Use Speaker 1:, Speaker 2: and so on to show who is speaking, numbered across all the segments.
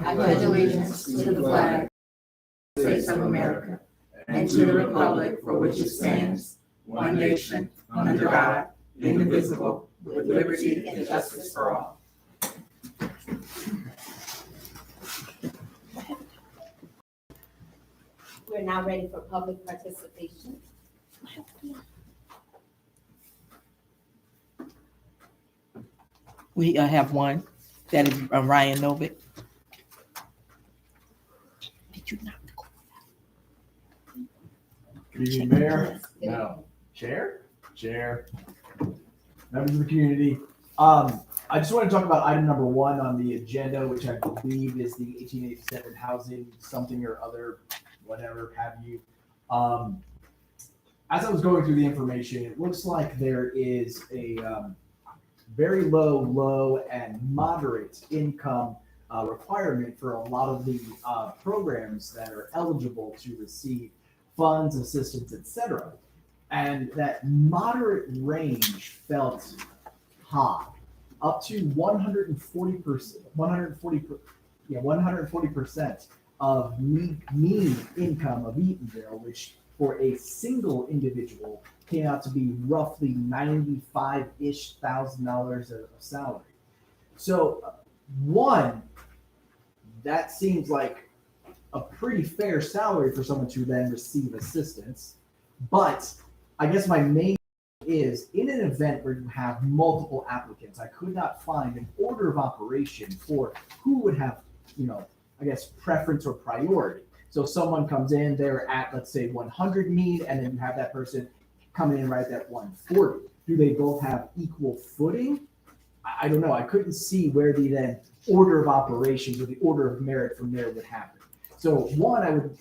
Speaker 1: I pledge allegiance to the flag of the United States of America and to the republic for which it stands, one nation, under God, indivisible, with liberty and justice for all.
Speaker 2: We're now ready for public participation.
Speaker 3: We have one, that is Ryan Novick. Did you not?
Speaker 4: Good evening, Mayor. No. Chair? Members of the community. I just want to talk about item number 1 on the agenda, which I believe is the 1887 housing something or other, whatever have you. As I was going through the information, it looks like there is a very low, and moderate income requirement for a lot of the programs that are eligible to receive funds, assistance, etc. And that moderate range felt high, up to 140% of mean income of Eatonville, which for a single individual came out to be roughly $95,000-ish of salary. So one, that seems like a pretty fair salary for someone to then receive assistance. But I guess my main is, in an event where you have multiple applicants, I could not find an order of operation for who would have, I guess, preference or priority. So someone comes in, they're at, let's say, 100 mean, and then you have that person coming in right at 140. Do they both have equal footing? I don't know. I couldn't see where the then order of operations or the order of merit from there would happen. So one, I would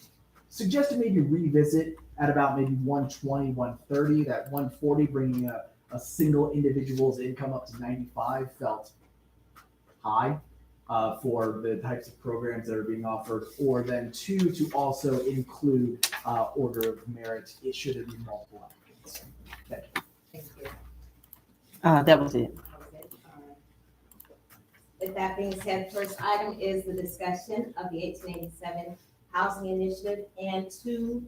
Speaker 4: suggest to maybe revisit at about maybe 120, 130, that 140, bringing a single individual's income up to 95 felt high for the types of programs that are being offered, or then 2, to also include order of merit. It should have been multiple applicants. Thank you.
Speaker 2: Thank you.
Speaker 3: That was it.
Speaker 2: With that being said, first item is the discussion of the 1887 Housing Initiative, and 2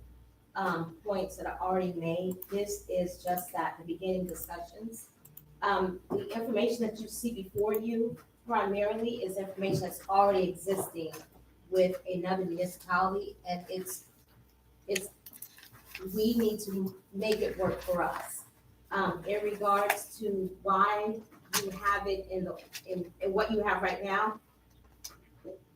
Speaker 2: points that are already made. This is just that, the beginning discussions. The information that you see before you primarily is information that's already existing with another municipality, and we need to make it work for us. In regards to why you have it in what you have right now,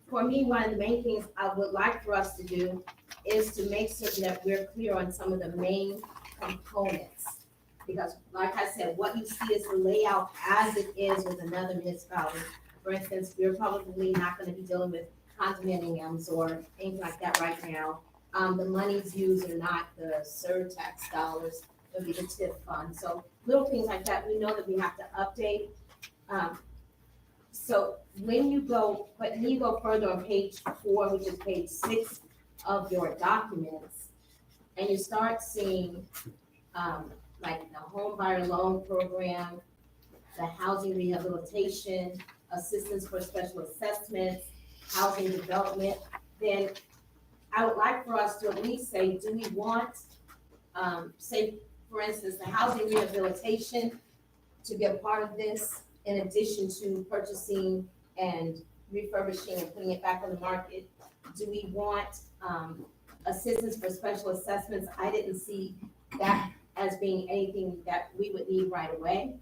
Speaker 2: for me, one of the main things I would like for us to do is to make certain that we're clear on some of the main components. Because like I said, what you see is the layout as it is with another municipality. For instance, we're probably not going to be dealing with condominiums or anything like that right now. The monies used are not the surtax dollars, it'll be the TIF fund. So little things like that, we know that we have to update. So when you go further on page 4, which is page 6 of your documents, and you start seeing like the home buyer loan program, the housing rehabilitation, assistance for special assessments, housing development, then I would like for us to at least say, do we want, say, for instance, the housing rehabilitation to be a part of this, in addition to purchasing and refurbishing and putting it back on the market? Do we want assistance for special assessments? I didn't see that as being anything that we would need right away.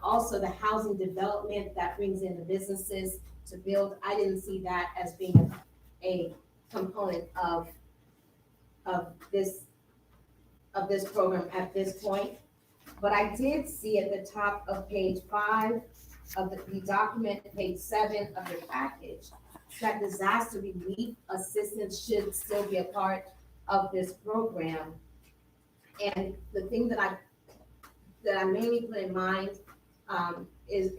Speaker 2: Also, the housing development that brings in the businesses to build, I didn't see that as being a component of this program at this point. But I did see at the top of page 5 of the document, page 7 of your package, that disaster relief assistance should still be a part of this program. And the thing that I mainly put in mind is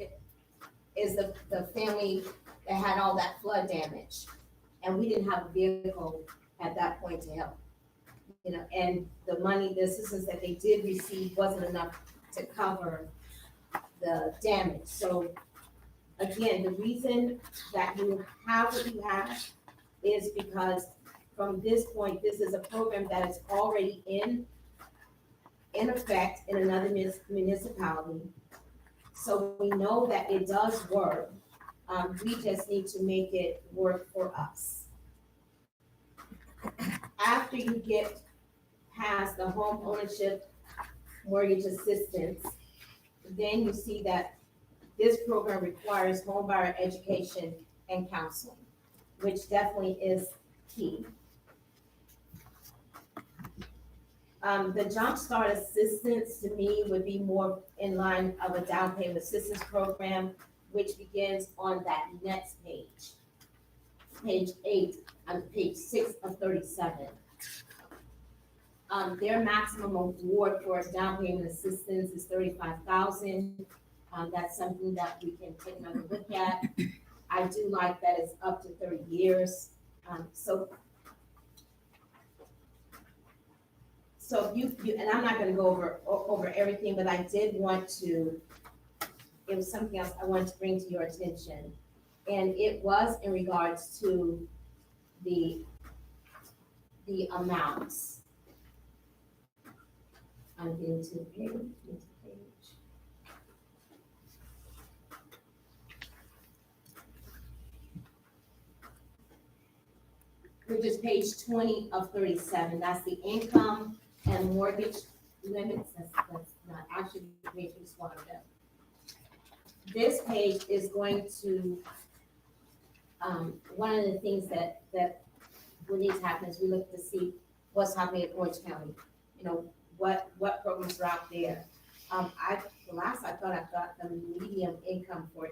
Speaker 2: the family that had all that flood damage, and we didn't have a vehicle at that point to help. And the money, the assistance that they did receive wasn't enough to cover the damage. So again, the reason that you have what you have is because from this point, this is a program that is already in effect in another municipality. So we know that it does work. We just need to make it work for us. After you get past the home ownership mortgage assistance, then you see that this program requires home buyer education and counseling, which definitely is key. The Jump Start assistance to me would be more in line of a down payment assistance program, which begins on that next page. Page 8, page 6 of 37. Their maximum award for down payment assistance is $35,000. That's something that we can take another look at. I do like that it's up to 30 years. So you and I'm not gonna go over everything, but I did want to, it was something else I wanted to bring to your attention. And it was in regards to the amounts. I'm getting to the page. Which is page 20 of 37. That's the income and mortgage limits. That's not actually page, just one of them. This page is going to, one of the things that will need to happen is we look to see what's happening in Orange County. You know, what programs are out there. Last I thought the median income for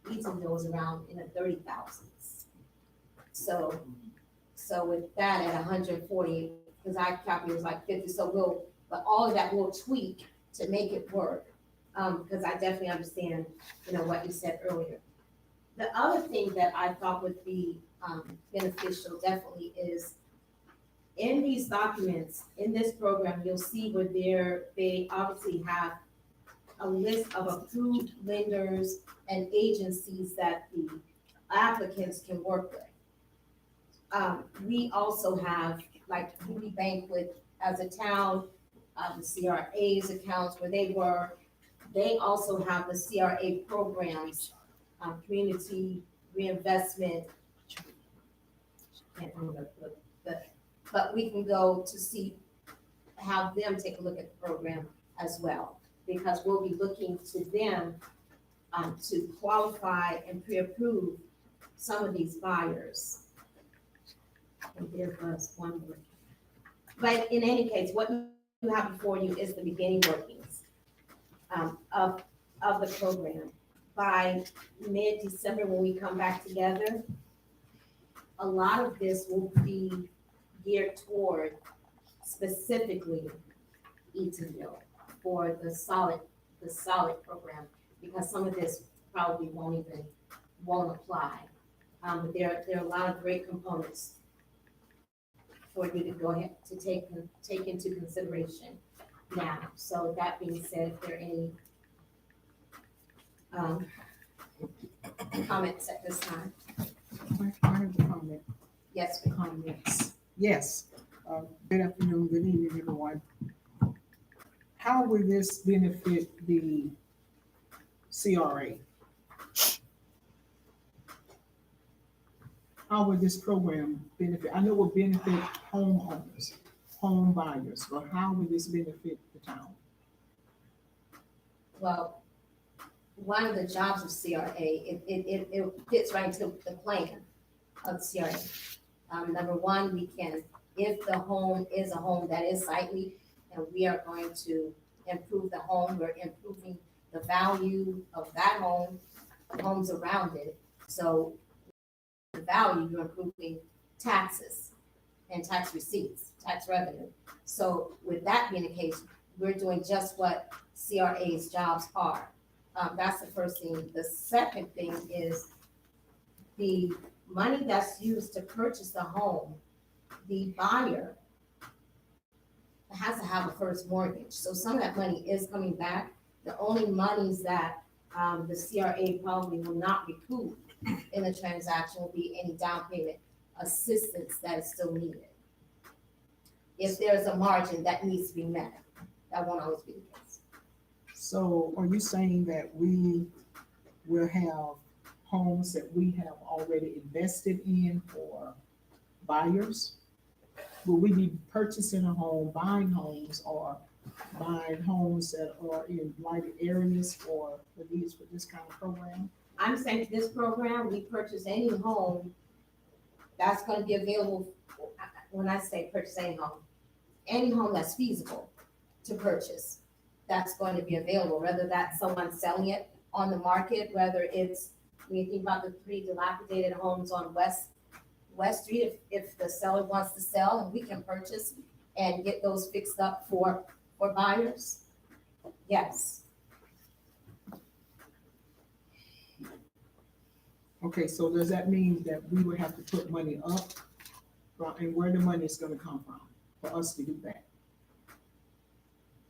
Speaker 2: Eatonville was around in the 30,000s. So with that at 140, because I calculated it was like 50, but all of that will tweak to make it work. Because I definitely understand, what you said earlier. The other thing that I thought would be beneficial definitely is in these documents, in this program, you'll see where they obviously have a list of approved lenders and agencies that the applicants can work with. We also have, like, we bank with, as a town, the CRA's accounts where they also have the CRA programs, community reinvestment. Can't remember, but we can go to have them take a look at the program as well, because we'll be looking to them to qualify and pre-approve some of these buyers. And there was one more. But in any case, what you have before you is the beginning workings of the program. By mid-December, when we come back together, a lot of this will be geared toward specifically Eatonville for the solid program, because some of this probably won't apply. But there are a lot of great components for you to go ahead to take into consideration now. So that being said, if there are any comments at this time?
Speaker 5: I have a comment.
Speaker 2: Yes,
Speaker 5: Comments. Yes. Good afternoon, good evening, everyone. How will this benefit the CRA? How will this program benefit? I know it will benefit homeowners, home buyers, but how will this benefit the town?
Speaker 2: well, one of the jobs of CRA, it fits right into the plan of CRA. Number one, we can, if the home is a home that is sightly, and we are going to improve the home, we're improving the value of that home, the homes around it. So the value, you're improving taxes and tax receipts, tax revenue. So with that being the case, we're doing just what CRA's jobs are. That's the first thing. The second thing is the money that's used to purchase the home, the buyer has to have a first mortgage. So some of that money is coming back. The only monies that the CRA probably will not recoup in the transaction will be any down payment assistance that is still needed. If there's a margin that needs to be met, that won't always be the case.
Speaker 5: So are you saying that we will have homes that we have already invested in for buyers? Will we be purchasing a home, buying homes, or buying homes that are in blighted areas for this kind of program?
Speaker 2: I'm saying for this program, we purchase any home that's gonna be available. When I say purchase any home that's feasible to purchase, that's going to be available, whether that's someone selling it on the market, whether it's, when you think about the 3 dilapidated homes on West Street, if the seller wants to sell and we can purchase and get those fixed up for buyers, yes.
Speaker 5: Okay, so does that mean that we would have to put money up, and where the money is gonna come from for us to do that?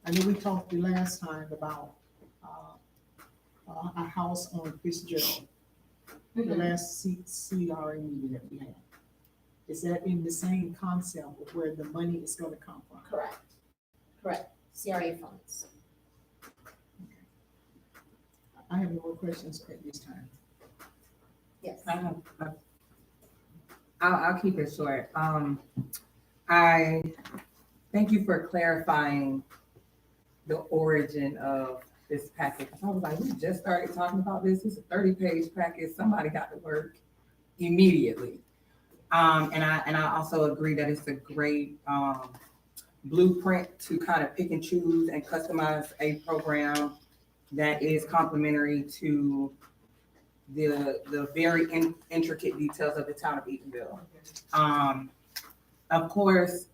Speaker 5: I know we talked the last time about a house on Fitzgerald, the last CRA meeting that we had. Is that in the same concept of where the money is gonna come from?
Speaker 2: Correct, CRA funds.
Speaker 5: I have no more questions at this time.
Speaker 2: Yes.
Speaker 1: I'll keep it short. I thank you for clarifying the origin of this packet. I was like, we just started talking about this. It's a 30-page packet. Somebody got to work immediately. And I also agree that it's a great blueprint to kind of pick and choose and customize a program that is complementary to the very intricate details of the town of Eatonville. Of course,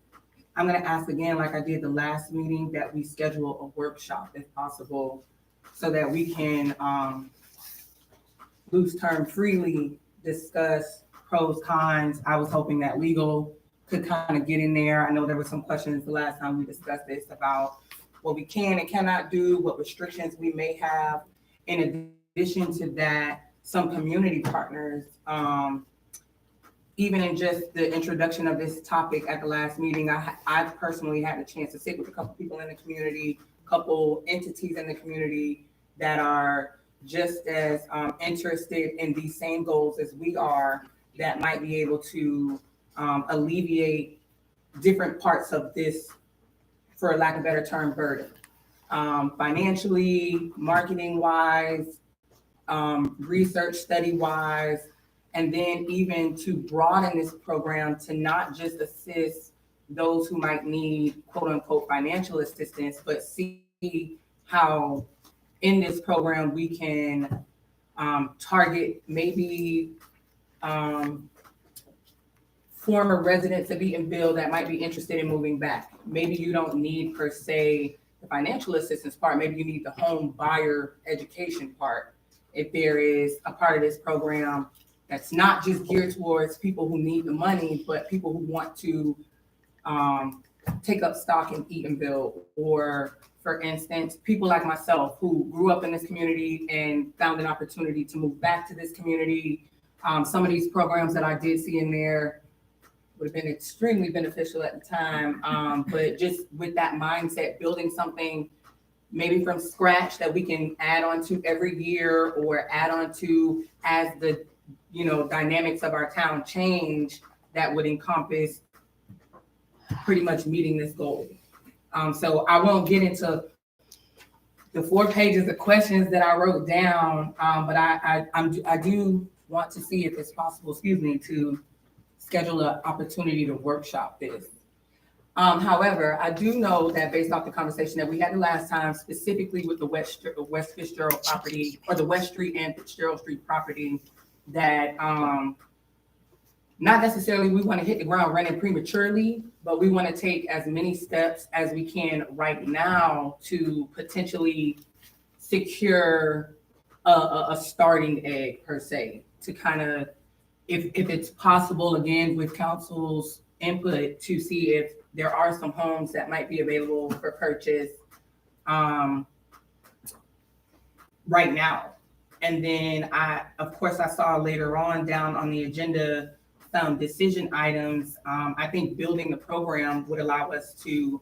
Speaker 1: I'm gonna ask again, like I did the last meeting, that we schedule a workshop if possible, so that we can loose term freely discuss pros, cons. I was hoping that legal could kind of get in there. I know there were some questions the last time we discussed this about what we can and cannot do, what restrictions we may have. In addition to that, some community partners, even in just the introduction of this topic at the last meeting, I personally had a chance to sit with a couple people in the community, couple entities in the community that are just as interested in these same goals as we are, that might be able to alleviate different parts of this, for lack of a better term, burden. Financially, marketing wise, research study wise, and then even to broaden this program to not just assist those who might need quote unquote financial assistance, but see how in this program we can target maybe former residents of Eatonville that might be interested in moving back. Maybe you don't need per se the financial assistance part, maybe you need the home buyer education part. If there is a part of this program that's not just geared towards people who need the money, but people who want to take up stock in Eatonville, or for instance, people like myself who grew up in this community and found an opportunity to move back to this community. Some of these programs that I did see in there would have been extremely beneficial at the time, but just with that mindset, building something maybe from scratch that we can add on to every year, or add on to as the dynamics of our town change, that would encompass pretty much meeting this goal. So I won't get into the 4 pages of questions that I wrote down, but I do want to see if it's possible, to schedule an opportunity to workshop this. However, I do know that based off the conversation that we had the last time, specifically with the West Fitzgerald property, or the West Street and Fitzgerald Street property, that not necessarily we want to hit the ground running prematurely, but we want to take as many steps as we can right now to potentially secure a starting egg per se, to kind of, if it's possible, again, with council's input, to see if there are some homes that might be available for purchase right now.
Speaker 6: And then of course, I saw later on down on the agenda some decision items. I think building the program would allow us to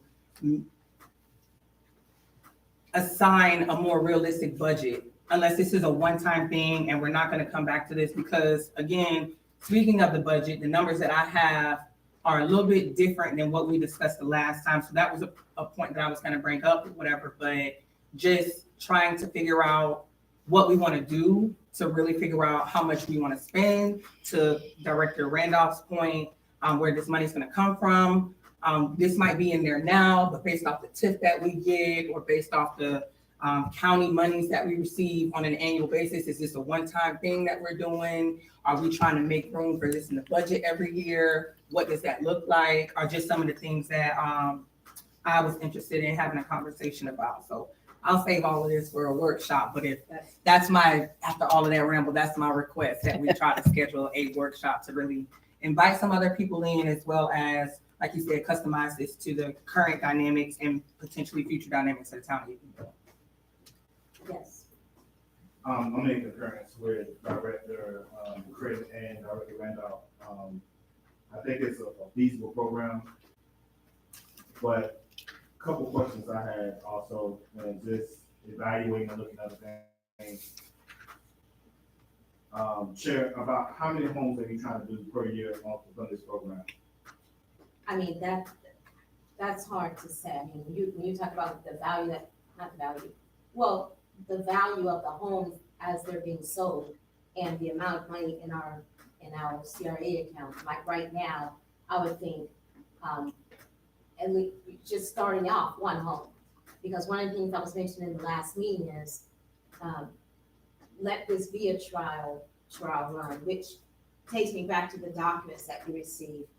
Speaker 6: assign a more realistic budget, unless this is a one-time thing and we're not going to come back to this, because again, speaking of the budget, the numbers that I have are a little bit different than what we discussed the last time. So that was a point that I was going to bring up or whatever, but just trying to figure out what we want to do to really figure out how much we want to spend, to Director Randolph's point, where this money's going to come from. This might be in there now, but based off the tip that we get or based off the county monies that we receive on an annual basis, is this a one-time thing that we're doing? Are we trying to make room for this in the budget every year? What does that look like? Are just some of the things that I was interested in having a conversation about. So I'll save all of this for a workshop, but if that's after all of that ramble, that's my request, that we try to schedule a workshop to really invite some other people in, as well as, like you said, customize this to the current dynamics and potentially future dynamics of the town of Eatonville.
Speaker 2: Yes.
Speaker 7: I'm in concurrence with Director Chris and Director Randolph. I think it's a feasible program, but a couple questions I had also when just evaluating and looking at other things. Chair, about how many homes are you trying to do per year on this program?
Speaker 2: I mean, that's hard to say. I mean, when you talk about the value the value of the homes as they're being sold and the amount of money in our CRA account, like right now, I would think, at least just starting off one home. Because one of the things I was mentioning in the last meeting is, let this be a trial run, which takes me back to the documents that we received.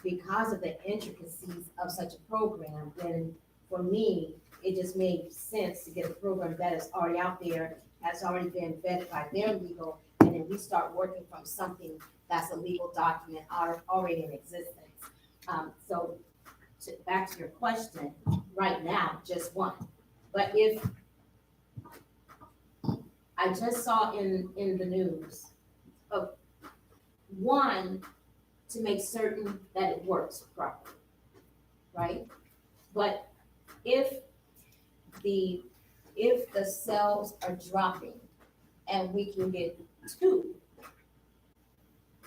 Speaker 2: Because of the intricacies of such a program, then for me, it just made sense to get a program that is already out there, has already been vetted by their legal, and then we start working from something that's a legal document already in existence. So back to your question, right now, just one. But if I just saw in the news of one, to make certain that it works properly, right? But if the sales are dropping and we can get two,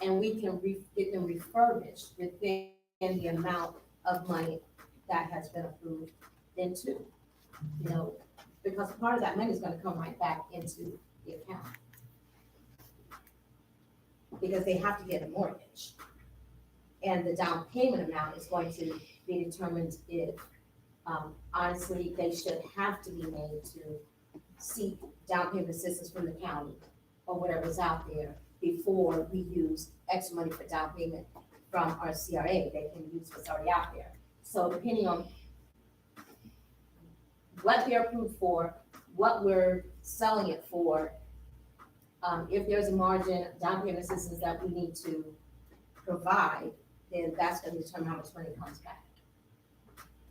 Speaker 2: and we can get them refurbished within the amount of money that has been approved, then two, because part of that money is going to come right back into the account, because they have to get a mortgage. And the down payment amount is going to be determined if, honestly, they should have to be made to seek down payment assistance from the county or whatever's out there before we use extra money for down payment from our CRA. They can use what's already out there. So depending on what they're approved for, what we're selling it for, if there's a margin, down payment assistance that we need to provide, then that's going to determine how much money comes back.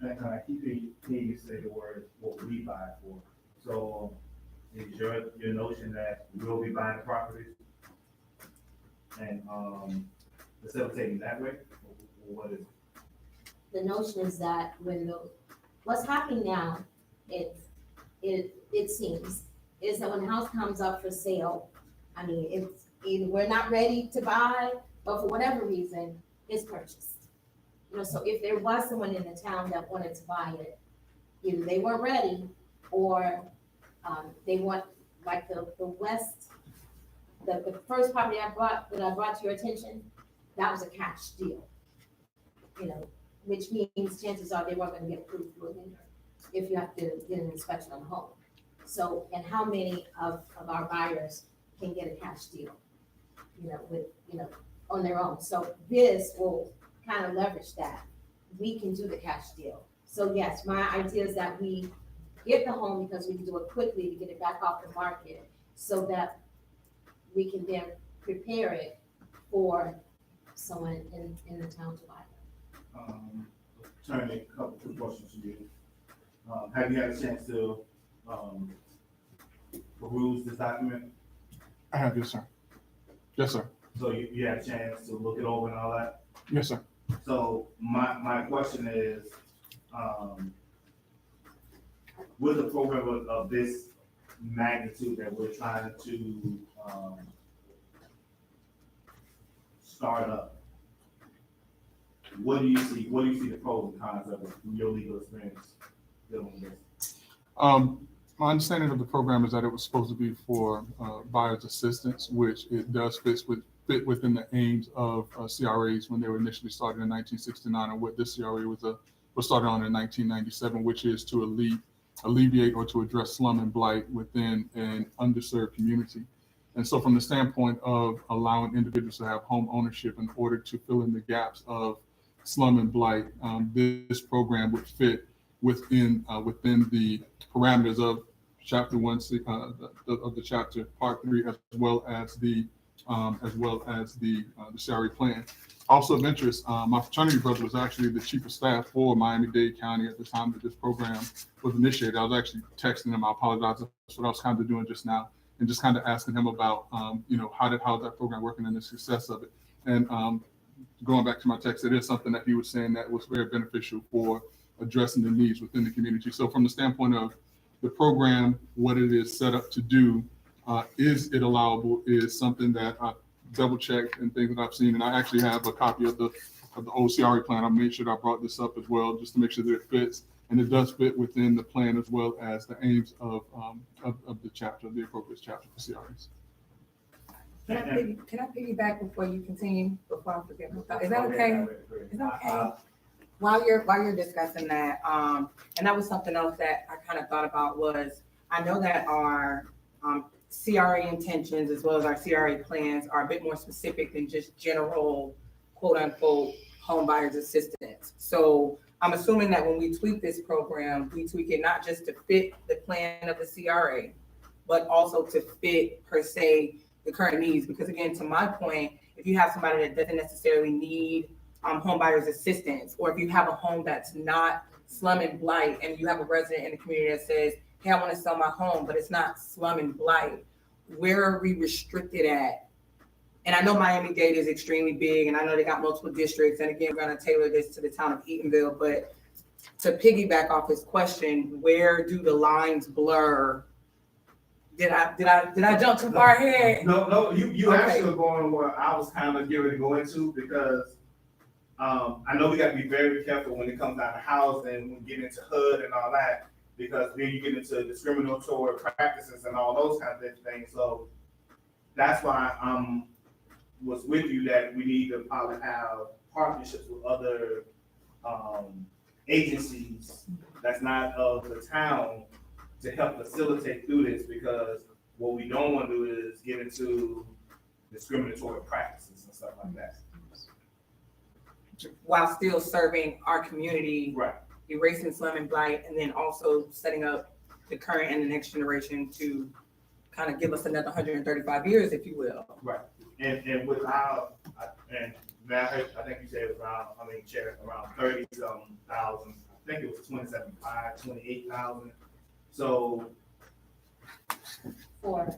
Speaker 7: And I keep hearing you say the word what we buy for. So is your notion that we'll be buying the properties and facilitating that way? Or what is it?
Speaker 2: The notion is that what's happening now, it seems, is that when a house comes up for sale, I mean, it's either we're not ready to buy, but for whatever reason, it's purchased. So if there was someone in the town that wanted to buy it, either they weren't ready, or they want, like the first property I brought to your attention, that was a cash deal. Which means chances are they weren't going to get approved through a lender if you have to get an inspection on the home. So, and how many of our buyers can get a cash deal, on their own? So this will kind of leverage that. We can do the cash deal. So yes, my idea is that we get the home because we can do it quickly to get it back off the market, so that we can then prepare it for someone in the town to buy it.
Speaker 7: Turn a couple two questions to you. Have you had a chance to peruse this document?
Speaker 8: I have, yes, sir. Yes, sir.
Speaker 7: So you had a chance to look it over and all that?
Speaker 8: Yes, sir.
Speaker 7: So my question is, with a program of this magnitude that we're trying to, start up, what do you see the pros and cons of it from your legal experience dealing with this?
Speaker 8: My understanding of the program is that it was supposed to be for buyer's assistance, which it does fit within the aims of CRAs when they were initially started in 1969, and what this CRA was started on in 1997, which is to alleviate or to address slum and blight within an underserved community. And so from the standpoint of allowing individuals to have home ownership in order to fill in the gaps of slum and blight, this program would fit within the parameters of Chapter 1 of the chapter, Part 3, as well as the CRA plan. Also of interest, my fraternity brother was actually the chief of staff for Miami-Dade County at the time that this program was initiated. I was actually texting him. I apologize. That's what I was kind of doing just now, and just kind of asking him about, how's that program working and the success of it. And going back to my text, it is something that he was saying that was very beneficial for addressing the needs within the community. So from the standpoint of the program, what it is set up to do, is it allowable, is something that I double checked and things that I've seen. And I actually have a copy of the old CRA plan. I made sure that I brought this up as well, just to make sure that it fits. And it does fit within the plan as well as the aims of the chapter, the appropriate chapter for CRAs.
Speaker 1: Can I piggyback before you continue, before I forget my thought? Is that okay? Is that okay? While you're discussing that, and that was something else that I kind of thought about was, I know that our CRA intentions as well as our CRA plans are a bit more specific than just general quote unquote home buyers assistance. So I'm assuming that when we tweak this program, we tweak it not just to fit the plan of the CRA, but also to fit per se the current needs. Because again, to my point, if you have somebody that doesn't necessarily need home buyers assistance, or if you have a home that's not slum and blight, and you have a resident in the community that says, hey, I want to sell my home, but it's not slum and blight, where are we restricted at? And I know Miami-Dade is extremely big, and I know they got multiple districts, and again, we're going to tailor this to the town of Eatonville, but to piggyback off his question, where do the lines blur? Did I jump too far ahead?
Speaker 7: No, you
Speaker 1: Okay.
Speaker 7: actually are going where I was kind of getting ready to go into, because I know we got to be very careful when it comes down to housing, when we get into HUD and all that, because then you get into discriminatory practices and all those kinds of things. So that's why was with you that we need to probably have partnerships with other agencies that's not of the town to help facilitate through this, because what we don't want to do is get into discriminatory practices and stuff like that.
Speaker 1: While still serving our community,
Speaker 7: Right.
Speaker 1: erasing slum and blight, and then also setting up the current and the next generation to kind of give us another 135 years, if you will.
Speaker 7: Right. And without, and now I think you said it was around, Chair, around 30-some thousand. I think it was 27,500, 28,000. So,
Speaker 2: For,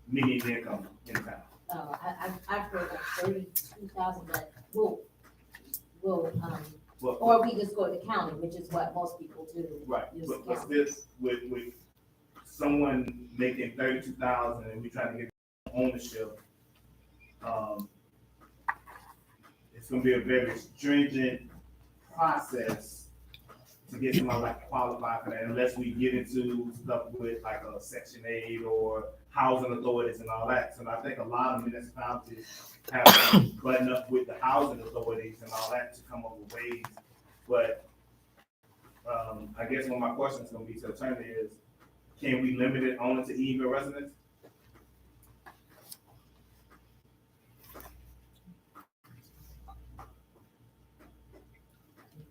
Speaker 7: median income in town.
Speaker 2: I've heard like 32,000, but we'll,
Speaker 7: But,
Speaker 2: or we just go to the county, which is what most people do.
Speaker 7: right,
Speaker 2: use the
Speaker 7: but
Speaker 2: county.
Speaker 7: this, with someone making 32,000 and we trying to get ownership, it's gonna be a very stringent process to get somebody like qualified for that, unless we get into stuff with like a Section 8 or housing authorities and all that. So I think a lot of municipalities have to button up with the housing authorities and all that to come up with ways. But I guess one of my questions is gonna be to the attorney is, can we limit it only to Eatonville residents?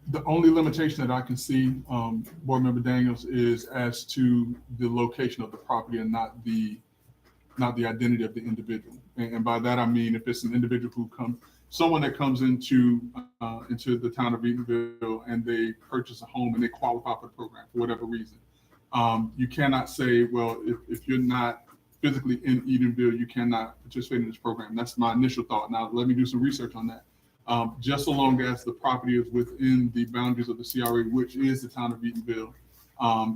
Speaker 8: The only limitation that I can see, Board Member Daniels, is as to the location of the property and not the identity of the individual. And by that, I mean, if it's an individual someone that comes into the town of Eatonville and they purchase a home and they qualify for the program for whatever reason, You cannot say, well, if you're not physically in Eatonville, you cannot participate in this program. That's my initial thought. Now, let me do some research on that. Just so long as the property is within the boundaries of the CRA, which is the town of Eatonville,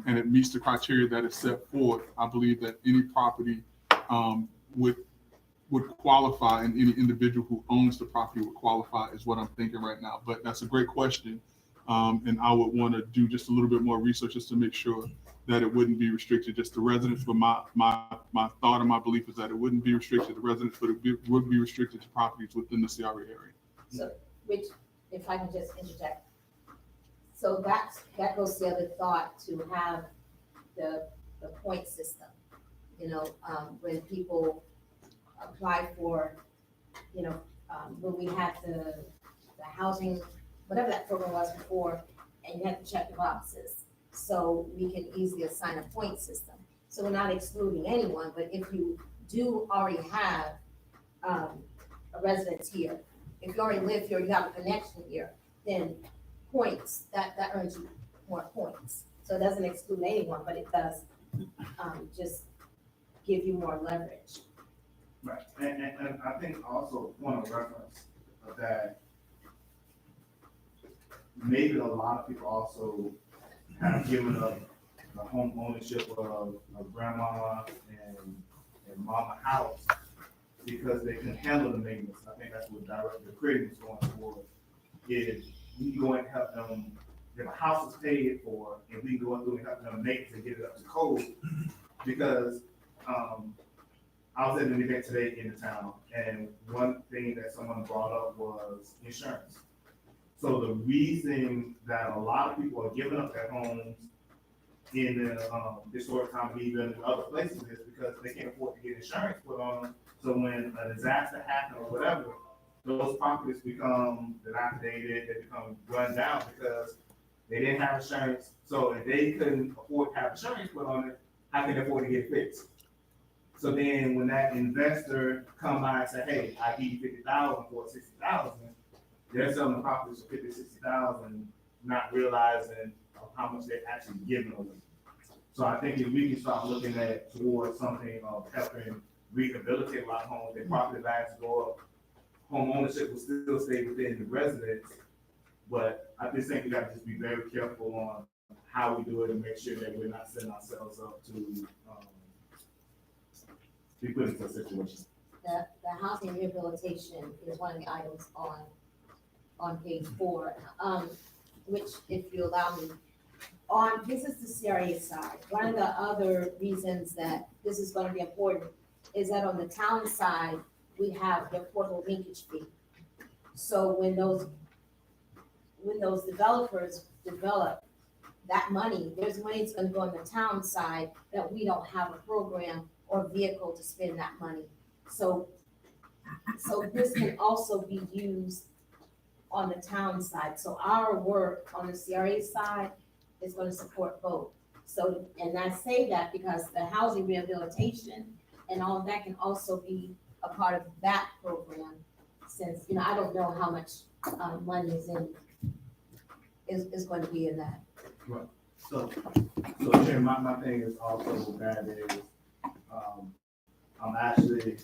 Speaker 8: and it meets the criteria that is set forth, I believe that any property would qualify, and any individual who owns the property would qualify, is what I'm thinking right now. But that's a great question. And I would want to do just a little bit more research just to make sure that it wouldn't be restricted just to residents. But my thought and my belief is that it wouldn't be restricted to residents, but would be restricted to properties within the CRA area.
Speaker 2: So, which, if I can just interject, so that goes to the other thought, to have the point system. When people apply for, when we had the housing, whatever that program was before, and you have to check the boxes. So we can easily assign a point system. So we're not excluding anyone, but if you do already have a residence here, if you already live here, you have a connection here, then points, that earns you more points. So it doesn't exclude anyone, but it does just give you more leverage.
Speaker 7: Right, and I think also a point of reference of that, maybe a lot of people also have given up the home ownership of grandma and mama house because they can handle the maintenance. I think that's what the creating is going for. Is we go and help them, if a house is paid for, and we go through and help them make to get it up to code. Because I was at an event today in the town, and one thing that someone brought up was insurance. So the reason that a lot of people are giving up their homes in the historic town of Eatonville and other places is because they can't afford to get insurance put on them. So when a disaster happens or whatever, those properties become dilapidated, they become run down because they didn't have insurance. So if they couldn't afford to have insurance put on it, how can they afford to get it fixed? So then when that investor come by and say, hey, I give you 50,000 for 60,000, they're selling the properties for 50, 60,000, not realizing how much they're actually giving them. So I think if we can start looking at towards something of helping rehabilitate a lot of homes, their property values go up, home ownership will still stay within the residence. But I just think we got to just be very careful on how we do it and make sure that we're not setting ourselves up to be put into a situation.
Speaker 2: The housing rehabilitation is one of the items on page 4, which, if you allow me, this is the CRA side. One of the other reasons that this is going to be important is that on the town side, we have the affordable linkage fee. So when those developers develop that money, there's money that's going to go on the town side that we don't have a program or vehicle to spend that money. So this can also be used on the town side. So our work on the CRA side is going to support both. So, and I say that because the housing rehabilitation and all of that can also be a part of that program, since, I don't know how much money is going to be in that.
Speaker 7: Right. So Chair, my thing is also that is, I'm actually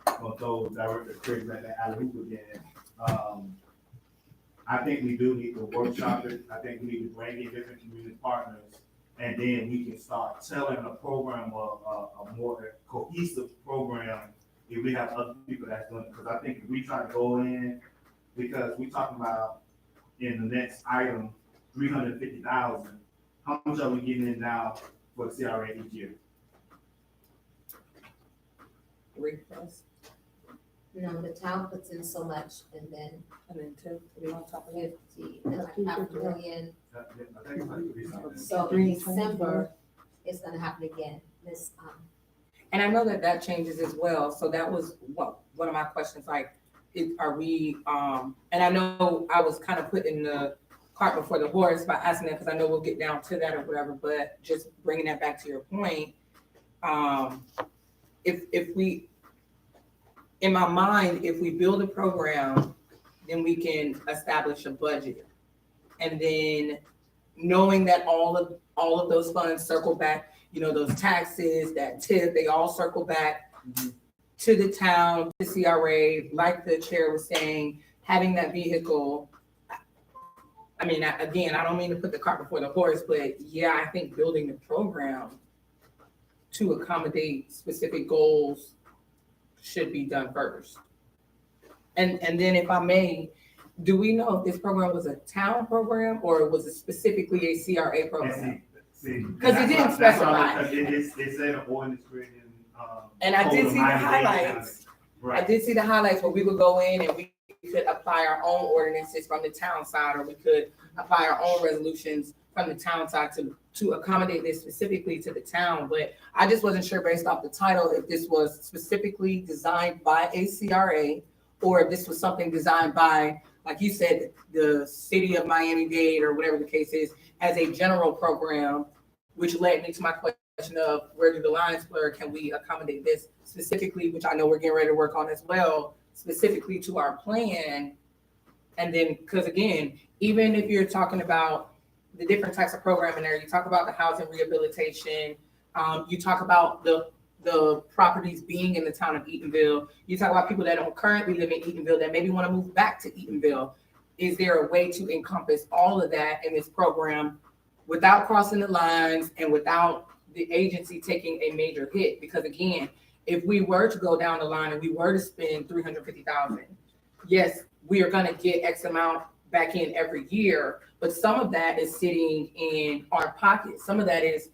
Speaker 7: gonna throw Director Craig back that alley hoop again. I think we do need to workshop it. I think we need to bring in different community partners, and then we can start telling a program, a more cohesive program, if we have other people that's doing it. Because I think if we try to go in, because we talking about in the next item, 350,000, how much are we getting in now for the CRA each year?
Speaker 6: 3 plus,
Speaker 2: The town puts in so much, and then
Speaker 6: and then 2 on top of it.
Speaker 2: 50, and like $500,000.
Speaker 7: I think it's like 3 something.
Speaker 2: So in December, it's gonna happen again, this,
Speaker 6: And I know that changes as well. So that was one of my questions, like, are we, and I know I was kind of putting the cart before the horse by asking that, because I know we'll get down to that or whatever, but just bringing that back to your point, if we, in my mind, if we build a program, then we can establish a budget. And then knowing that all of those funds circle back, you know, those taxes, that tip, they all circle back to the town, to CRA, like the chair was saying, having that vehicle. I mean, again, I don't mean to put the cart before the horse, but yeah, I think building the program to accommodate specific goals should be done first. And then if I may, do we know if this program was a town program or was it specifically a CRA program?
Speaker 7: Because
Speaker 6: it didn't specify.
Speaker 7: It said an ordinance creating.
Speaker 6: And I did
Speaker 7: code of
Speaker 6: see the
Speaker 7: Miami-Dade
Speaker 6: highlights.
Speaker 7: County.
Speaker 6: I
Speaker 7: Right.
Speaker 6: did see the highlights where we would go in and we could apply our own ordinances from the town side, or we could apply our own resolutions from the town side to accommodate this specifically to the town. But I just wasn't sure based off the title if this was specifically designed by a CRA or if this was something designed by, like you said, the city of Miami-Dade or whatever the case is, as a general program, which led me to my question of where do the lines blur? Can we accommodate this specifically, which I know we're getting ready to work on as well, specifically to our plan? And then, because again, even if you're talking about the different types of programming there, you talk about the housing rehabilitation, you talk about the properties being in the town of Eatonville, you talk about people that don't currently live in Eatonville that maybe want to move back to Eatonville. Is there a way to encompass all of that in this program without crossing the lines and without the agency taking a major hit? Because again, if we were to go down the line and we were to spend $350,000, yes, we are going to get X amount back in every year, but some of that is sitting in our pocket. Some of that is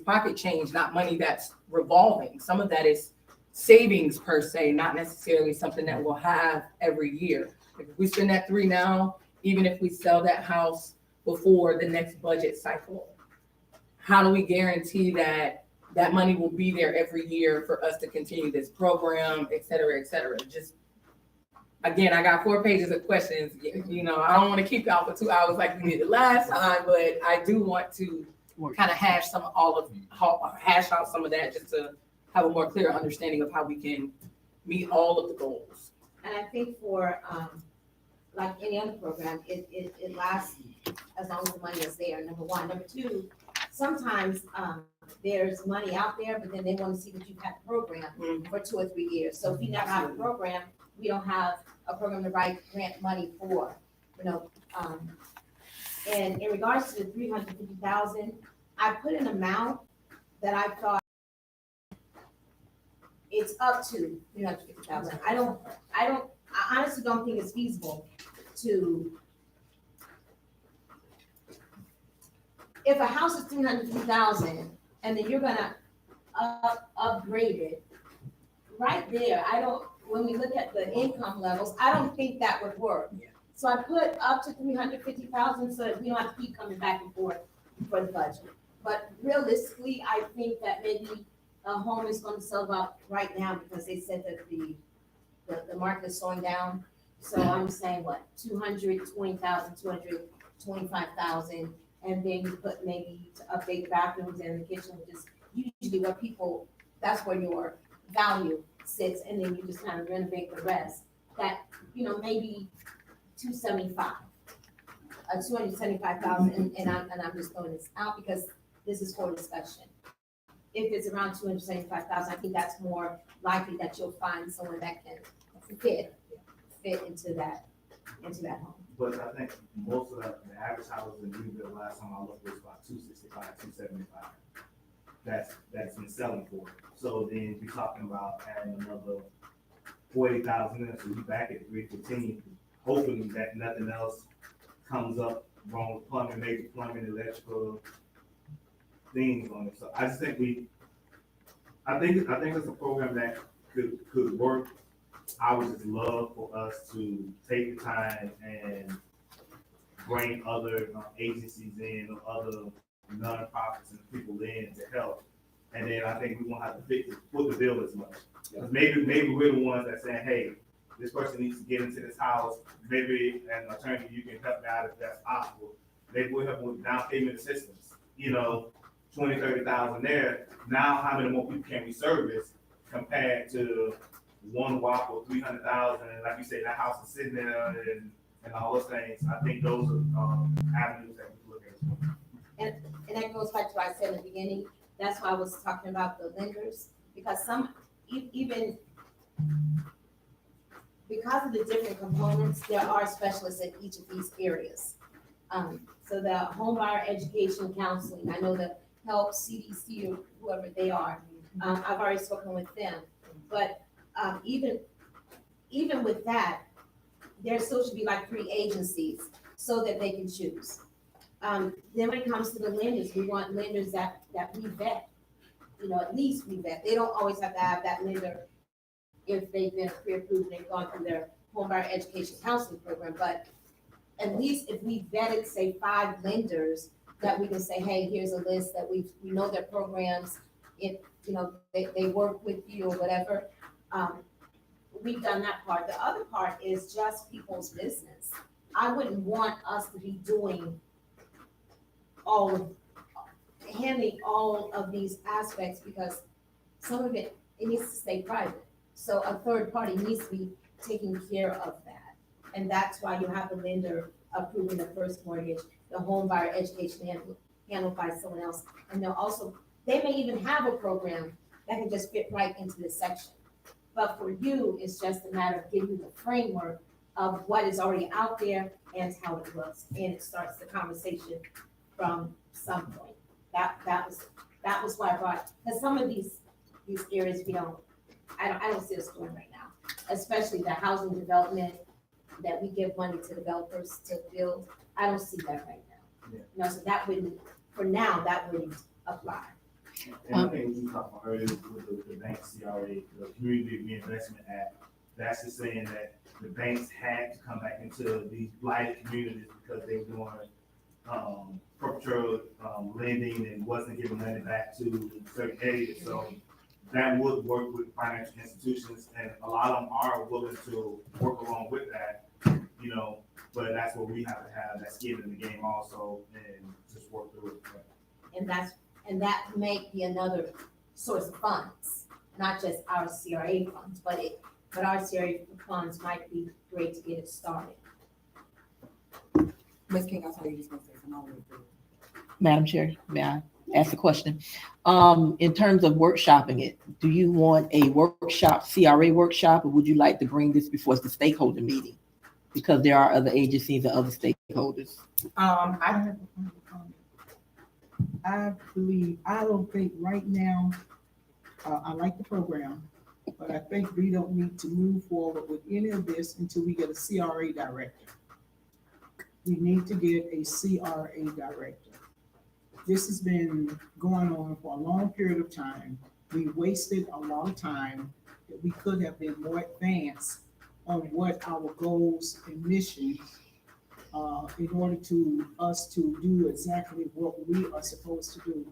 Speaker 6: pocket change, not money that's revolving. Some of that is savings per se, not necessarily something that we'll have every year. If we spend that $3 now, even if we sell that house before the next budget cycle, how do we guarantee that that money will be there every year for us to continue this program, et cetera, et cetera? Just, again, I got 4 pages of questions. You know, I don't want to keep y'all for 2 hours like we did the last time, but I do want to kind of hash out some of that just to have a more clear understanding of how we can meet all of the goals.
Speaker 2: And I think for, like any other program, it lasts as long as the money is there, number one. Number two, sometimes there's money out there, but then they want to see that you've had the program for 2 or 3 years. So if you never have a program, we don't have a program to write grant money for, you know. And in regards to the 350,000, I put an amount that I thought it's up to 350,000. I honestly don't think it's feasible to, if a house is 350,000 and then you're gonna upgrade it, right there, when we look at the income levels, I don't think that would work.
Speaker 6: Yeah.
Speaker 2: So I put up to 350,000 so that we don't have to keep coming back and forth for the budget. But realistically, I think that maybe a home is gonna sell about right now because they said that the market is slowing down. So I'm saying what, 220,000, 225,000, and then you put maybe to update the bathrooms and the kitchen, which is usually what people, that's where your value sits, and then you just kind of renovate the rest. That, you know, maybe 275,000, and I'm just throwing this out because this is for discussion. If it's around 275,000, I think that's more likely that you'll find someone that can fit into that home.
Speaker 7: But I think most of the average houses in Greenville, last time I looked, was about 265, 275. That's been selling for. So then you're talking about adding another 40,000 in, so you back at 315, hoping that nothing else comes up wrong with plumbing, major plumbing, electrical things on it. So I just think I think it's a program that could work. I would just love for us to take the time and bring other agencies in, or other nonprofits and people in to help. And then I think we won't have to foot the bill as much. Because maybe we're the ones that saying, hey, this person needs to get into this house. Maybe an attorney, you can help me out if that's possible. Maybe we'll help with down payment assistance, 20, 30,000 there. Now, how many more people can we service compared to one walk or 300,000? And like you said, that house is sitting there and all those things. I think those are avenues that we can look at as well.
Speaker 2: And that goes back to what I said in the beginning, that's why I was talking about the lenders, because even because of the different components, there are specialists in each of these areas. So the home buyer education counseling, I know the help CDC or whoever they are, I've already spoken with them. But even with that, there still should be like 3 agencies so that they can choose. Then when it comes to the lenders, we want lenders that we vet, at least we vet. They don't always have to have that lender if they've been pre-approved and they've gone through their home buyer education counseling program, but at least if we vetted, say, 5 lenders, that we can say, hey, here's a list that we know their programs, if, they work with you or whatever. We've done that part. The other part is just people's business. I wouldn't want us to be doing handling all of these aspects, because some of it needs to stay private. So a third party needs to be taking care of that. And that's why you have the lender approving the first mortgage, the home buyer education handled by someone else. And they may even have a program that can just fit right into this section. But for you, it's just a matter of giving you the framework of what is already out there and how it looks. And it starts the conversation from some point. That was why I brought, because some of these areas I don't see us doing right now, especially the housing development that we give money to developers to build. I don't see that right now.
Speaker 7: Yeah.
Speaker 2: So that wouldn't apply.
Speaker 7: And I think we talked about earlier with the bank CRA, the Community Reinvestment Act, that's just saying that the banks had to come back into these blighted communities because they were doing perpetual lending and wasn't giving money back to certain areas. So that would work with financial institutions, and a lot of them are willing to work along with that, but that's what we have to have, that skin in the game also, and just work through it.
Speaker 2: And that may be another source of funds, not just our CRA funds, but our CRA funds might be great to get it started.
Speaker 1: Ms. King, I saw you just gonna say something.
Speaker 3: Madam Chair, may I ask a question? In terms of workshopping it, do you want a workshop, CRA workshop, or would you like to bring this before the stakeholder meeting? Because there are other agencies and other stakeholders.
Speaker 5: I don't think right now, I like the program, but I think we don't need to move forward with any of this until we get a CRA director. We need to get a CRA director. This has been going on for a long period of time. We wasted a lot of time that we could have been more advanced on what our goals and missions in order to us to do exactly what we are supposed to do.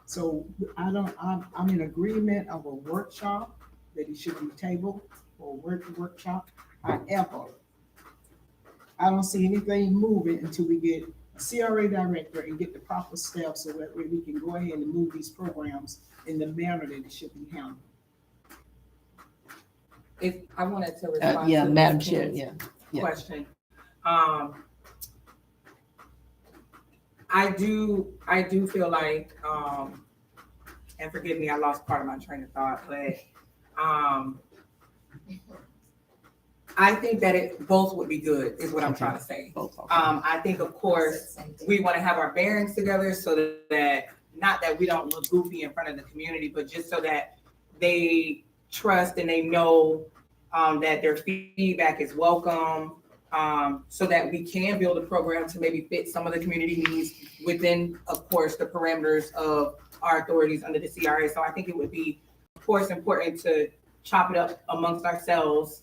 Speaker 5: So I'm in agreement of a workshop, that it should be tabled for a workshop. However, I don't see anything moving until we get a CRA director and get the proper steps so that way we can go ahead and move these programs in the manner that it should be handled.
Speaker 6: If I wanted to respond
Speaker 3: Yeah,
Speaker 6: to
Speaker 3: Madam
Speaker 6: Ms.
Speaker 3: Chair,
Speaker 6: King's
Speaker 3: yeah.
Speaker 6: question. I do feel like, and forgive me, I lost part of my train of thought, but I think that it both would be good, is what I'm trying to say.
Speaker 3: Both, okay.
Speaker 6: I think, of course, we want to have our bearings together so that, not that we don't look goofy in front of the community, but just so that they trust and they know that their feedback is welcome, so that we can build a program to maybe fit some of the community needs within, of course, the parameters of our authorities under the CRA. So I think it would be, of course, important to chop it up amongst ourselves,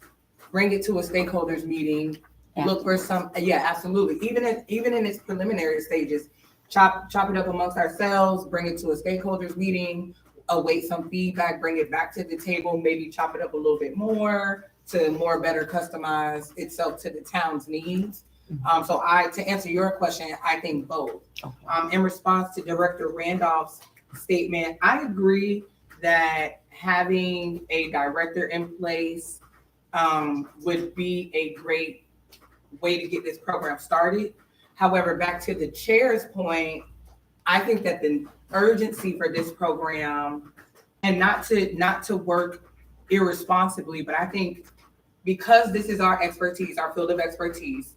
Speaker 6: bring it to a stakeholders meeting, look for some, absolutely. Even in its preliminary stages, chop it up amongst ourselves, bring it to a stakeholders meeting, await some feedback, bring it back to the table, maybe chop it up a little bit more to better customize itself to the town's needs. So to answer your question, I think both. In response to Director Randolph's statement, I agree that having a director in place would be a great way to get this program started. However, back to the chair's point, I think that the urgency for this program, and not to work irresponsibly, but I think because this is our expertise, our field of expertise,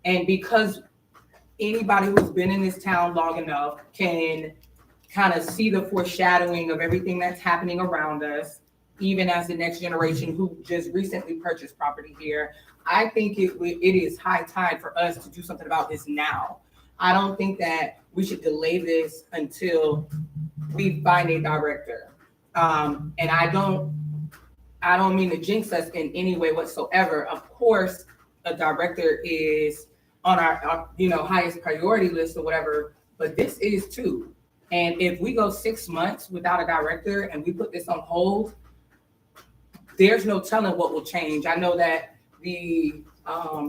Speaker 6: and because anybody who's been in this town long enough can kind of see the foreshadowing of everything that's happening around us, even as the next generation who just recently purchased property here. I think it is high time for us to do something about this now. I don't think that we should delay this until we find a director. And I don't mean to jinx us in any way whatsoever. Of course, a director is on our highest priority list or whatever, but this is too. And if we go 6 months without a director and we put this on hold, there's no telling what will change. I know that the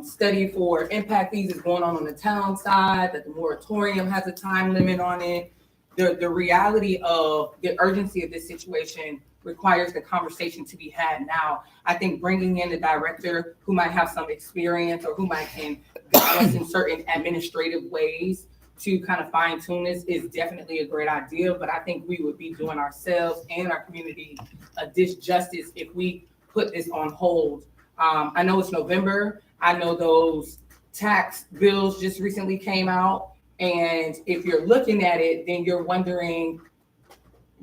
Speaker 6: study for impact fees is going on the town side, that the moratorium has a time limit on it. The reality of the urgency of this situation requires the conversation to be had now. I think bringing in a director who might have some experience or who can guide us in certain administrative ways to kind of fine tune this is definitely a great idea, but I think we would be doing ourselves and our community a disjustice if we put this on hold. I know it's November. I know those tax bills just recently came out. And if you're looking at it, then you're wondering,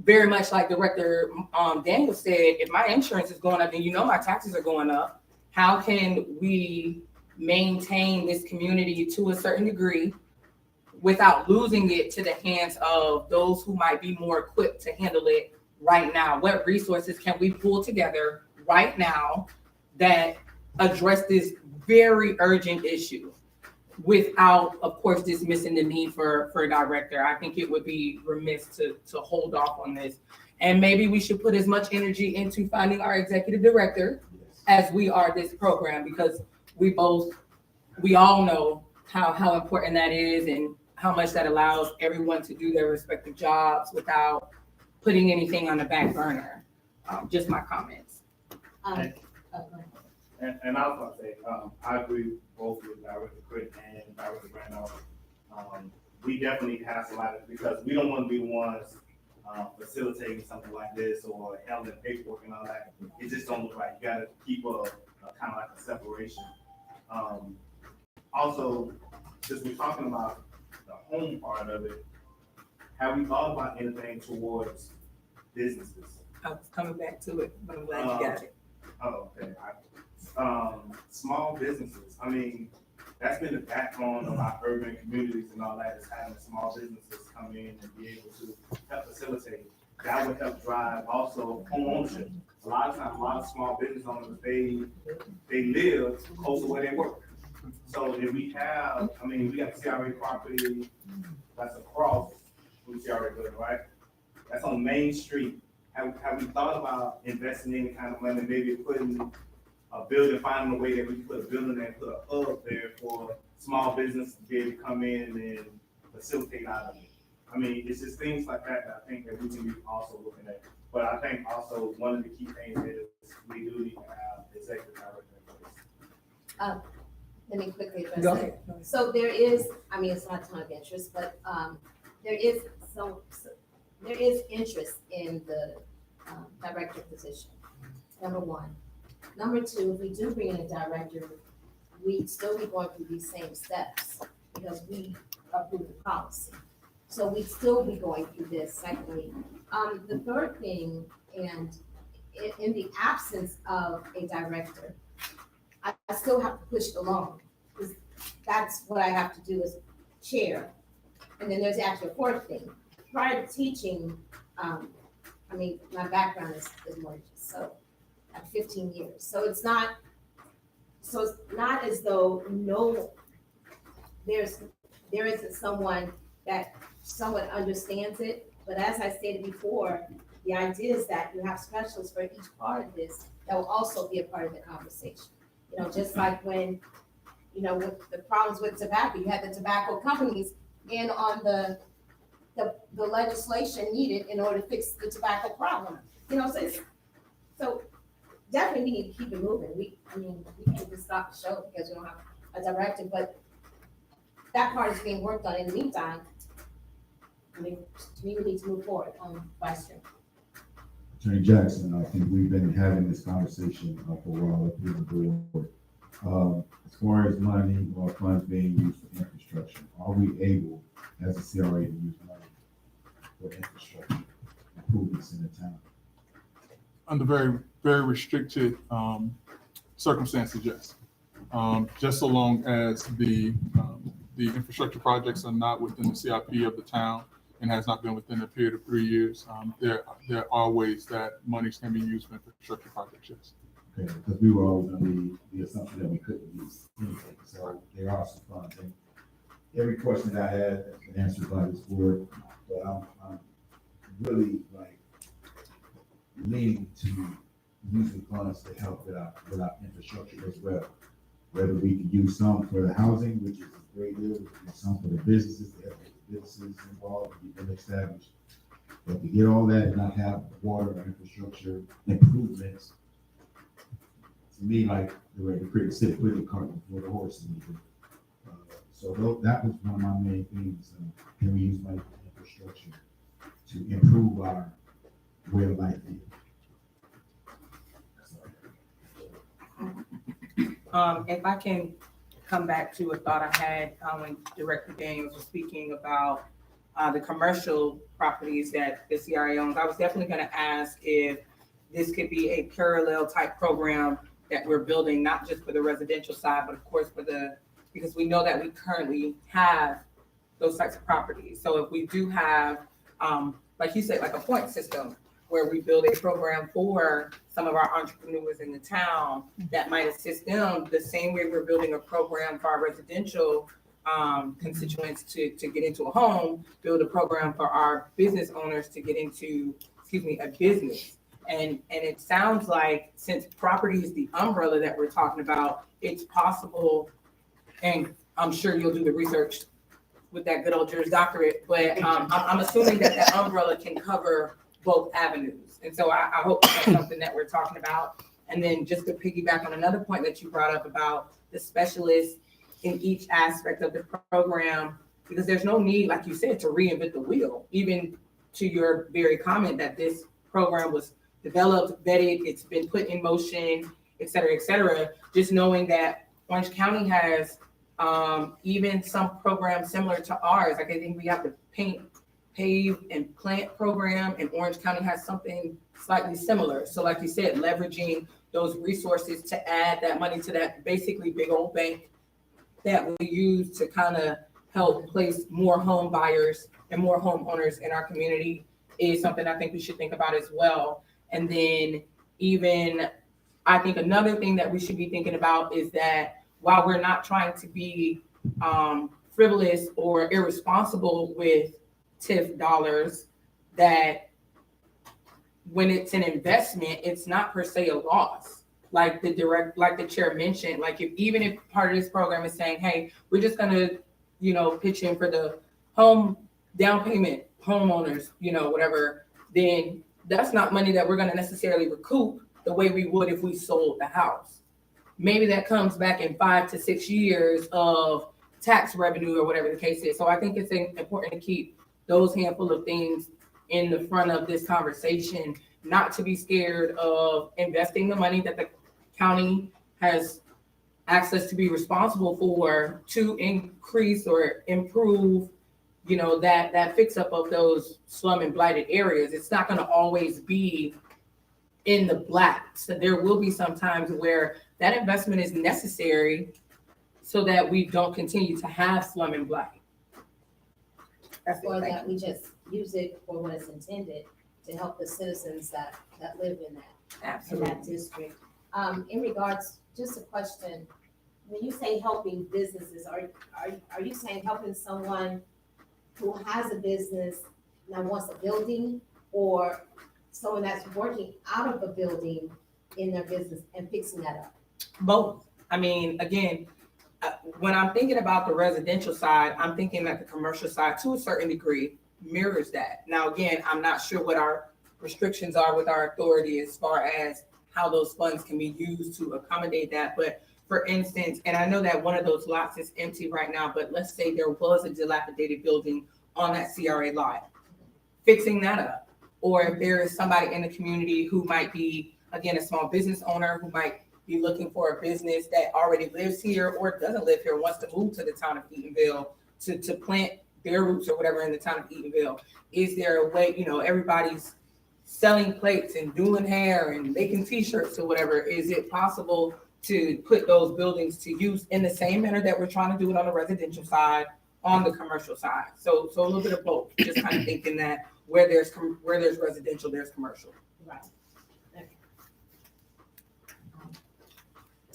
Speaker 6: very much like Director Daniel said, if my insurance is going up, then my taxes are going up. How can we maintain this community to a certain degree without losing it to the hands of those who might be more equipped to handle it right now? What resources can we pull together right now that address this very urgent issue without, of course, dismissing the need for a director? I think it would be remiss to hold off on this. And maybe we should put as much energy into finding our executive director as we are this program, because we all know how important that is and how much that allows everyone to do their respective jobs without putting anything on the back burner. Just my comments.
Speaker 7: And I was about to say, I agree both with Director Critt and Director Randolph. We definitely have somebody, because we don't want to be the ones facilitating something like this or handling paperwork and all that. It just don't look right. You got to keep a kind of like a separation. Also, since we're talking about the home part of it, have we thought about anything towards businesses?
Speaker 6: I was coming back to it, but I'm glad you got it.
Speaker 7: Oh, okay. Small businesses. I mean, that's been the backbone of our urban communities and all that, is having small businesses come in and be able to help facilitate. That would help drive also home ownership. A lot of times, a lot of small business owners, they live close to where they work. So if we have, we got CRA property that's across from CRA building, right? That's on Main Street. Have we thought about investing any kind of money, maybe putting a building, finding a way that we can put a building there, put a hub there for small business to be able to come in and facilitate out of it? It's just things like that I think that we can be also looking at. But I think also one of the key things is we do need to have executive director in place.
Speaker 2: Let me quickly address
Speaker 6: Go
Speaker 2: that.
Speaker 6: ahead.
Speaker 2: So there is, it's not a ton of interest, but there is interest in the director position, number one. Number two, if we do bring in a director, we'd still be going through these same steps because we approve the policy. So we'd still be going through this. Secondly, the third thing, and in the absence of a director, I still have to push it along, because that's what I have to do as chair. And then there's actually a fourth thing. Prior to teaching, my background is mortgages, so I have 15 years. So it's not as though there isn't someone that somewhat understands it. But as I stated before, the idea is that you have specialists for each part of this that will also be a part of the conversation. Just like when, with the problems with tobacco, you had the tobacco companies in on the legislation needed in order to fix the tobacco problem. So definitely we need to keep it moving. We can't just stop the show because we don't have a director, but that part is being worked on. In the meantime, I mean, to me, we need to move forward on Vice Chair.
Speaker 9: Attorney Jackson, I think we've been having this conversation for a while up here on the board. As far as money or funds being used for infrastructure, are we able, as a CRA, to use money for infrastructure improvements in the town?
Speaker 8: Under very, very restricted circumstances, yes. Just so long as the infrastructure projects are not within the CIP of the town and has not been within a period of 3 years, there are ways that monies can be used for infrastructure projects, yes.
Speaker 9: Okay, because we were always under the assumption that we couldn't use anything, so there are some funds. And every question that I had has been answered by this board, but I'm really like leaning to using funds to help with our infrastructure as well. Whether we can use some for the housing, which is a great deal, and some for the businesses, to help the businesses involved, and get them established. But to get all that and not have water or infrastructure improvements, to me, like the way the cricket said, put the cart before the horse. So that was one of my main things. Can we use money for infrastructure to improve our way of life here?
Speaker 6: If I can come back to a thought I had when Director Daniels was speaking about the commercial properties that the CRA owns, I was definitely going to ask if this could be a parallel type program that we're building, not just for the residential side, but of course because we know that we currently have those types of properties. So if we do have, like you said, like a point system where we build a program for some of our entrepreneurs in the town that might assist them the same way we're building a program for our residential constituents to get into a home, build a program for our business owners to get into, a business. And it sounds like, since property is the umbrella that we're talking about, it's possible, and I'm sure you'll do the research with that good old Juris Doctorate, but I'm assuming that umbrella can cover both avenues. And so I hope that's something that we're talking about. And then just to piggyback on another point that you brought up about the specialists in each aspect of the program, because there's no need, like you said, to reinvent the wheel, even to your very comment that this program was developed, vetted, it's been put in motion, et cetera, just knowing that Orange County has even some programs similar to ours. Like I think we have the paint, pave, and plant program, and Orange County has something slightly similar. So like you said, leveraging those resources to add that money to that basically big old bank that we use to kind of help place more home buyers and more homeowners in our community is something I think we should think about as well. And then even, I think another thing that we should be thinking about is that while we're not trying to be frivolous or irresponsible with TIF dollars, that when it's an investment, it's not per se a loss. Like the chair mentioned, like even if part of this program is saying, hey, we're just gonna, pitch in for the home down payment, homeowners, whatever, then that's not money that we're gonna necessarily recoup the way we would if we sold the house. Maybe that comes back in 5 to 6 years of tax revenue or whatever the case is. So I think it's important to keep those handful of things in the front of this conversation, not to be scared of investing the money that the county has access to be responsible for to increase or improve, that fix up of those slum and blighted areas. It's not going to always be in the black. So there will be some times where that investment is necessary so that we don't continue to have slum and blight. That's
Speaker 2: Or
Speaker 6: it.
Speaker 2: that we just use it for what it's intended, to help the citizens that live in that district. In regards, just a question, when you say helping businesses, are you saying helping someone who has a business that wants a building, or someone that's working out of a building in their business and fixing that up?
Speaker 6: Both. I mean, again, when I'm thinking about the residential side, I'm thinking that the commercial side, to a certain degree, mirrors that. Now, again, I'm not sure what our restrictions are with our authority as far as how those funds can be used to accommodate that. But for instance, and I know that one of those lots is empty right now, but let's say there was a dilapidated building on that CRA lot, fixing that up. Or if there is somebody in the community who might be, again, a small business owner who might be looking for a business that already lives here or doesn't live here, wants to move to the town of Eatonville to plant their roots or whatever in the town of Eatonville. Is there a way, everybody's selling plates and doing hair and making t-shirts or whatever. Is it possible to put those buildings to use in the same manner that we're trying to do it on the residential side, on the commercial side? So a little bit of both, just kind of thinking that where there's residential, there's commercial.
Speaker 2: Right. Okay.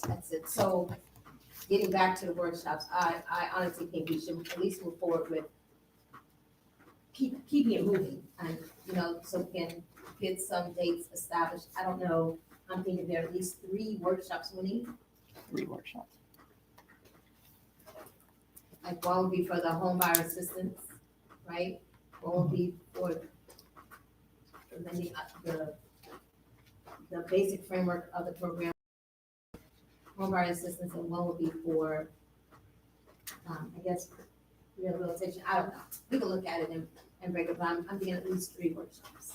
Speaker 2: That's it. So getting back to the workshops, I honestly think we should at least move forward with keeping it moving and, so we can get some dates established. I don't know, I'm thinking there are at least 3 workshops we need.
Speaker 3: 3 workshops.
Speaker 2: Like one will be for the home buyer assistance, right? One will be for the basic framework of the program, home buyer assistance, and one will be for, I guess, rehabilitation. I don't know. We can look at it and break it down. I'm thinking at least 3 workshops.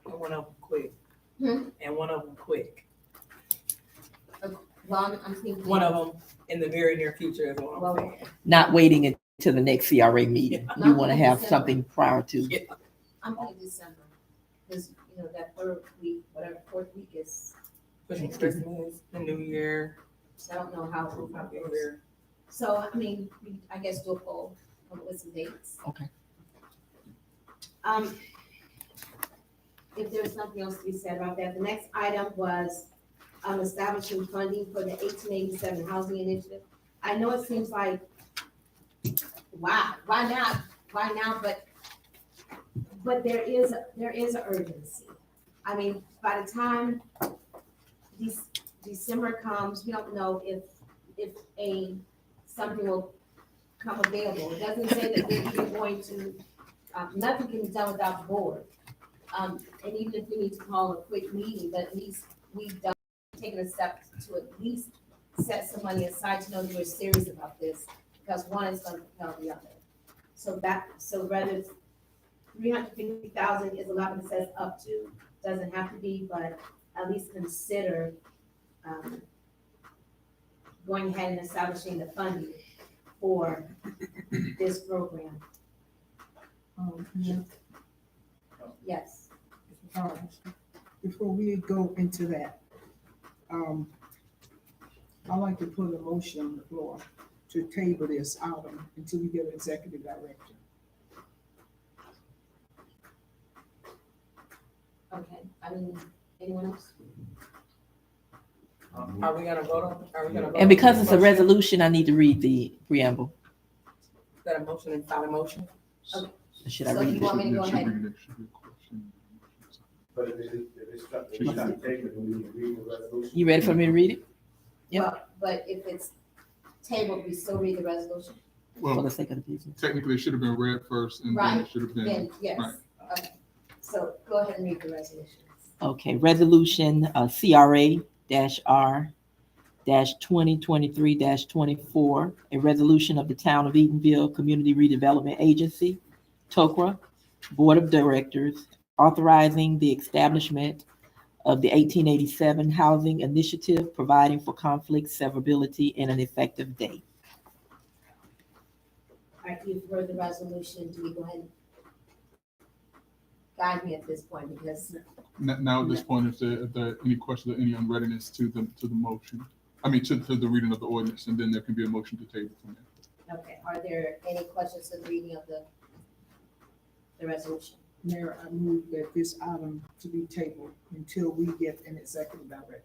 Speaker 6: And one of them quick.
Speaker 2: Hmm?
Speaker 6: And one of them quick.
Speaker 2: Well, I'm thinking.
Speaker 6: One of them in the very near future is what I'm saying.
Speaker 3: Not waiting until the next CRA meeting.
Speaker 2: Yeah.
Speaker 3: You want to have something prior to.
Speaker 6: Yeah.
Speaker 2: I'm thinking December, because, that 3rd week, whatever, 4th week is,
Speaker 6: Pushing Christmas, the New Year.
Speaker 2: I don't know how it
Speaker 6: New
Speaker 2: goes.
Speaker 6: Year.
Speaker 2: So, I guess do a poll, come up with some dates.
Speaker 3: Okay.
Speaker 2: If there's nothing else to be said about that, the next item was establishing funding for the 1887 housing initiative. I know it seems like, wow, why now? But there is an urgency. By the time December comes, we don't know if something will come available. It doesn't say that we're even going to, nothing can be done without the board. And even if we need to call a quick meeting, but at least we've taken a step to at least set some money aside to know that we're serious about this, because one is going to propel the other. So whether it's 350,000 is a lot, it says up to, doesn't have to be, but at least consider going ahead and establishing the funding for this program.
Speaker 5: Yeah.
Speaker 2: Yes.
Speaker 5: Before we go into that, I'd like to put a motion on the floor to table this item until we get an executive director.
Speaker 2: Okay, anyone else?
Speaker 6: Are we gonna vote on?
Speaker 3: And because it's a resolution, I need to read the preamble.
Speaker 6: Is that a motion inside a motion?
Speaker 3: Should I
Speaker 2: So
Speaker 3: read
Speaker 2: you want me to go
Speaker 8: Should
Speaker 2: ahead?
Speaker 8: read it, should be a question.
Speaker 7: But if it's trying to take it, we need to read the resolution.
Speaker 3: You ready for me to read it? Yep.
Speaker 2: Well, but if it's tabled, we still read the resolution?
Speaker 3: For
Speaker 8: Well,
Speaker 3: the sake of the business.
Speaker 8: technically, it should have been read first, and then
Speaker 2: Right.
Speaker 8: it should have been.
Speaker 2: Then, yes.
Speaker 8: Right.
Speaker 2: Okay. So go ahead and read the resolution.
Speaker 3: Okay, resolution CRA-R-2023-24, a resolution of the Town of Eatonville Community Redevelopment Agency, TOCRA, Board of Directors, authorizing the establishment of the 1887 Housing Initiative, providing for conflict severability and an effective date.
Speaker 2: All right, you've heard the resolution. Do we go ahead and guide me at this point, because
Speaker 8: Now, at this point, if there are any questions or any unreadiness to the motion, to the reading of the ordinance, and then there can be a motion to table from there.
Speaker 2: okay, are there any questions to the reading of the resolution?
Speaker 5: Mayor, I move that this item to be tabled until we get an executive director.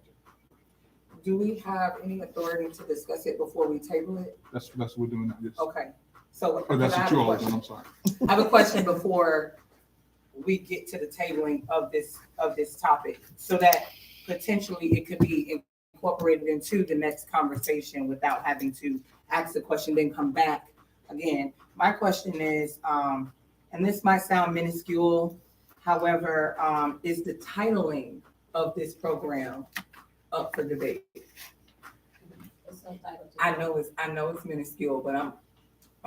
Speaker 6: Do we have any authority to discuss it before we table it?
Speaker 8: That's what we're doing now, yes.
Speaker 6: Okay, so.
Speaker 8: Or that's
Speaker 6: I
Speaker 8: what
Speaker 6: have
Speaker 8: you
Speaker 6: a
Speaker 8: all are
Speaker 6: question.
Speaker 8: doing, I'm sorry.
Speaker 6: I have a question before we get to the tabling of this topic, so that potentially it could be incorporated into the next conversation without having to ask the question, then come back again. My question is, and this might sound minuscule, however, is the titling of this program up for debate?
Speaker 2: There's no title to it.
Speaker 6: I know it's minuscule, but I'm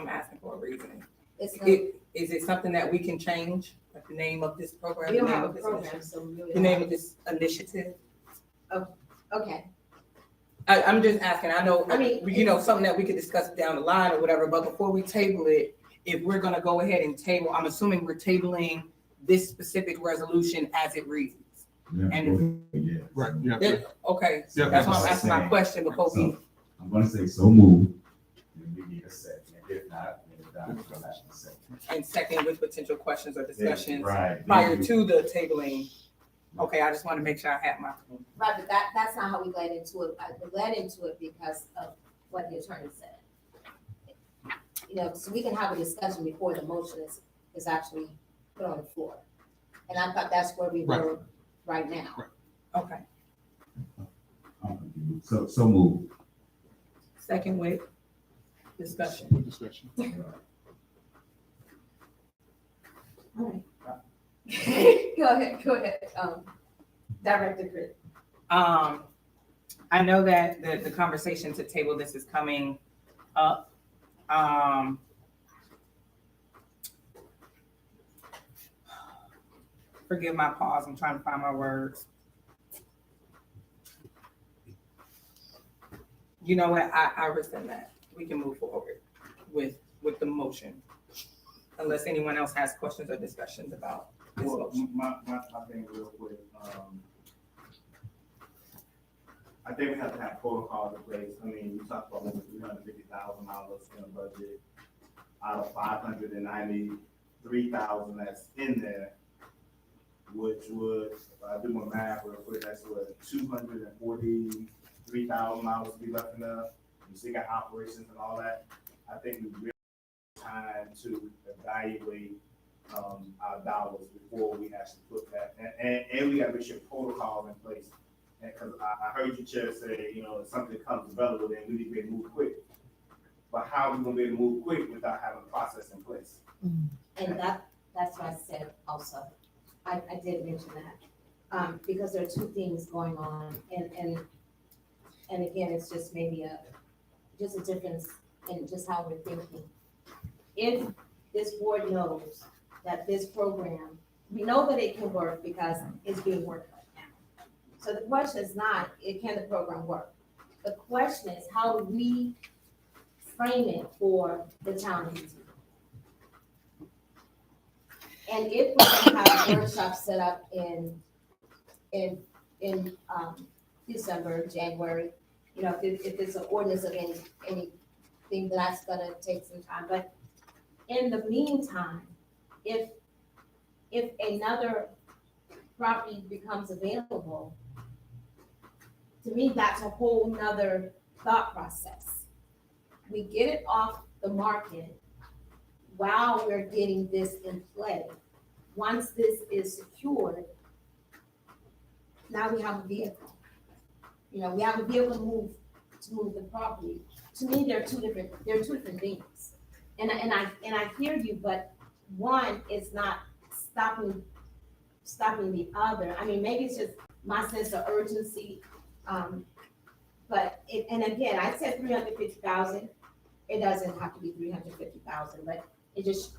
Speaker 6: asking for a reason.
Speaker 2: It's not,
Speaker 6: Is it something that we can change, like the name of this program?
Speaker 2: we don't
Speaker 6: the name
Speaker 2: have a
Speaker 6: of this
Speaker 2: program,
Speaker 6: initiative?
Speaker 2: so we really.
Speaker 6: The name of this initiative?
Speaker 2: Okay,
Speaker 6: I'm just asking, I know,
Speaker 2: I mean,
Speaker 6: you know, something that we could discuss down the line or whatever, but before we table it, if we're gonna go ahead and table, I'm assuming we're tabling this specific resolution as it reads. And
Speaker 9: Yeah.
Speaker 8: Right, yeah.
Speaker 6: Okay,
Speaker 8: Yeah.
Speaker 6: that's why I'm asking my question before we,
Speaker 9: So, I'm gonna say so move, and we need a second, if not, then we'll have a second.
Speaker 6: and second with potential questions or discussions
Speaker 9: Right.
Speaker 6: prior to the tabling. Okay, I just want to make sure I have my,
Speaker 2: right, but that's not how we led into it. We led into it because of what the attorney said. You know, so we can have a discussion before the motion is actually put on the floor. And I thought that's where we
Speaker 8: Right.
Speaker 2: were right now.
Speaker 6: okay,
Speaker 9: I'm confused. So move.
Speaker 6: second with discussion.
Speaker 8: Good discussion.
Speaker 2: All right. Go ahead, Director Chris.
Speaker 6: I know that the conversation to table this is coming up. Forgive my pause, I'm trying to find my words. You know what, I rescind that. We can move forward with the motion. Unless anyone else has questions or discussions about this
Speaker 7: Well,
Speaker 6: motion.
Speaker 7: my thing real quick, I think we have to have protocols in place. I mean, you talked about over $350,000 in the budget out of 593,000 that's in there, which would, if I do my math real quick, that's what, $243,000 to be left in there. You still got operations and all that. I think we really have time to evaluate our dollars before we actually put that, and we gotta make sure protocols in place. And cause I heard you, Chair, say, you know, if something comes available, then we need to be able to move quick. But how are we gonna be able to move quick without having a process in place?
Speaker 2: And that's what I said also. I did mention that. Because there are two things going on and again, it's just maybe just a difference in just how we're thinking. If this board knows that this program, we know that it can work because it's being worked right now. So the question is not, can the program work? The question is, how do we frame it for the town of Eatonville? And if we're gonna have a workshop set up in December, January, you know, if it's an ordinance of anything, that's gonna take some time, but in the meantime, if another property becomes available, to me, that's a whole nother thought process. We get it off the market while we're getting this in play. Once this is secured, now we have a vehicle. You know, we have a vehicle to move the property. To me, they're two different things. And I hear you, but one is not stopping the other. I mean, maybe it's just my sense of urgency. But and again, I said 350,000. It doesn't have to be 350,000, but it just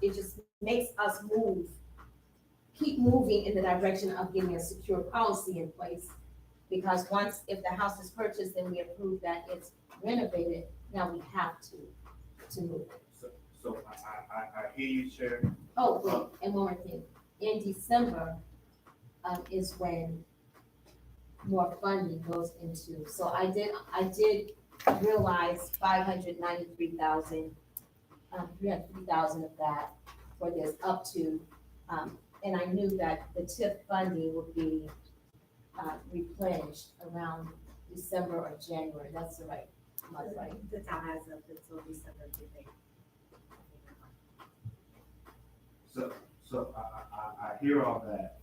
Speaker 2: makes us keep moving in the direction of getting a secure policy in place. Because if the house is purchased and we approve that it's renovated, now we have to move it.
Speaker 7: So I hear you, Chair.
Speaker 2: Oh, wait, and one more thing. In December, is when more funding goes into, so I did realize 593,000, 350,000 of that for this up to, and I knew that the TIP funding would be replenished around December or January. That's the right month, right?
Speaker 1: The town has up until December to pay.
Speaker 7: So I hear all that.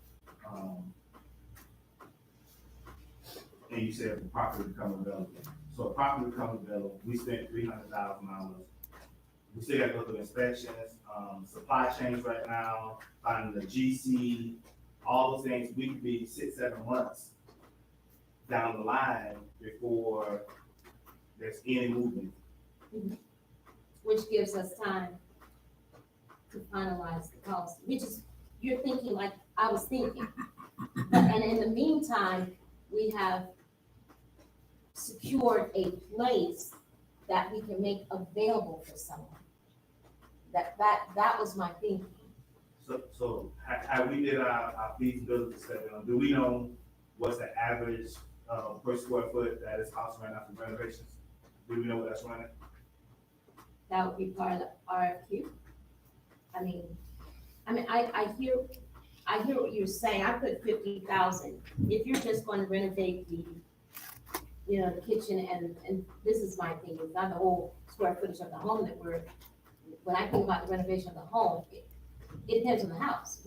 Speaker 7: And you said the property become available. So a property become available, we spent $300,000. We still got to go through inspections, supply chains right now, finding the GC, all those things. We could be 6-7 months down the line before there's any movement.
Speaker 2: Which gives us time to finalize the policy. You're thinking like I was thinking. And in the meantime, we have secured a place that we can make available for someone. That was my thinking.
Speaker 7: So how we did our feasibility study, do we know what's the average, per square foot that is costing right now for renovations? Do we know what that's running?
Speaker 2: That would be part of the RFQ. I hear what you're saying. I put 50,000. If you're just going to renovate the kitchen and this is my thing, it's not the whole square footage of the home when I think about the renovation of the home, it depends on the house.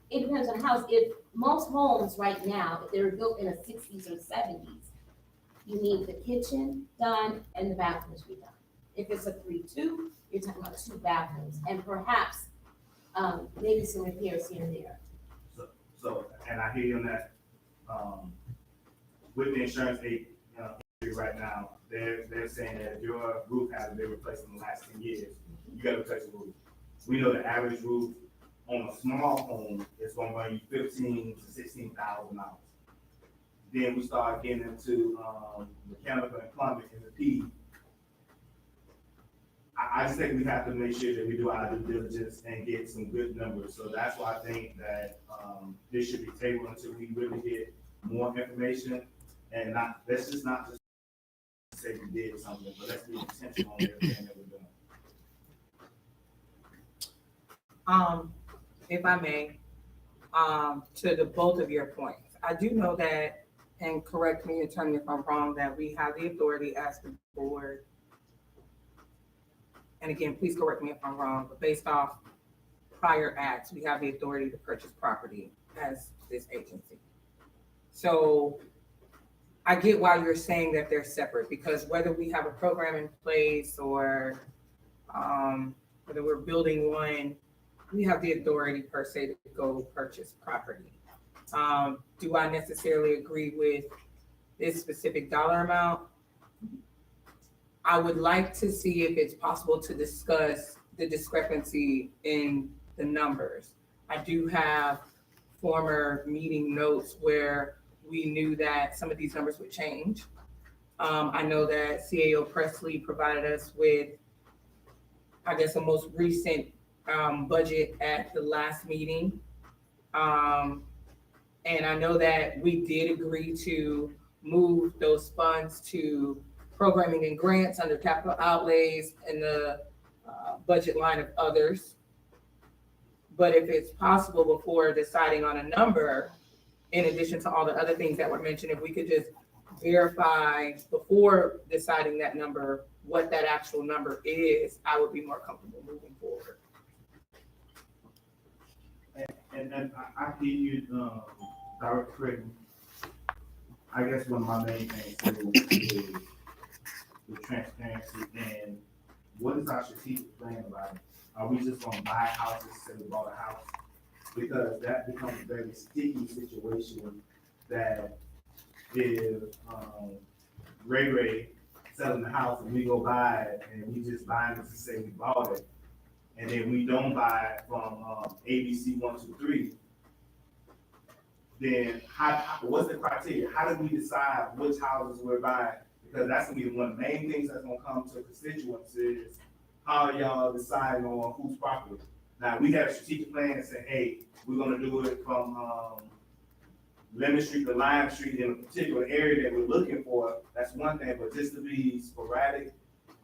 Speaker 2: It depends on the house. If most homes right now, if they were built in the 60s or 70s, you need the kitchen done and the bathrooms redone. If it's a 3-2, you're talking about 2 bathrooms and perhaps maybe some repairs here and there.
Speaker 7: So, and I hear you on that, with the insurance industry right now, they're saying that if your roof hasn't been replaced in the last 10 years, you gotta replace the roof. We know the average roof on a small home is gonna run you $15,000 to $16,000. Then we start getting into mechanical and plumbing and the P. I just think we have to make sure that we do our due diligence and get some good numbers. So that's why I think that this should be tabled until we really get more information and let's just not just say we did something, but let's be intentional on everything that we're doing.
Speaker 6: If I may, to the both of your points, I do know that, and correct me, attorney, if I'm wrong, that we have the authority as the board. And again, please correct me if I'm wrong, but based off prior acts, we have the authority to purchase property as this agency. So I get why you're saying that they're separate, because whether we have a program in place or whether we're building one, we have the authority per se to go purchase property. Do I necessarily agree with this specific dollar amount? I would like to see if it's possible to discuss the discrepancy in the numbers. I do have former meeting notes where we knew that some of these numbers would change. I know that CAO Presley provided us with, I guess, the most recent budget at the last meeting. And I know that we did agree to move those funds to programming and grants under capital outlays and the budget line of others. But if it's possible, before deciding on a number, in addition to all the other things that were mentioned, if we could just verify before deciding that number, what that actual number is, I would be more comfortable moving forward.
Speaker 7: And I hear you, Director Creighton. I guess one of my main things too is the transparency and what is our strategic plan about it? Are we just gonna buy houses, say we bought a house? Because that becomes a very sticky situation that if Ray selling the house and we go buy it and we just buy it to say we bought it, and then we don't buy it from ABC 1, 2, 3, then what's the criteria? How do we decide which houses we're buying? Because that's gonna be one of the main things that's gonna come to constituents is how are y'all deciding on whose property? Now, we have a strategic plan and say, hey, we're gonna do it from Lemon Street to Lime Street in a particular area that we're looking for. That's one thing, but just to be sporadic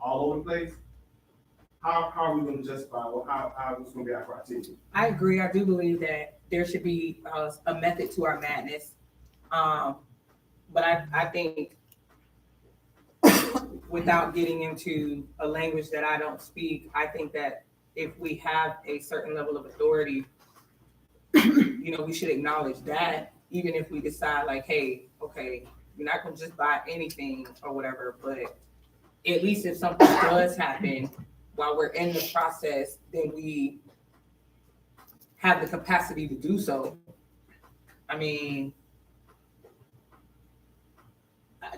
Speaker 7: all over the place, how are we gonna justify, or how is gonna be our criteria?
Speaker 6: I agree. I do believe that there should be a method to our madness. But I think without getting into a language that I don't speak, I think that if we have a certain level of authority, we should acknowledge that, even if we decide like, hey, okay, you're not gonna just buy anything or whatever, but at least if something does happen while we're in the process, then we have the capacity to do so. I mean,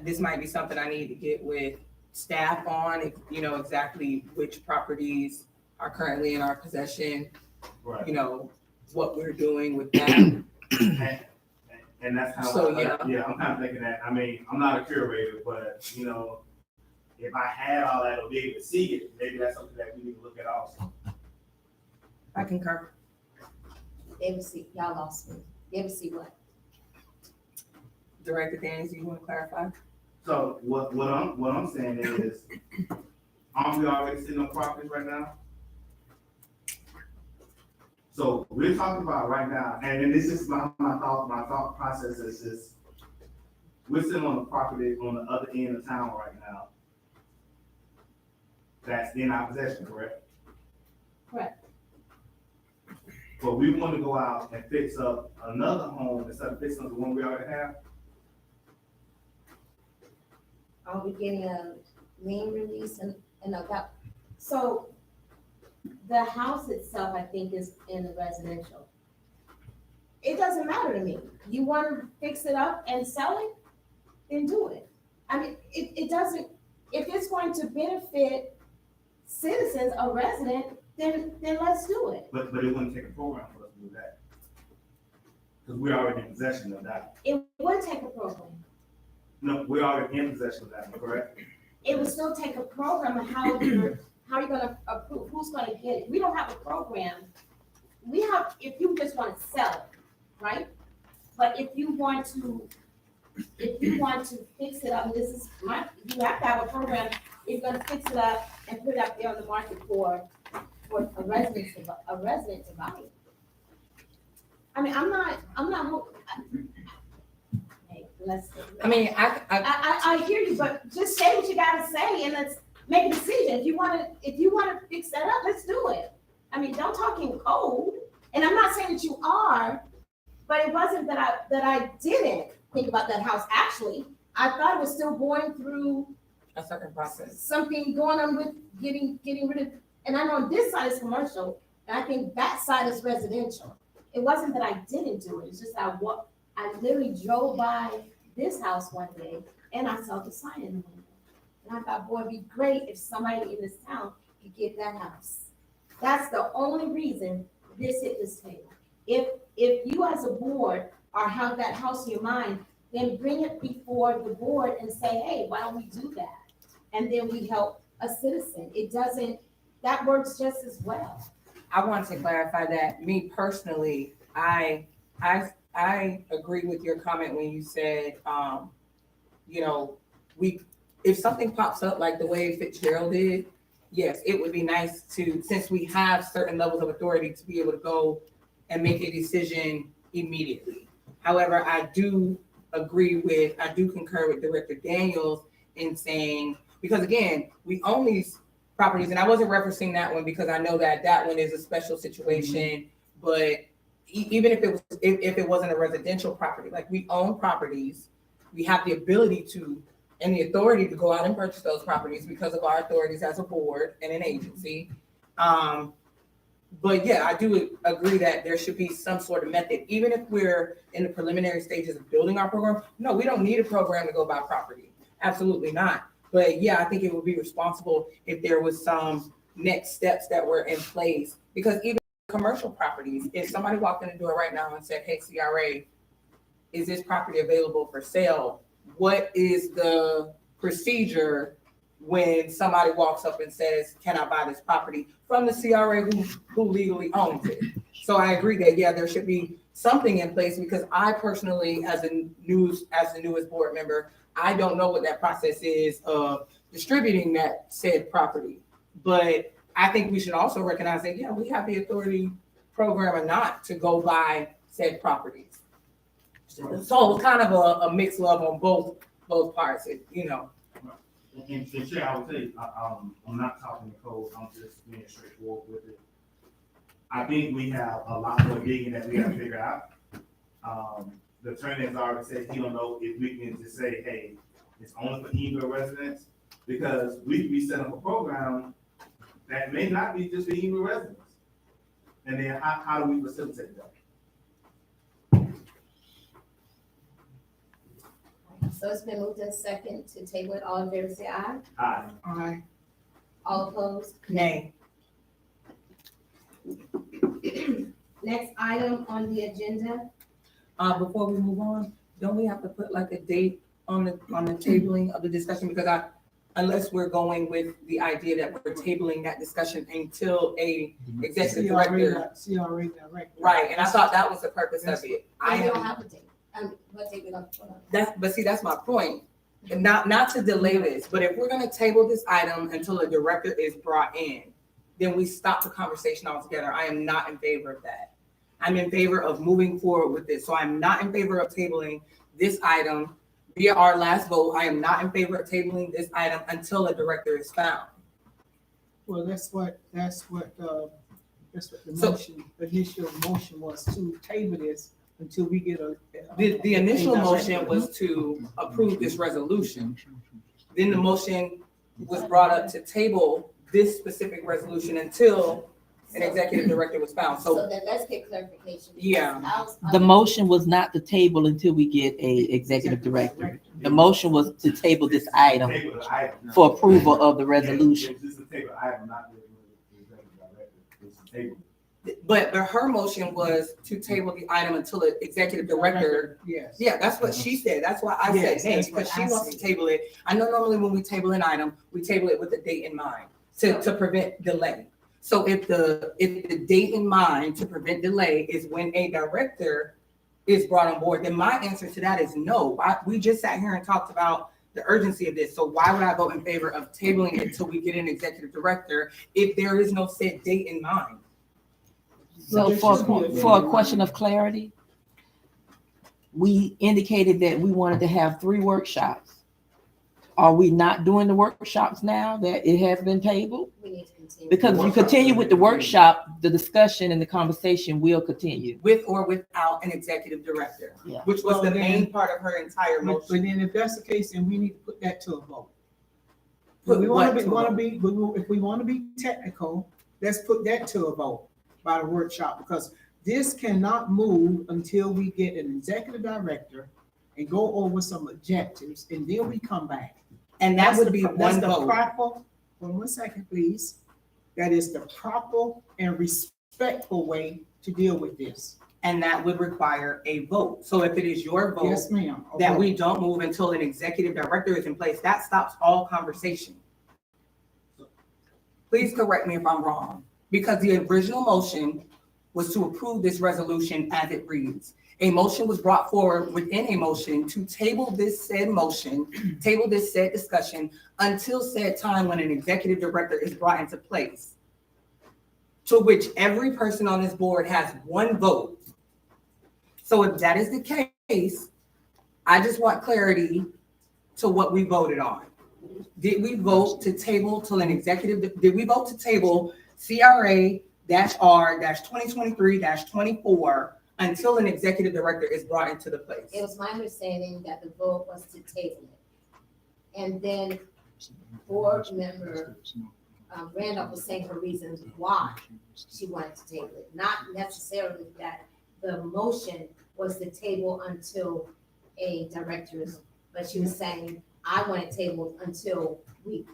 Speaker 6: this might be something I need to get with staff on, exactly which properties are currently in our possession,
Speaker 7: Right.
Speaker 6: you know, what we're doing with that.
Speaker 7: And that's kind of,
Speaker 6: So,
Speaker 7: I'm kind of thinking that, I mean, I'm not a curator, but, you know, if I had all that or be able to see it, maybe that's something that we need to look at also.
Speaker 6: I concur.
Speaker 2: They would see, y'all lost me. They would see what?
Speaker 6: Director Daniels, you want to clarify?
Speaker 7: So what I'm saying is, aren't we already sitting on properties right now? So we're talking about right now, and this is my thought process is just, we're sitting on a property on the other end of town right now. That's in our possession, correct?
Speaker 2: Correct.
Speaker 7: But we want to go out and fix up another home instead of fixing up the one we already have.
Speaker 2: Are we getting a lien release and a, so the house itself, I think, is in the residential. It doesn't matter to me. You want to fix it up and sell it, then do it. I mean, it doesn't, if it's going to benefit citizens or resident, then let's do it.
Speaker 7: But it wouldn't take a program for us to do that. Because we're already in possession of that.
Speaker 2: It would take a program.
Speaker 7: No, we're already in possession of that, correct?
Speaker 2: It would still take a program of how you're gonna approve, who's gonna get it. We don't have a program. We have, if you just want to sell it, right? But if you want to fix it up, and this is you have to have a program, if you're gonna fix it up and put it up there on the market for a resident to buy it. I mean, I'm not, hey, let's.
Speaker 6: I mean,
Speaker 2: I hear you, but just say what you gotta say and let's make a decision. If you wanna fix that up, let's do it. I mean, don't talk in code, and I'm not saying that you are, but it wasn't that I didn't think about that house. Actually, I thought it was still going through
Speaker 6: a certain process.
Speaker 2: something going on with getting rid of, and I know this side is commercial, and I think that side is residential. It wasn't that I didn't do it, it's just I literally drove by this house one day and I saw the sign in the window. And I thought, boy, it'd be great if somebody in this town could get that house. That's the only reason this hit this table. If you as a board or have that house in your mind, then bring it before the board and say, hey, why don't we do that? And then we help a citizen. That works just as well.
Speaker 6: I wanted to clarify that me personally, I agree with your comment when you said, you know, if something pops up like the way Fitzgerald did, yes, it would be nice to, since we have certain levels of authority, to be able to go and make a decision immediately. However, I do concur with Director Daniels in saying, because again, we own these properties, and I wasn't referencing that one because I know that one is a special situation, but even if it wasn't a residential property, like we own properties, we have the ability to and the authority to go out and purchase those properties because of our authorities as a board and an agency. But yeah, I do agree that there should be some sort of method, even if we're in the preliminary stages of building our program. No, we don't need a program to go buy property. Absolutely not. But yeah, I think it would be responsible if there was some next steps that were in place, because even commercial properties, if somebody walked in the door right now and said, hey, CRA, is this property available for sale? What is the procedure when somebody walks up and says, can I buy this property from the CRA who legally owns it? So I agree that, yeah, there should be something in place, because I personally, as the newest board member, I don't know what that process is of distributing that said property. But I think we should also recognize that, yeah, we have the authority, program or not, to go buy said properties. So kind of a mixed love on both parts, you know.
Speaker 7: And Chair, I would tell you, I'm not talking code, I'm just being straightforward with it. I think we have a lot more digging that we have to figure out. The attorney has already said he don't know if we can just say, hey, it's only for Eatonville residents, because we could be setting up a program that may not be just for Eatonville residents. And then how do we facilitate that?
Speaker 2: So it's been moved in second to table it. All in favor, say aye.
Speaker 7: Aye.
Speaker 5: Aye.
Speaker 2: All opposed?
Speaker 6: Nay.
Speaker 2: next item on the agenda,
Speaker 6: Before we move on, don't we have to put like a date on the tabling of the discussion? Because unless we're going with the idea that we're tabling that discussion until a executive director.
Speaker 5: CRA director.
Speaker 6: Right, and I thought that was the purpose of it.
Speaker 2: we don't have a date. What date we gonna put on?
Speaker 6: That's my point. And not to delay this, but if we're gonna table this item until a director is brought in, then we stop the conversation altogether. I am not in favor of that. I'm in favor of moving forward with this. So I'm not in favor of tabling this item via our last vote. I am not in favor of tabling this item until a director is found.
Speaker 5: Well, that's what the
Speaker 6: So-
Speaker 5: initial motion was to table this until we get
Speaker 6: The initial
Speaker 5: a
Speaker 6: motion
Speaker 5: director.
Speaker 6: was to approve this resolution. Then the motion was brought up to table this specific resolution until an executive director was found.
Speaker 2: So
Speaker 6: So,
Speaker 2: then let's get clarification.
Speaker 6: Yeah.
Speaker 3: The motion was not to table until we get a executive director. The motion was to table this item
Speaker 7: Table the item.
Speaker 3: for approval of the resolution.
Speaker 7: It was just a table item, not the executive director. It's a table.
Speaker 6: but her motion was to table the item until the executive director.
Speaker 5: Yes.
Speaker 6: Yeah, that's what she said. That's why I
Speaker 5: Yes,
Speaker 6: said nay,
Speaker 5: that's what
Speaker 6: because she
Speaker 5: I
Speaker 6: wants to
Speaker 5: said.
Speaker 6: table it. I know normally when we table an item, we table it with a date in mind to prevent delay. So if the date in mind to prevent delay is when a director is brought on board, then my answer to that is no. We just sat here and talked about the urgency of this. So why would I vote in favor of tabling it until we get an executive director if there is no set date in mind?
Speaker 3: So for a question of clarity, we indicated that we wanted to have 3 workshops. Are we not doing the workshops now that it has been tabled?
Speaker 2: We need to continue.
Speaker 3: Because if you continue with the workshop, the discussion and the conversation will continue.
Speaker 6: With or without an executive director,
Speaker 3: Yeah.
Speaker 6: which was
Speaker 5: Well,
Speaker 6: the
Speaker 5: then-
Speaker 6: main part of her entire
Speaker 5: But
Speaker 6: motion.
Speaker 5: then if that's the case, then we need to put that to a vote.
Speaker 6: Put
Speaker 5: We
Speaker 6: what
Speaker 5: wanna
Speaker 6: to a vote?
Speaker 5: if we wanna be technical, let's put that to a vote by the workshop, because this cannot move until we get an executive director and go over some objectives, and then we come back.
Speaker 6: And that
Speaker 5: That's
Speaker 6: would
Speaker 5: the
Speaker 6: be
Speaker 5: pro- that's
Speaker 6: one
Speaker 5: the
Speaker 6: vote.
Speaker 5: proper, 1 second, please. That is the proper and respectful way to deal with this.
Speaker 6: And that would require a vote. So if it is your vote
Speaker 5: Yes, ma'am. a
Speaker 6: that
Speaker 5: vote.
Speaker 6: we don't move until an executive director is in place, that stops all conversation. Please correct me if I'm wrong, because the original motion was to approve this resolution as it reads. A motion was brought forward within a motion to table this said motion, table this said discussion until said time when an executive director is brought into place. To which every person on this board has 1 vote. So if that is the case, I just want clarity to what we voted on. Did we vote to table till an executive, did we vote to table CRA-R-2023-24 until an executive director is brought into the place?
Speaker 2: It was my understanding that the vote was to table it. And then board member Randolph was saying her reasons why she wanted to table it, not necessarily that the motion was to table until a director is, but she was saying, I want it tabled until we,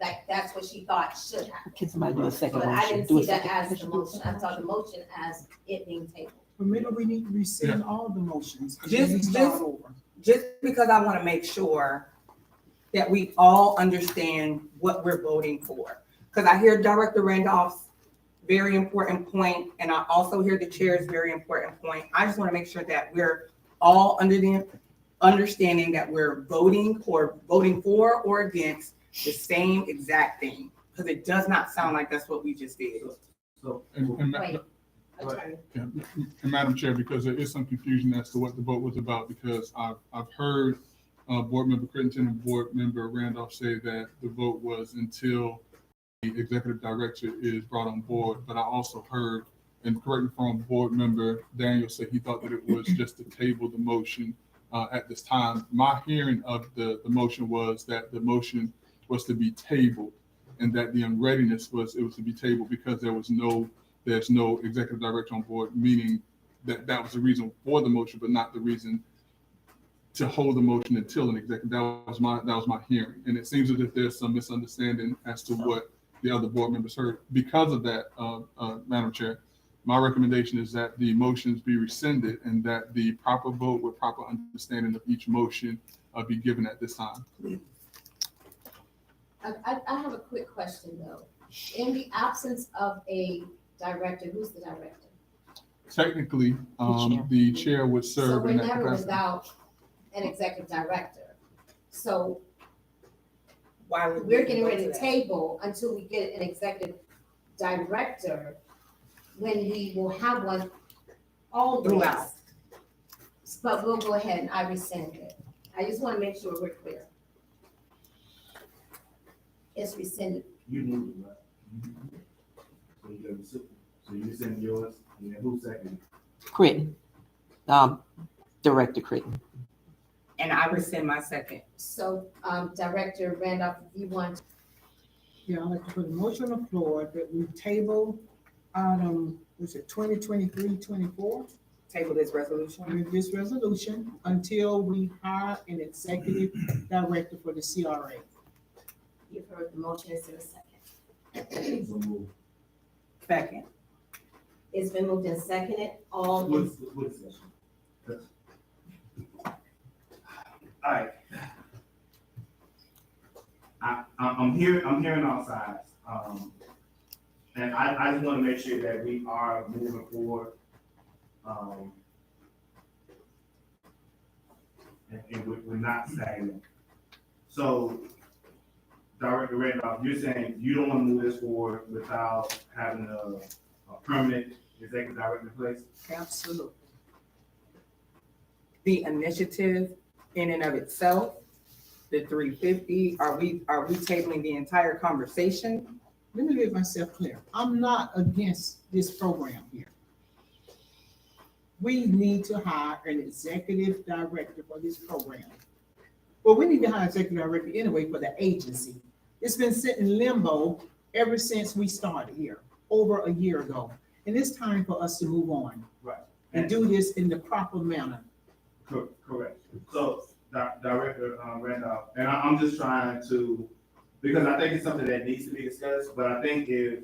Speaker 2: like, that's what she thought should happen.
Speaker 3: Can somebody do a second
Speaker 2: But I
Speaker 3: motion?
Speaker 2: didn't
Speaker 3: Do a
Speaker 2: see that
Speaker 3: second.
Speaker 2: as the motion, I saw the motion as it being tabled.
Speaker 5: But maybe we need to rescind all the motions. and then we
Speaker 6: Just-
Speaker 5: start
Speaker 6: just-
Speaker 5: over.
Speaker 6: Just because I want to make sure that we all understand what we're voting for. Because I hear Director Randolph's very important point, and I also hear the chair's very important point. I just want to make sure that we're all under the understanding that we're voting for or against the same exact thing. Because it does not sound like that's what we just did.
Speaker 7: So,
Speaker 2: Wait, attorney.
Speaker 8: And Madam Chair, because there is some confusion as to what the vote was about, because I've heard Board Member Crittenton and Board Member Randolph say that the vote was until the executive director is brought on board, but I also heard, and correct me if I'm wrong, Board Member Daniel said he thought that it was just to table the motion at this time. My hearing of the motion was that the motion was to be tabled, and that the unreadiness was, it was to be tabled because there's no executive director on board, meaning that was the reason for the motion, but not the reason to hold the motion until an executive. That was my hearing. And it seems as if there's some misunderstanding as to what the other board members heard. Because of that, Madam Chair, my recommendation is that the motions be rescinded and that the proper vote with proper understanding of each motion be given at this time.
Speaker 2: I have a quick question though. In the absence of a director, who's the director?
Speaker 8: Technically,
Speaker 3: chair.
Speaker 8: the chair would
Speaker 2: So
Speaker 8: serve
Speaker 2: we're
Speaker 8: in that
Speaker 2: never
Speaker 8: capacity.
Speaker 2: without an executive director. So
Speaker 6: Why would
Speaker 2: we're
Speaker 6: we
Speaker 2: getting
Speaker 6: go
Speaker 2: ready
Speaker 6: to
Speaker 2: to
Speaker 6: that?
Speaker 2: table until we get an executive director, when we will have one always.
Speaker 6: Throughout.
Speaker 2: But we'll go ahead and I rescind it. I just want to make sure we're clear. It's rescinded.
Speaker 7: You moved it, right? So you got so you send yours, and then who seconded?
Speaker 3: Critton, Director Critton.
Speaker 6: And I rescind my second.
Speaker 2: So, Director Randolph, if you want,
Speaker 5: Yeah, I'd like to put a motion on the floor that we table item, was it 2023-24?
Speaker 6: Table this resolution.
Speaker 5: With this resolution until we hire an executive director for the CRA.
Speaker 2: you've heard the motion, is there a second?
Speaker 7: So move.
Speaker 6: Second.
Speaker 2: It's been moved and seconded, all,
Speaker 7: What session? Alright. I'm hearing all sides, and I just wanna make sure that we are moving forward. And we're not stagnant. So, Director Randolph, you're saying you don't wanna move this forward without having a permanent executive director in place?
Speaker 5: Absolutely.
Speaker 6: The initiative in and of itself, the 350, are we tabling the entire conversation?
Speaker 5: Let me make myself clear. I'm not against this program here. We need to hire an executive director for this program. Well, we need to hire an executive director anyway for the agency. It's been sitting in limbo ever since we started here, over a year ago. And it's time for us to move on
Speaker 7: Right.
Speaker 5: and do this in the proper manner.
Speaker 7: Correct. So, Director Randolph, and I'm just trying to, because I think it's something that needs to be discussed, but I think if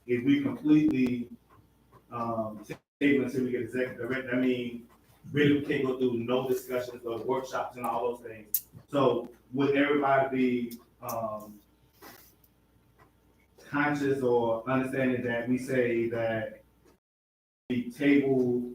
Speaker 7: we completely table until we get executive director, I mean, really we can't go through no discussions or workshops and all those things. So would everybody be conscious or understanding that we say that we table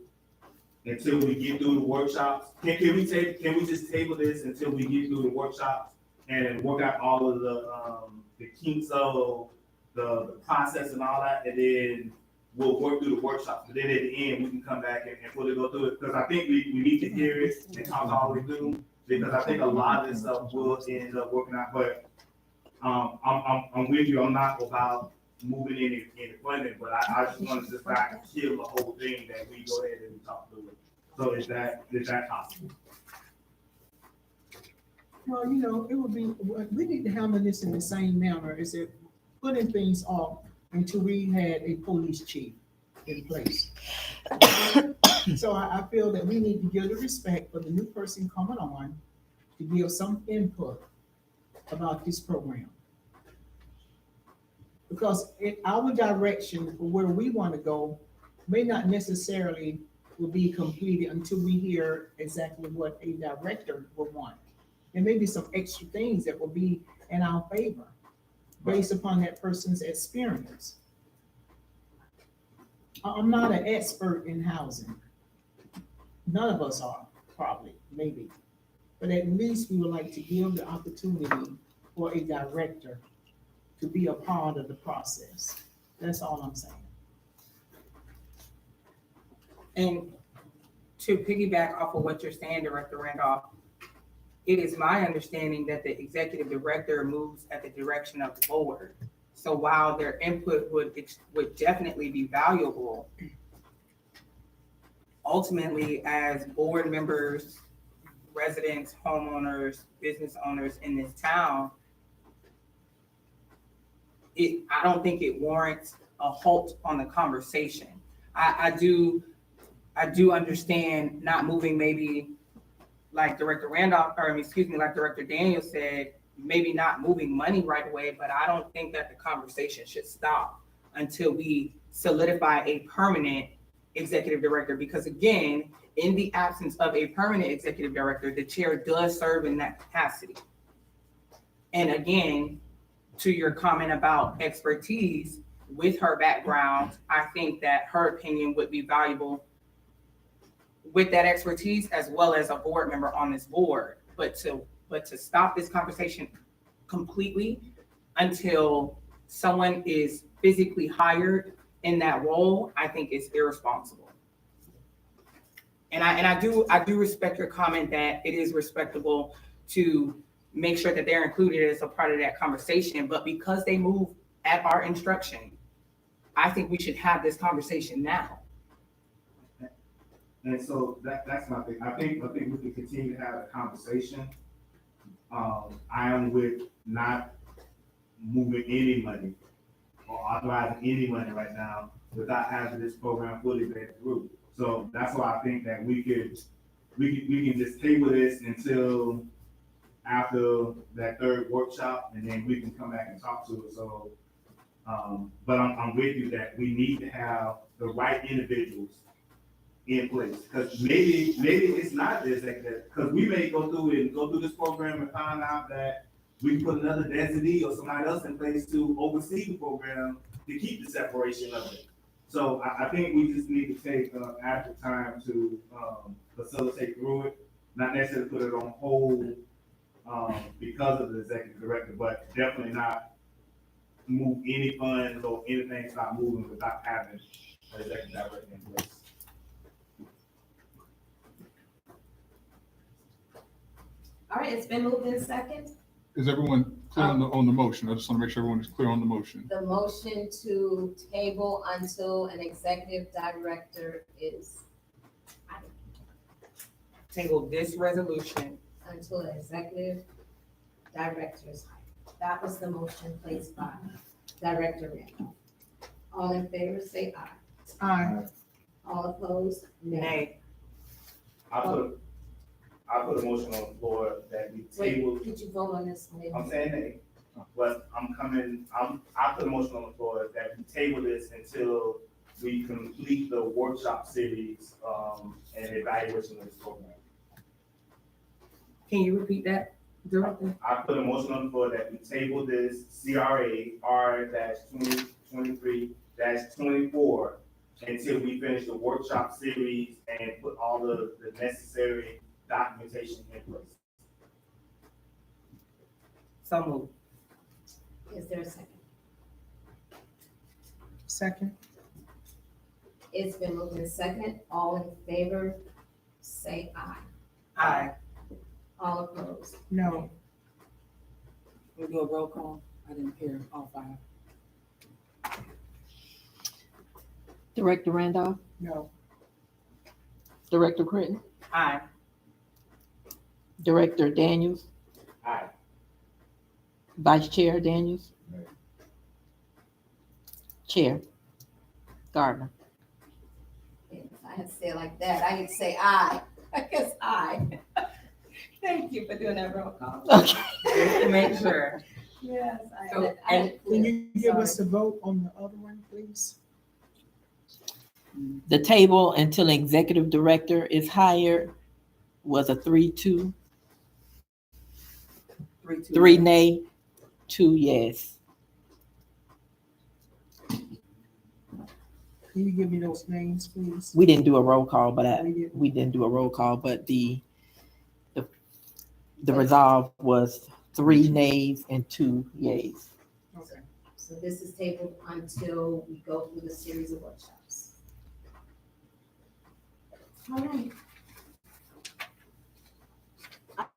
Speaker 7: until we get through the workshops? Can we just table this until we get through the workshops and work out all of the kinks of the process and all that, and then we'll work through the workshops, but then at the end, we can come back and fully go through it, because I think we need to hear it and talk all the way through, because I think a lot of this stuff will end up working out, but I'm with you, I'm not about moving in and funding, but I just want to just not kill the whole thing, that we go ahead and talk through it. So is that possible?
Speaker 5: Well, you know, it would be, we need to handle this in the same manner as if putting things off until we had a police chief in place. So I feel that we need to give the respect for the new person coming on to give some input about this program. Because our direction for where we want to go may not necessarily will be completed until we hear exactly what a director will want. There may be some extra things that will be in our favor based upon that person's experience. I'm not an expert in housing. None of us are, probably, maybe. But at least we would like to give the opportunity for a director to be a part of the process. That's all I'm saying.
Speaker 6: And to piggyback off of what you're saying, Director Randolph, it is my understanding that the executive director moves at the direction of the board. So while their input would definitely be valuable, ultimately, as board members, residents, homeowners, business owners in this town, I don't think it warrants a halt on the conversation. I do understand not moving, maybe like Director Randolph, like Director Daniel said, maybe not moving money right away, but I don't think that the conversation should stop until we solidify a permanent executive director. Because again, in the absence of a permanent executive director, the chair does serve in that capacity. And again, to your comment about expertise, with her background, I think that her opinion would be valuable with that expertise, as well as a board member on this board. But to stop this conversation completely until someone is physically hired in that role, I think is irresponsible. And I do respect your comment that it is respectable to make sure that they're included as a part of that conversation. But because they move at our instruction, I think we should have this conversation now.
Speaker 7: And so that's my thing. I think we can continue to have a conversation. I am with not moving any money or authorizing any money right now without having this program fully vetted through. So that's why I think that we can just table this until after that third workshop, and then we can come back and talk to it. So, but I'm with you that we need to have the right individuals in place, because maybe it's not the executive, because we may go through this program and find out that we can put another designee or somebody else in place to oversee the program to keep the separation of it. So I think we just need to take adequate time to facilitate through it, not necessarily put it on hold because of the executive director, but definitely not move any funds or anything start moving without having an executive director in place.
Speaker 2: All right, it's been moved in second.
Speaker 8: Is everyone clear on the motion? I just want to make sure everyone is clear on the motion.
Speaker 2: The motion to table until an executive director is,
Speaker 6: Table this resolution.
Speaker 2: until an executive director is hired. That was the motion placed by Director Randolph. All in favor, say aye.
Speaker 5: Aye.
Speaker 2: All opposed, nay.
Speaker 6: Nay.
Speaker 7: I put a motion on the floor that we table.
Speaker 2: Wait, did you vote on this one?
Speaker 7: I'm saying nay, but I put a motion on the floor that we table this until we complete the workshop series, and evaluation of this program.
Speaker 6: Can you repeat that, Director?
Speaker 7: I put a motion on the floor that we table this CRA R-2023-24 until we finish the workshop series and put all the necessary documentation in place.
Speaker 6: So moved.
Speaker 2: Is there a second?
Speaker 5: Second.
Speaker 2: It's been moved in second. All in favor, say aye.
Speaker 6: Aye.
Speaker 2: All opposed?
Speaker 5: No.
Speaker 6: We do a roll call. I didn't hear all five.
Speaker 3: Director Randolph,
Speaker 5: No.
Speaker 3: Director Critton,
Speaker 6: Aye.
Speaker 3: Director Daniels,
Speaker 7: Aye.
Speaker 3: Vice Chair Daniels,
Speaker 9: Aye.
Speaker 3: Chair Gardner.
Speaker 2: If I had to say it like that, I could say aye. I guess aye. Thank you for doing that roll call.
Speaker 3: Okay.
Speaker 6: Just to make sure.
Speaker 2: Yes.
Speaker 6: So,
Speaker 2: I
Speaker 5: Can you give us a vote on the other one, please?
Speaker 3: The table until executive director is hired was a 3-2,
Speaker 6: 3-2.
Speaker 3: 3 nay, 2 yes.
Speaker 5: Can you give me those names, please?
Speaker 3: We didn't do a roll call, but
Speaker 5: We didn't.
Speaker 3: we didn't do a roll call, but the resolve was 3 nays and 2 yays.
Speaker 5: Okay.
Speaker 2: So this is tabled until we go through the series of workshops. All right.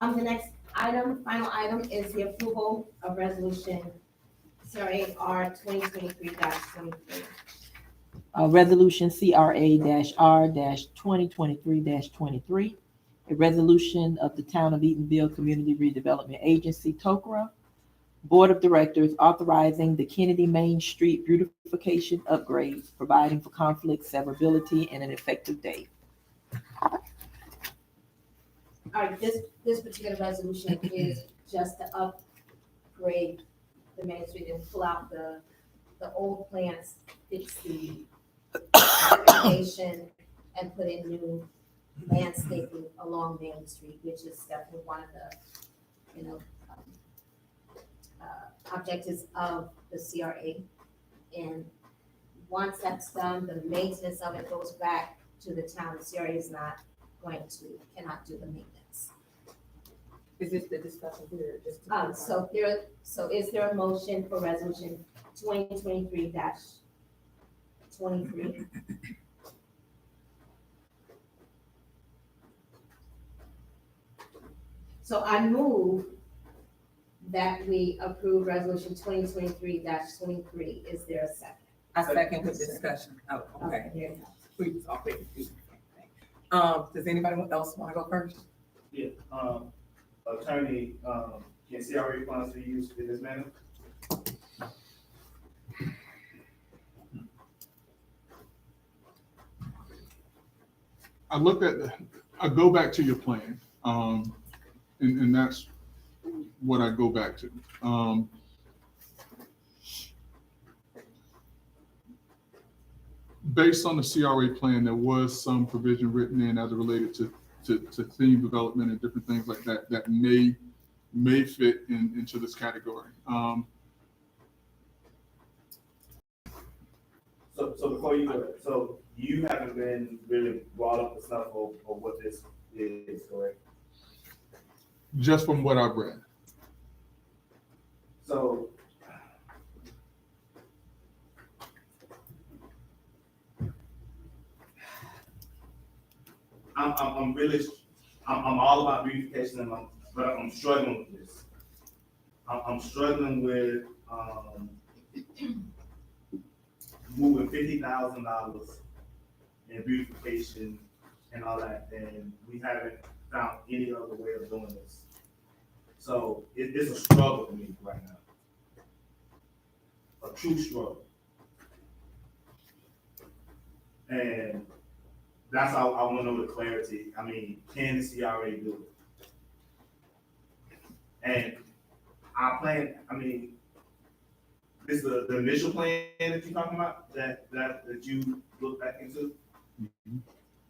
Speaker 2: The next item, final item, is the approval of resolution CRA R 2023-23.
Speaker 3: Resolution CRA-R-2023-23, a resolution of the Town of Eatonville Community Redevelopment Agency, TOCRA, Board of Directors authorizing the Kennedy Main Street beautification upgrades, providing for conflict severability and an effective date.
Speaker 2: All right, this particular resolution is just to upgrade the Main Street and pull out the the old plans, fix the vegetation and put in new landscaping along Main Street, which is definitely one of the, objectives of the CRA. And once that's done, the maintenance of it goes back to the town. The CRA is not cannot do the maintenance.
Speaker 6: Is this the discussion here? Just to
Speaker 2: So is there a motion for resolution 2023-23? So I move that we approve resolution 2023-23. Is there a second?
Speaker 6: I second with discussion. Oh, okay.
Speaker 2: Here you go.
Speaker 6: We was all confused. Does anybody else want to go first?
Speaker 7: Yeah, attorney, can CRA funds be used in this manner?
Speaker 8: I go back to your plan, and that's what I go back to. Based on the CRA plan, there was some provision written in as it related to theme development and different things like that that may fit into this category.
Speaker 7: So before you go, so you haven't been really brought up to snuff of what this is, correct?
Speaker 8: Just from what I've read.
Speaker 7: So I'm really, I'm all about beautification, but I'm struggling with this. I'm struggling with, moving $50,000 in beautification and all that, and we haven't found any other way of doing this. So it's a struggle for me right now. A true struggle. And that's how I want to know the clarity. I mean, can the CRA do it? And our plan, I mean, this is the initial plan that you're talking about, that you look back into,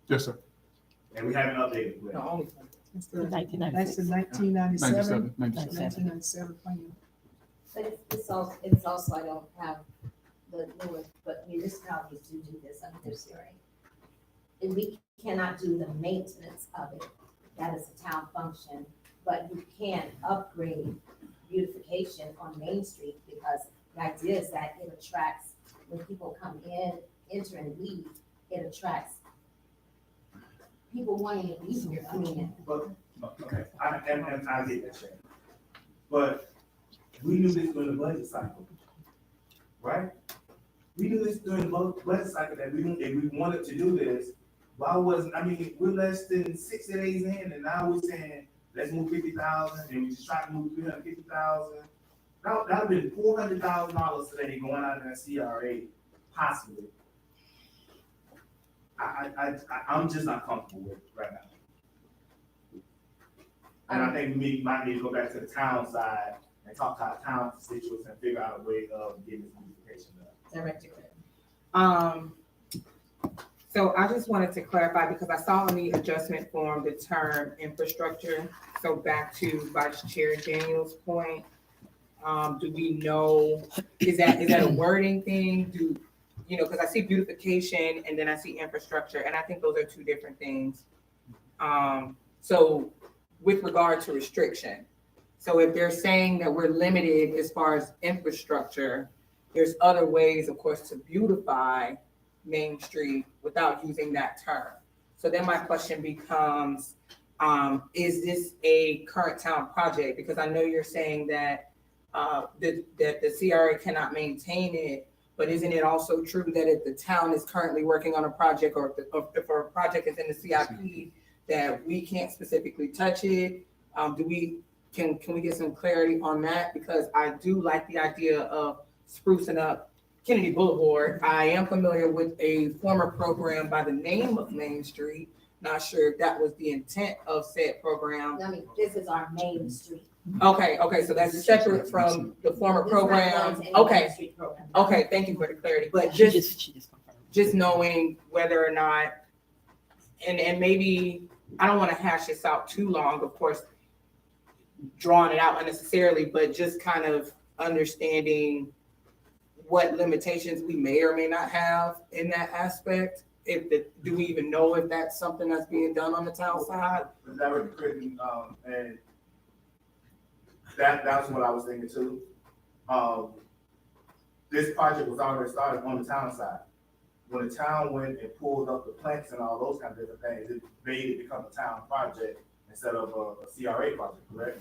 Speaker 8: Yes, sir.
Speaker 7: and we haven't updated it.
Speaker 6: No, only.
Speaker 5: That's the
Speaker 3: 1996.
Speaker 5: 1997
Speaker 3: 97.
Speaker 5: plan.
Speaker 2: But it's also, I don't have the newest, but municipalities do this under their CRA. And we cannot do the maintenance of it. That is a town function, but you can upgrade beautification on Main Street because the idea is that it attracts, when people come in, enter and leave, it attracts people wanting to be here. I mean,
Speaker 7: But, okay, I get that, Shannon. But we knew this during the budget cycle, right? We knew this during the budget cycle that if we wanted to do this, why wasn't, I mean, we're less than 60 days in, and now we're saying, let's move 50,000, and we just try to move 350,000. That would have been $400,000 today going out in a CRA, possibly. I'm just not comfortable with it right now. And I think we might need to go back to the town side and talk to our town constituents and figure out a way of getting this beautification done.
Speaker 2: Director Grimm.
Speaker 6: So I just wanted to clarify, because I saw in the adjustment form the term infrastructure. So back to Vice Chair Daniel's point, do we know, is that a wording thing? Because I see beautification and then I see infrastructure, and I think those are two different things. So with regard to restriction, so if they're saying that we're limited as far as infrastructure, there's other ways, of course, to beautify Main Street without using that term. So then my question becomes, is this a current town project? Because I know you're saying that the CRA cannot maintain it, but isn't it also true that if the town is currently working on a project, or if a project is in the CIP, that we can't specifically touch it? Can we get some clarity on that? Because I do like the idea of sprucing up Kennedy Boulevard. I am familiar with a former program by the name of Main Street, not sure if that was the intent of said program.
Speaker 2: I mean, this is our main street.
Speaker 6: Okay, so that's separate from the former
Speaker 2: This is not
Speaker 6: program.
Speaker 2: going to any
Speaker 6: Okay,
Speaker 2: main street program.
Speaker 6: okay, thank you for the clarity, but
Speaker 3: She
Speaker 6: just
Speaker 3: just confirmed.
Speaker 6: just knowing whether or not, and maybe, I don't want to hash this out too long, of course, drawing it out unnecessarily, but just kind of understanding what limitations we may or may not have in that aspect. Do we even know if that's something that's being done on the town side?
Speaker 7: But that was creating, and that's what I was thinking too. This project was already started on the town side. When the town went and pulled up the planks and all those kind of different things, it made it become a town project instead of a CRA project, correct?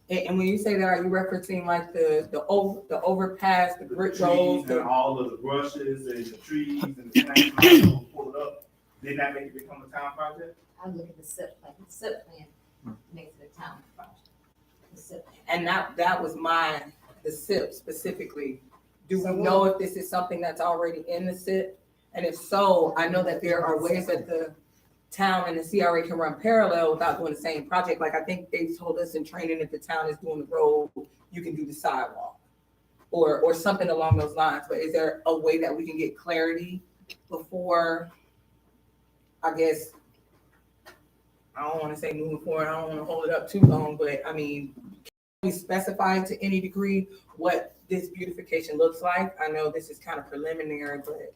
Speaker 6: And when you say that, are you referencing like the overpass, the
Speaker 7: The
Speaker 6: brick
Speaker 7: trees
Speaker 6: roads?
Speaker 7: and all of the brushes and the trees and the planks all pulled up, didn't that make it become a town project?
Speaker 2: I look at the SIP plan. The SIP plan makes it a town project. The SIP plan.
Speaker 6: And that was the SIP specifically. Do
Speaker 2: So
Speaker 6: we know if this is something that's already in the SIP? And if so, I know that there are ways that the town and the CRA can run parallel without doing the same project. Like I think they told us in training, if the town is doing the road, you can do the sidewalk or something along those lines. But is there a way that we can get clarity before, I guess, I don't want to say moving forward, I don't want to hold it up too long, but I mean, can we specify to any degree what this beautification looks like? I know this is kind of preliminary, but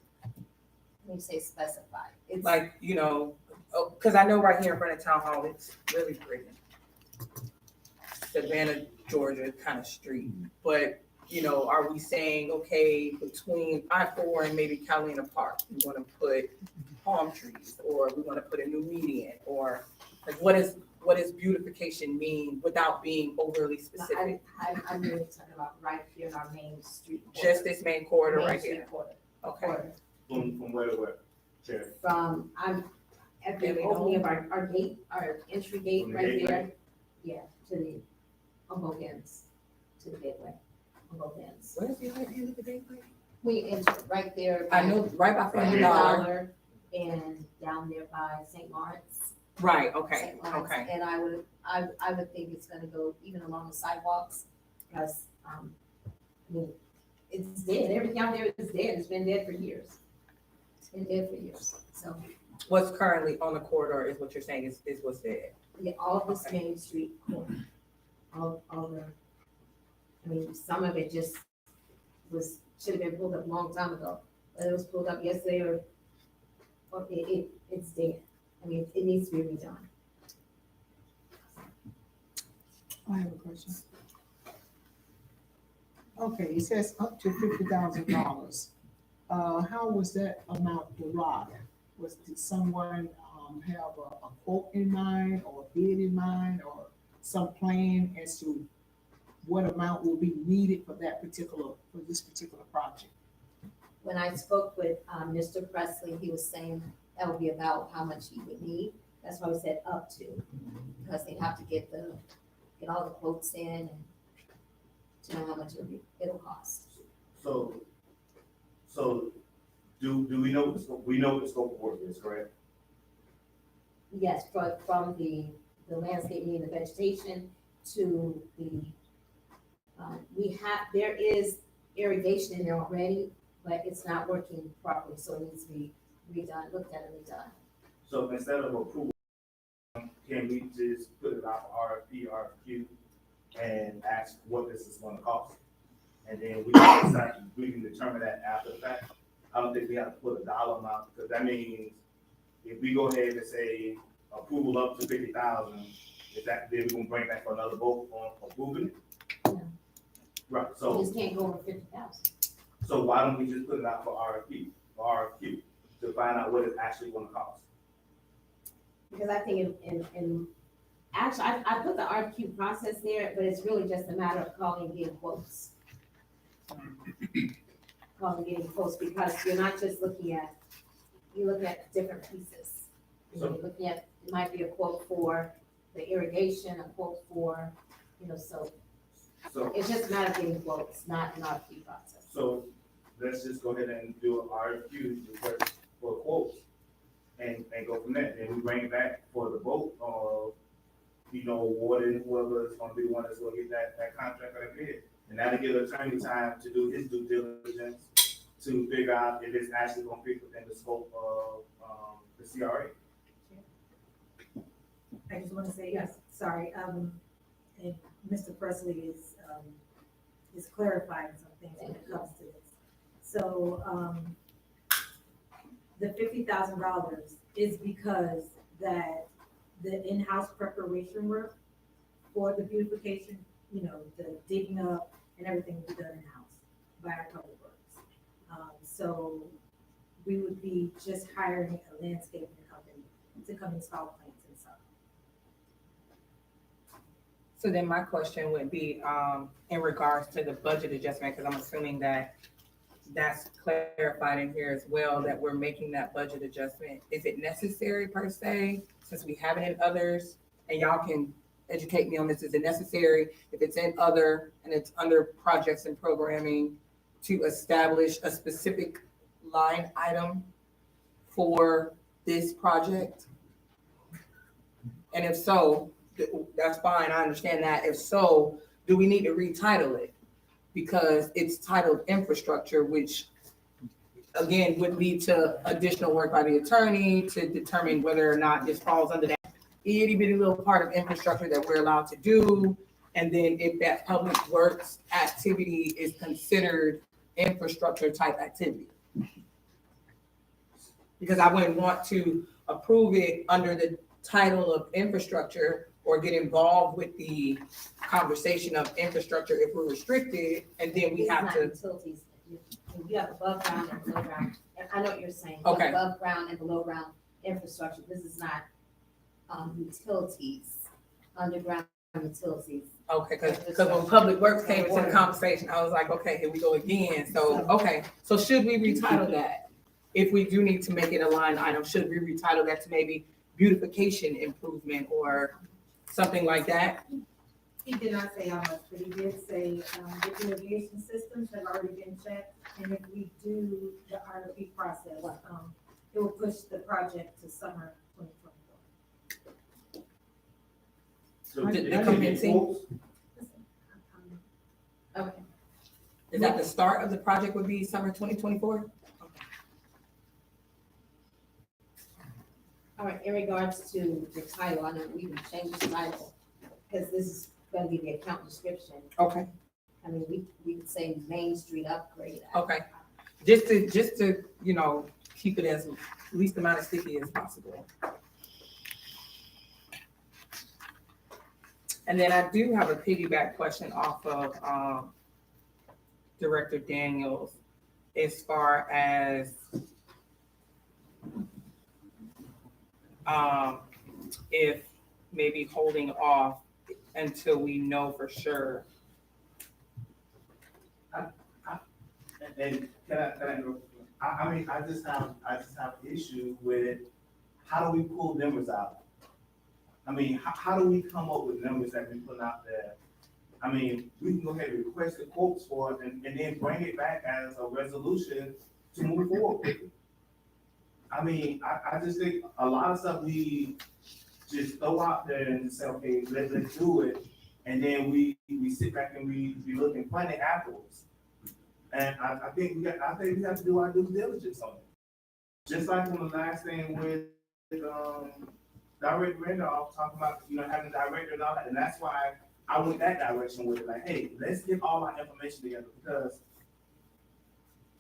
Speaker 2: When you say specified, it's
Speaker 6: like, because I know right here in front of town hall, it's really pretty. Savannah, Georgia kind of street, but are we saying, okay, between I-4 and maybe Catalina Park, we want to put palm trees, or we want to put a new median, or like what does beautification mean without being overly specific?
Speaker 2: I'm really talking about right here in our main street.
Speaker 6: Just this main corridor
Speaker 2: Main
Speaker 6: right
Speaker 2: street
Speaker 6: here.
Speaker 2: corridor.
Speaker 6: Okay.
Speaker 7: From where to where? Chair.
Speaker 2: I'm at the
Speaker 6: Daily
Speaker 2: opening of
Speaker 6: Hall?
Speaker 2: our gate, our entry gate
Speaker 7: From the
Speaker 2: right
Speaker 7: gateway?
Speaker 2: there. Yeah, on both ends, to the gateway, on both ends.
Speaker 6: Where's the other end of the gateway?
Speaker 2: We enter right there.
Speaker 6: I know, right by
Speaker 2: By
Speaker 6: Family
Speaker 2: the
Speaker 6: Dollar.
Speaker 2: Dollar and down there by St. Lawrence.
Speaker 6: Right, okay,
Speaker 2: St. Lawrence.
Speaker 6: okay.
Speaker 2: And I would think it's gonna go even along the sidewalks, because, I mean, it's dead, everything out there is dead, it's been dead for years. It's been dead for years, so,
Speaker 6: What's currently on the corridor is what you're saying is what's there.
Speaker 2: yeah, all this
Speaker 6: Okay.
Speaker 2: Main Street corner, all the, I mean, some of it just should have been pulled up a long time ago, whether it was pulled up yesterday or it's dead. I mean, it needs to be redone.
Speaker 5: I have a question. Okay, it says up to $50,000. How was that amount derived? Did someone have a quote in mind or a bid in mind or some plan as to what amount will be needed for this particular project?
Speaker 2: When I spoke with Mr. Presley, he was saying that would be about how much he would need. That's why we said up to, because they'd have to get all the quotes in and to know how much it'll cost.
Speaker 7: So do we know, we know what the scope of work is, correct?
Speaker 2: Yes, from the landscaping and the vegetation to there is irrigation in there already, but it's not working properly, so it needs to be redone, looked at and redone.
Speaker 7: So instead of approval, can we just put it out for RFP, RFQ, and ask what this is gonna cost? And then we can determine that after the fact. I don't think we have to put a dollar amount, because that means if we go ahead and say approval up to 50,000, is that, then we're gonna bring back for another vote on approving it?
Speaker 2: No.
Speaker 7: Right,
Speaker 2: You
Speaker 7: so,
Speaker 2: just can't go over 50,000.
Speaker 7: so why don't we just put it out for RFP, or RFQ, to find out what it's actually gonna cost?
Speaker 2: Because I think actually, I put the RFQ process there, but it's really just a matter of calling and getting quotes. Because you're not just looking at, you're looking at different pieces. You're looking at, it might be a quote for the irrigation, a quote for, so
Speaker 7: So,
Speaker 2: it's just a matter of getting quotes, not an RFQ process.
Speaker 7: so let's just go ahead and do an RFQ request for quotes. and go from there. Then we bring it back for the vote of, awarding whoever is gonna be the one that's gonna get that contract or that bid. And that'll give the attorney time to do his due diligence to figure out if it's actually gonna fit within the scope of, the CRA.
Speaker 10: I just want to say, yes, sorry, and Mr. Presley is clarifying some things when it comes to this. So, the $50,000 is because that the in-house preparation work for the beautification, the digging up and everything will be done in-house by our public works. So we would be just hiring a landscaping company to come install plants and stuff.
Speaker 6: So then my question would be, in regards to the budget adjustment, because I'm assuming that that's clarified in here as well, that we're making that budget adjustment. Is it necessary per se, since we have it in others, and y'all can educate me on this, is it necessary if it's in other and it's under projects and programming to establish a specific line item for this project? And if so, that's fine, I understand that. If so, do we need to retitle it? Because it's titled infrastructure, which again would lead to additional work by the attorney to determine whether or not this falls under that itty bitty little part of infrastructure that we're allowed to do. And then if that public works activity is considered infrastructure type activity. Because I wouldn't want to approve it under the title of infrastructure or get involved with the conversation of infrastructure if we're restricted, and then we
Speaker 2: It's
Speaker 6: have
Speaker 2: not
Speaker 6: to.
Speaker 2: Utilities, you have above ground and below ground, and I know what you're saying.
Speaker 6: Okay.
Speaker 2: Above ground and below ground infrastructure, this is not, utilities, underground utilities.
Speaker 6: Okay, because when Public Works came into the conversation, I was like, okay, here we go again. So, okay, so should we retitle that? If we do need to make it a line item, should we retitle that to maybe beautification improvement or something like that?
Speaker 10: He did not say how much, but he did say, the irrigation systems have already been checked, and if we do the RFP process, it will push the project to summer 2024.
Speaker 7: So
Speaker 6: Did
Speaker 7: it
Speaker 6: they
Speaker 7: could
Speaker 6: come
Speaker 7: be
Speaker 6: in sync?
Speaker 7: quotes.
Speaker 2: Okay.
Speaker 6: Is that the start of the project would be summer 2024?
Speaker 2: All right, in regards to the title, I know we can change the title, because this is gonna be the account description.
Speaker 6: Okay,
Speaker 2: I mean, we could say Main Street upgrade.
Speaker 6: okay. Just to, keep it as least amount of sticky as possible. And then I do have a piggyback question off of, Director Daniels, as far as, if maybe holding off until we know for sure.
Speaker 7: And I just have issue with how do we pull numbers out? I mean, how do we come up with numbers that we put out there? I mean, we can go ahead and request the quotes for it and then bring it back as a resolution to move forward with it. I mean, I just think a lot of stuff we just throw out there and say, okay, let's do it. And then we sit back and we look and plan it afterwards. And I think we have to do our due diligence on it. Just like on the last thing with Director Randolph talking about, having a director and all that. And that's why I went that direction with it. Like, hey, let's get all our information together, because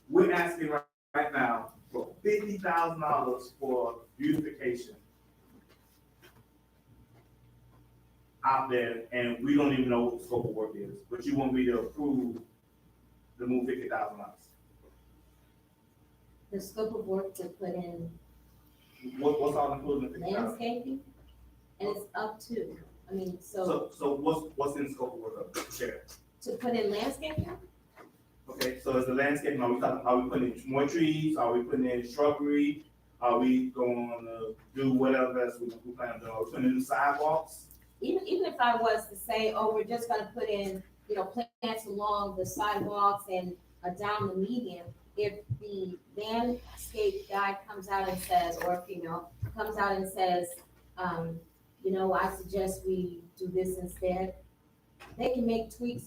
Speaker 7: we're asking right now for $50,000 for beautification out there, and we don't even know what the scope of work is. But you want me to approve to move $50,000?
Speaker 2: The scope of work to put in
Speaker 7: What's all included in $50,000?
Speaker 2: landscaping, and it's up to,
Speaker 7: So what's in the scope of work, Chair?
Speaker 2: to put in landscaping,
Speaker 7: Okay, so is the landscaping, are we putting in more trees? Are we putting in shrubbery? Are we going to do whatever else we plan to do? Are we putting in the sidewalks?
Speaker 2: even if I was to say, oh, we're just gonna put in, plants along the sidewalks and down the median, if the landscape guy comes out and says, or female, comes out and says, I suggest we do this instead, they can make tweaks.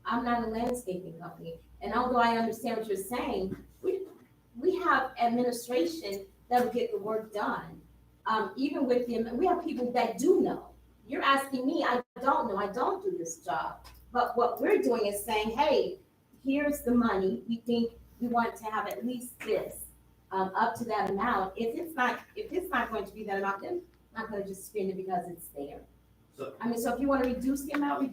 Speaker 2: I'm not a landscaping company, and although I understand what you're saying, we have administration that will get the work done. Even with them, we have people that do know. You're asking me, I don't know, I don't do this job. But what we're doing is saying, hey, here's the money, we think we want to have at least this, up to that amount. If it's not going to be that amount, then I'm not gonna just spend it because it's there.
Speaker 7: So-
Speaker 2: So if you wanna reduce the amount,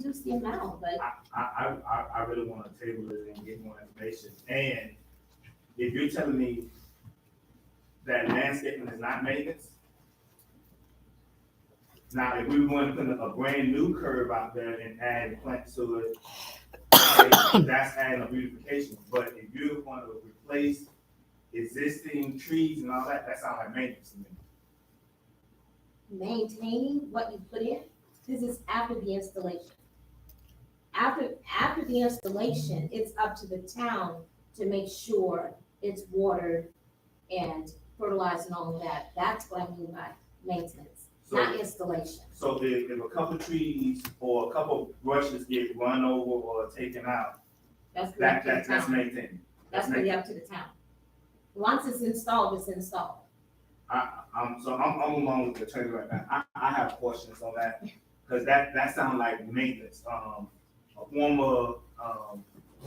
Speaker 2: but
Speaker 7: I really wanna table it and get more information. And if you're telling me that landscaping is not maintenance, now if we were going to put a brand new curb out there and add plants to it, okay, that's adding a beautification. But if you want to replace existing trees and all that, that sounds like maintenance to me.
Speaker 2: maintaining what you put in, this is after the installation. After the installation, it's up to the town to make sure it's watered and fertilized and all of that. That's what I mean by maintenance, not installation.
Speaker 7: So if a couple trees or a couple brushes get run over or taken out,
Speaker 2: That's really up to the
Speaker 7: that's
Speaker 2: town.
Speaker 7: maintaining.
Speaker 2: That's really up to the town. Once it's installed, it's installed.
Speaker 7: I'm along with the attorney right now. I have questions on that, because that sounds like maintenance. A former,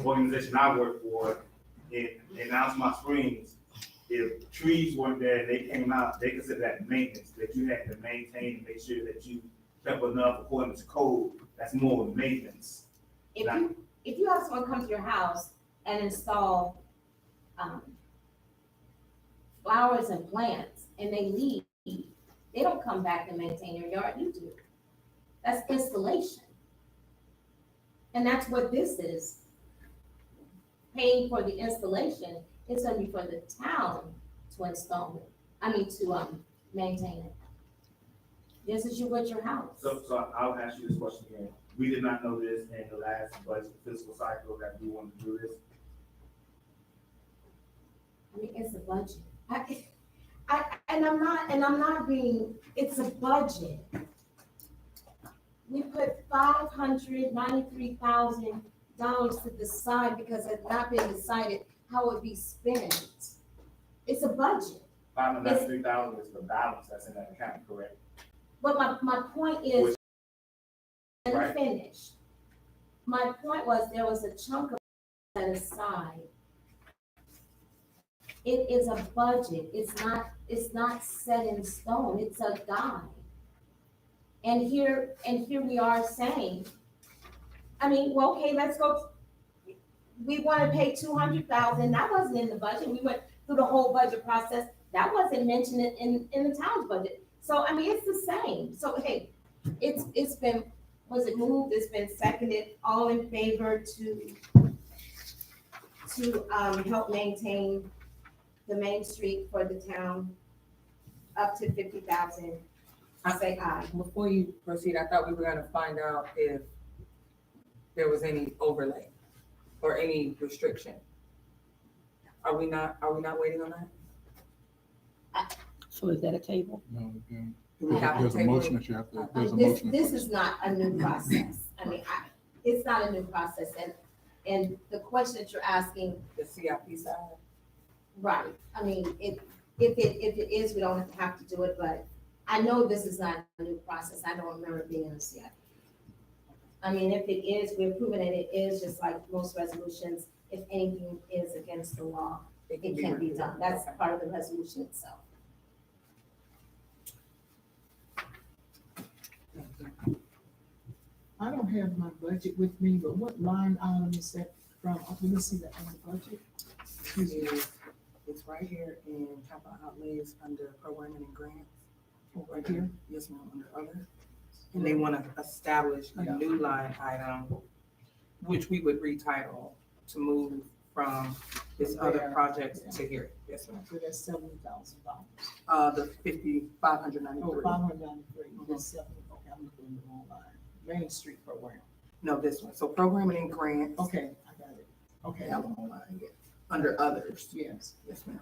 Speaker 7: organization I worked for in Altamont Springs, if trees weren't there and they came out, they consider that maintenance, that you had to maintain and make sure that you kept enough according to code. That's more maintenance.
Speaker 2: If you have someone come to your house and install, flowers and plants, and they leave, they don't come back and maintain your yard, you do. That's installation. And that's what this is. Paying for the installation, it's gonna be for the town to install it, to maintain it. This is with your house.
Speaker 7: So I'll ask you this question again. We did not know this in the last budget fiscal cycle that we wanted to do this.
Speaker 2: It's a budget. It's a budget. We put $593,000 to the side because it's not been decided how it would be spent. It's a budget.
Speaker 7: $593,000 is the balance that's in that account, correct?
Speaker 2: But my point is, let me
Speaker 7: Right.
Speaker 2: finish. My point was, there was a chunk of set aside. It is a budget. It's not set in stone. It's a guide. And here we are saying, okay, let's go. We want to pay $200,000. That wasn't in the budget. We went through the whole budget process. That wasn't mentioned in the town's budget. So, it's the same. So, hey, it's been, was it moved? It's been seconded. All in favor to help maintain the Main Street for the town up to 50,000. I say aye.
Speaker 6: Before you proceed, I thought we were gonna find out if there was any overlay or any restriction. Are we not waiting on that?
Speaker 3: So is that a table?
Speaker 8: No, again,
Speaker 6: We have to
Speaker 8: there's a
Speaker 6: table
Speaker 8: motion
Speaker 6: it.
Speaker 8: that you have to, there's a
Speaker 2: This
Speaker 8: motion.
Speaker 2: is not a new process. It's not a new process. And the question that you're asking,
Speaker 6: The CIP side?
Speaker 2: right, if it is, we don't have to do it, but I know this is not a new process. I don't remember being in a CIP. If it is, we're proving that it is, just like most resolutions, if anything is against the law, it can be done. That's part of the resolution itself.
Speaker 5: I don't have my budget with me, but what line item is that from? Let me see that on the budget. Excuse me.
Speaker 6: It's right here in capital outlays under programming and grants.
Speaker 5: Right here.
Speaker 6: Yes, ma'am, under other. And they want to establish a new line item, which we would retitle to move from this other project to here. Yes, ma'am.
Speaker 5: So that's $70,000.
Speaker 6: The $5,593.
Speaker 5: Oh, 593. That's 70. Okay, I'm looking in the wrong line. Main Street program.
Speaker 6: No, this one. So programming and grants.
Speaker 5: Okay, I got it. Okay.
Speaker 6: Yeah, I'm on line, yeah.
Speaker 3: Under others.
Speaker 5: Yes.
Speaker 3: Yes, ma'am.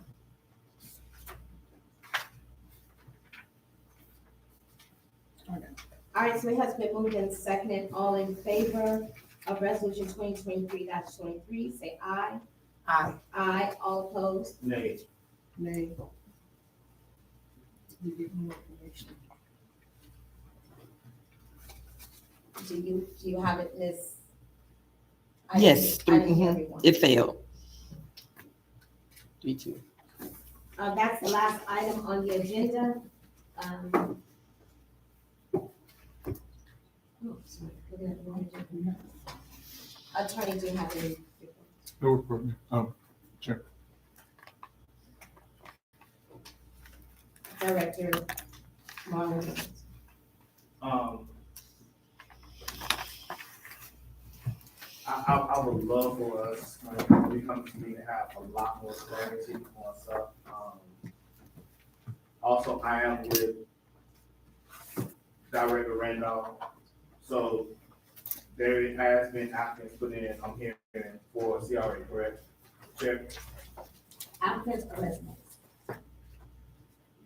Speaker 5: Okay.
Speaker 2: All right, so it has been moved and seconded. All in favor of resolution 2023-23, say aye.
Speaker 3: Aye.
Speaker 2: Aye. All opposed?
Speaker 7: Nay.
Speaker 5: Nay. We get more information.
Speaker 2: Do you have it, Ms.? I
Speaker 3: Yes,
Speaker 2: didn't- I didn't hear
Speaker 3: mhm.
Speaker 2: everyone.
Speaker 3: It failed. 3-2.
Speaker 2: That's the last item on the agenda. Oh, sorry. Attorney, do you have any?
Speaker 8: No report, Chair.
Speaker 2: Director Marlon?
Speaker 7: I would love for us, when we come to me, to have a lot more clarity on stuff. Also, I am with Director Randolph, so there has been applicants put in, I'm hearing, for CRA, correct? Chair,
Speaker 2: Applicants or resumes?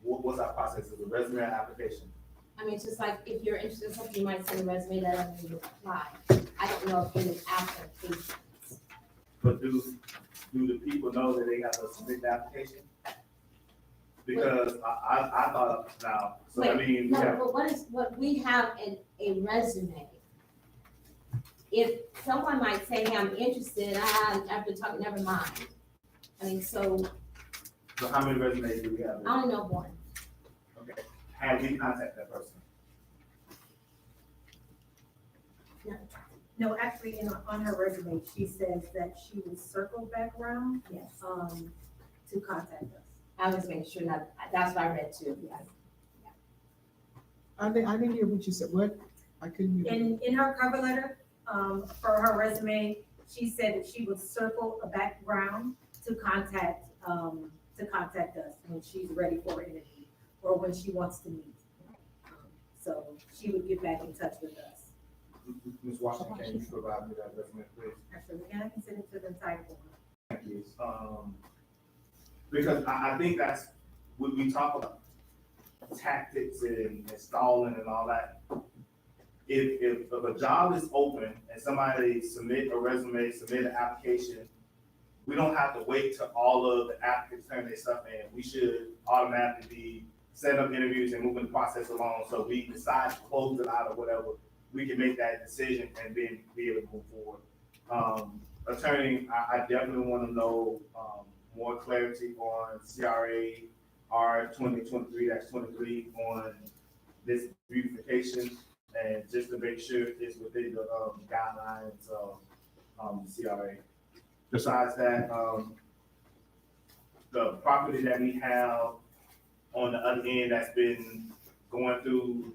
Speaker 7: what's our process, is a resume or application?
Speaker 2: I mean, it's just like, if you're interested in something, you might send a resume, that doesn't mean you apply. I don't know if it is application.
Speaker 7: But do the people know that they have to submit the application? Because I thought now, so I mean, we
Speaker 2: No,
Speaker 7: have,
Speaker 2: but what we have in a resume, if someone might say, hey, I'm interested, after talking, never mind. I mean, so
Speaker 7: so how many resumes do we have?
Speaker 2: I only know one.
Speaker 7: Okay, have we contacted that person?
Speaker 10: No, actually, on her resume, she says that she would circle back around,
Speaker 2: Yes.
Speaker 10: to contact us.
Speaker 2: I was making sure that's what I read too, yes.
Speaker 5: I didn't hear what you said. What? I couldn't hear.
Speaker 10: In her cover letter, for her resume, she said that she would circle a background to contact us when she's ready for an interview or when she wants to meet. So she would get back in touch with us.
Speaker 7: Ms. Washington, can you provide me that resume, please?
Speaker 10: Actually, I can send it to the entire board.
Speaker 7: Thank you. Because I think that's, when we talk about tactics and stalling and all that, if a job is open and somebody submit a resume, submit an application, we don't have to wait till all of the applicants turn their stuff in. We should automatically be set up interviews and moving the process along. So we decide to close it out or whatever, we can make that decision and then be able to move forward. Attorney, I definitely want to know more clarity on CRA R 2023-23 on this beautification, and just to make sure it's within the guidelines of CRA. Besides that, the property that we have on the other end that's been going through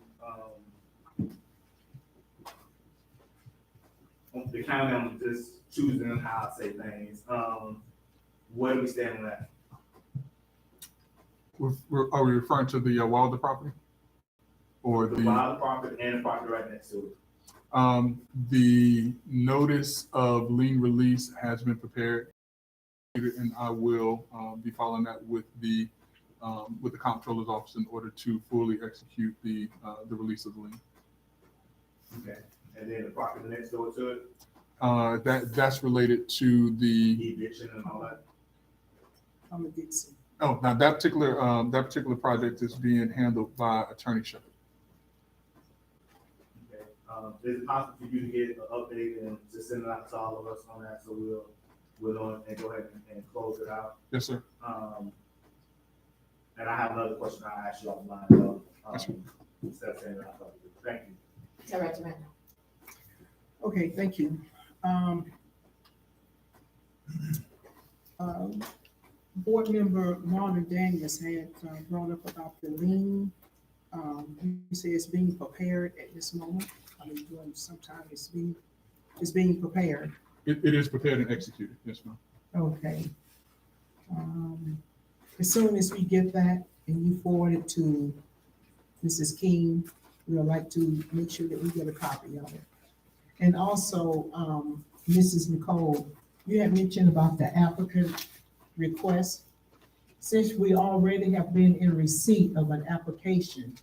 Speaker 7: the county, I'm just choosing how I say things. Where do we stand on that?
Speaker 8: Are we referring to the Wilder property? Or
Speaker 7: The wild property and the property right next to it.
Speaker 8: the notice of lien release has been prepared, and I will be following that with the comptroller's office in order to fully execute the release of the lien.
Speaker 7: Okay, and then the property next door to it,
Speaker 8: That's related to the
Speaker 7: eviction and all that.
Speaker 5: I'm a Dixon.
Speaker 8: now that particular project is being handled by Attorney Shepherd.
Speaker 7: Okay, is it possible for you to get an update and just send it out to all of us on that, so we'll on and go ahead and close it out?
Speaker 8: Yes, sir.
Speaker 7: And I have another question I'll ask you offline, so, instead of saying that, I'll probably do. Thank you.
Speaker 2: Director Randall.
Speaker 5: Okay, thank you. Board member Marlon Daniels had brought up about the lien. He said it's being prepared at this moment. I mean, doing sometime it's being prepared.
Speaker 8: It is prepared and executed. Yes, ma'am.
Speaker 5: Okay. As soon as we get that and you forward it to Mrs. King, we would like to make sure that we get a copy of it. And also, Mrs. Nicole, you had mentioned about the applicant request. Since we already have been in receipt of an application,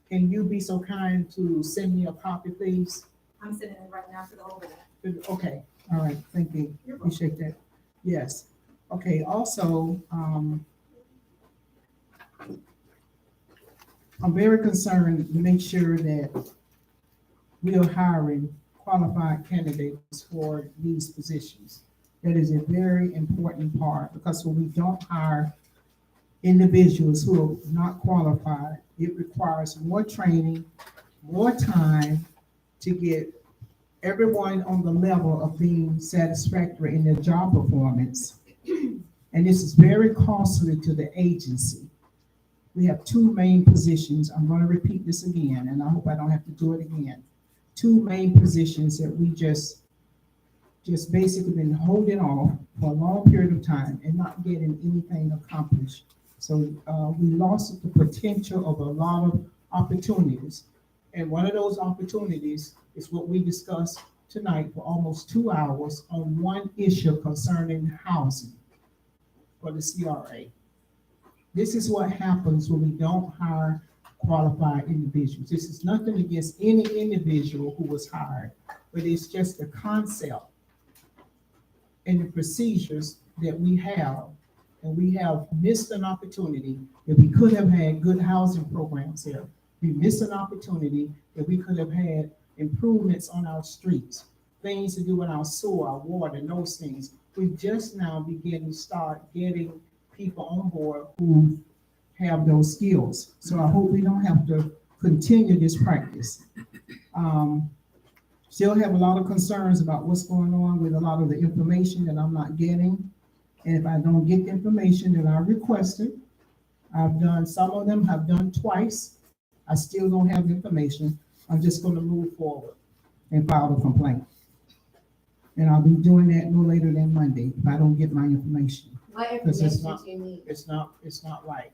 Speaker 5: can you be so kind to send me a copy, please?
Speaker 10: I'm sending it right now to the whole board.
Speaker 5: Okay, all right, thank you, appreciate that. Yes, okay, also, I'm very concerned to make sure that we are hiring qualified candidates for these positions. That is a very important part, because when we don't hire individuals who are not qualified, it requires more training, more time to get everyone on the level of being satisfactory in their job performance. And this is very costly to the agency. We have two main positions. I'm going to repeat this again, and I hope I don't have to do it again. Two main positions that we just basically been holding off for a long period of time and not getting anything accomplished. So we lost the potential of a lot of opportunities. And one of those opportunities is what we discussed tonight for almost 2 hours on one issue concerning housing for the CRA. This is what happens when we don't hire qualified individuals. This is nothing against any individual who was hired, but it's just the concept and the procedures that we have. And we have missed an opportunity that we could have had good housing programs here. We missed an opportunity that we could have had improvements on our streets, things to do with our sewer, our water, and those things. We just now begin to start getting people on board who have those skills. So I hope we don't have to continue this practice. Still have a lot of concerns about what's going on with a lot of the information that I'm not getting. And if I don't get the information that I requested, I've done, some of them have done twice. I still don't have the information. I'm just going to move forward and file a complaint. And I'll be doing that no later than Monday if I don't get my information.
Speaker 2: What
Speaker 5: Because it's
Speaker 2: information do you need?
Speaker 5: It's not right.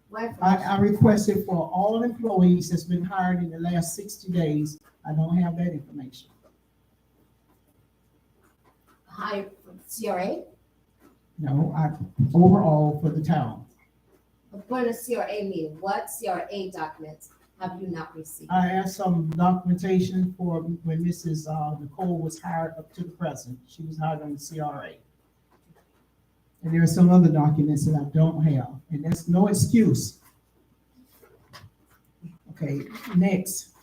Speaker 2: What information?
Speaker 5: I requested for all employees that's been hired in the last 60 days. I don't have that information.
Speaker 2: Hire from CRA?
Speaker 5: No, overall for the town.
Speaker 2: For the CRA meeting, what CRA documents have you not received?
Speaker 5: I asked some documentation for when Mrs. Nicole was hired up to the present. She was hired on the CRA. And there are some other documents that I don't have, and that's no excuse. Okay, next.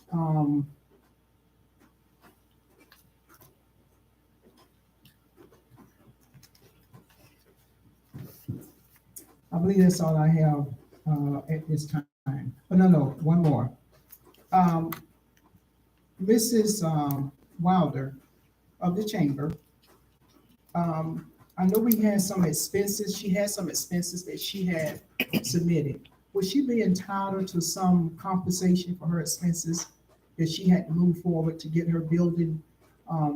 Speaker 5: I believe that's all I have at this time. Oh, no, one more. Mrs. Wilder of the chamber, I know we had some expenses. She had some expenses that she had submitted. Would she be entitled to some compensation for her expenses that she had to move forward to get her building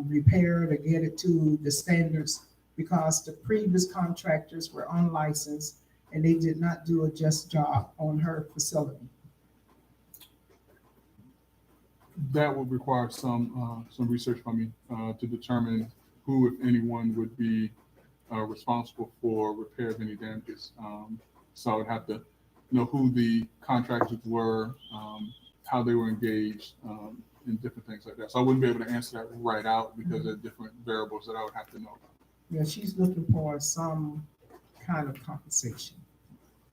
Speaker 5: repaired or get it to the standards? Because the previous contractors were unlicensed and they did not do a just job on her facility.
Speaker 8: That would require some research from me to determine who, if anyone, would be responsible for repair of any damages. So I would have to know who the contractors were, how they were engaged, and different things like that. So I wouldn't be able to answer that right out because there are different variables that I would have to know about.
Speaker 5: Yeah, she's looking for some kind of compensation.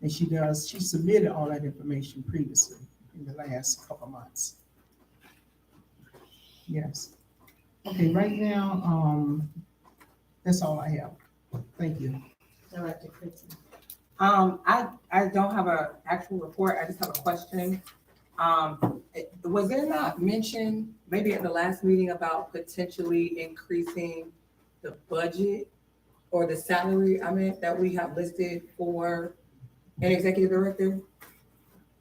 Speaker 5: And she submitted all that information previously in the last couple of months. Yes. Okay, right now, that's all I have. Thank you.
Speaker 2: Director Christie.
Speaker 6: I don't have an actual report. I just have a question. Was there not mention maybe at the last meeting about potentially increasing the budget or the salary, that we have listed for an executive director?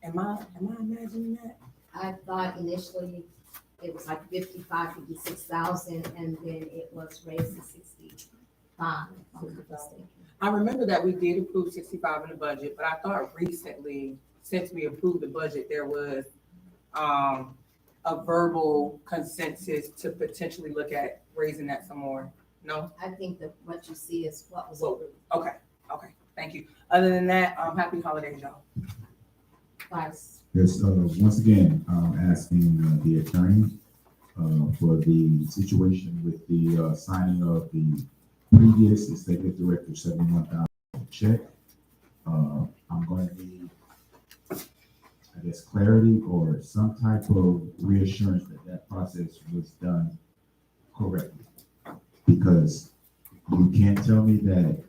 Speaker 6: Am I imagining that?
Speaker 2: I thought initially it was like 56,000, and then it was raised to 65. if I'm not mistaken.
Speaker 6: I remember that we did approve 65 in the budget, but I thought recently, since we approved the budget, there was a verbal consensus to potentially look at raising that some more. No?
Speaker 2: I think that what you see is what was
Speaker 6: Well,
Speaker 2: approved.
Speaker 6: Okay, Thank you. Other than that, happy holidays, y'all.
Speaker 2: Vice.
Speaker 9: Yes, once again, asking the attorney for the situation with the signing of the previous executive director $71,000 check. I'm going to need, I guess, clarity or some type of reassurance that that process was done correctly. Because you can't tell me that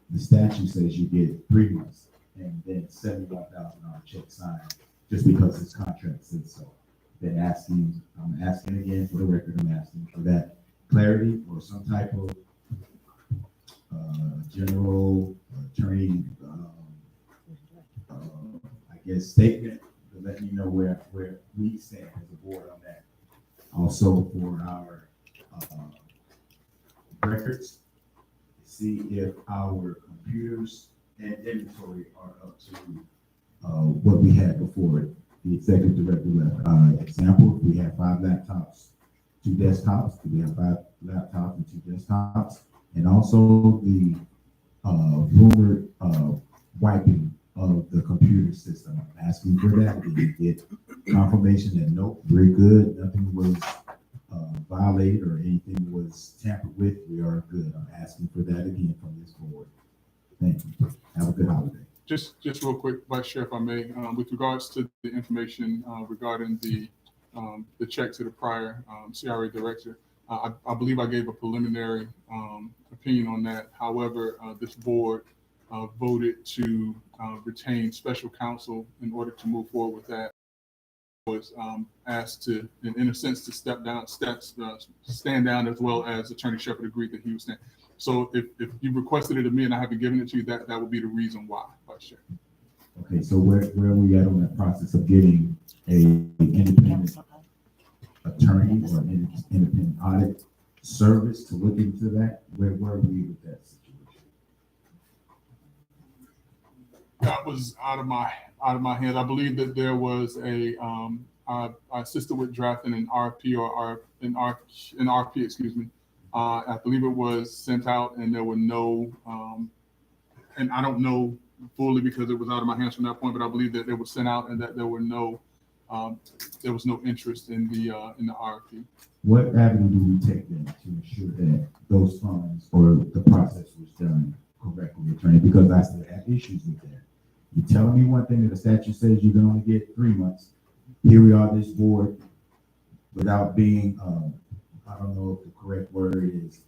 Speaker 9: the statute says you get 3 months and then $71,000 check signed just because his contract says so. I'm asking again for the record, I'm asking for that clarity or some type of general attorney, I guess, statement to let me know where we stand as a board on that. Also for our records, see if our computers and inventory are up to what we had before the executive director left. Example, we have 5 laptops, 2 desktops. We have 5 laptops and 2 desktops, and also the rumored wiping of the computer system. I'm asking for that. We did get confirmation that nope, we're good. Nothing was violated or anything was tampered with. We are good. I'm asking for that again from this board. Thank you. Have a good holiday.
Speaker 8: Just real quick, Vice Chair, if I may, with regards to the information regarding the check to the prior CRA director, I believe I gave a preliminary opinion on that. However, this board voted to retain special counsel in order to move forward with that. Was asked to, in a sense, to stand down, as well as Attorney Shepard agreed that he was standing. So if you requested it of me and I haven't given it to you, that would be the reason why, Vice Chair.
Speaker 9: Okay, so where are we at on that process of getting a independent attorney or an independent audit service to look into that? Where are we with that situation?
Speaker 8: That was out of my hands. I believe that there was I assisted with drafting an RFP or an RFP, excuse me. I believe it was sent out, and there were no, and I don't know fully because it was out of my hands from that point, but I believe that it was sent out and that there was no interest in the RFP.
Speaker 9: What avenue do we take then to ensure that those funds or the process was done correctly, attorney? Because I still have issues with that. You're telling me one thing that the statute says you can only get 3 months. Here we are, this board, without being, I don't know if the correct word is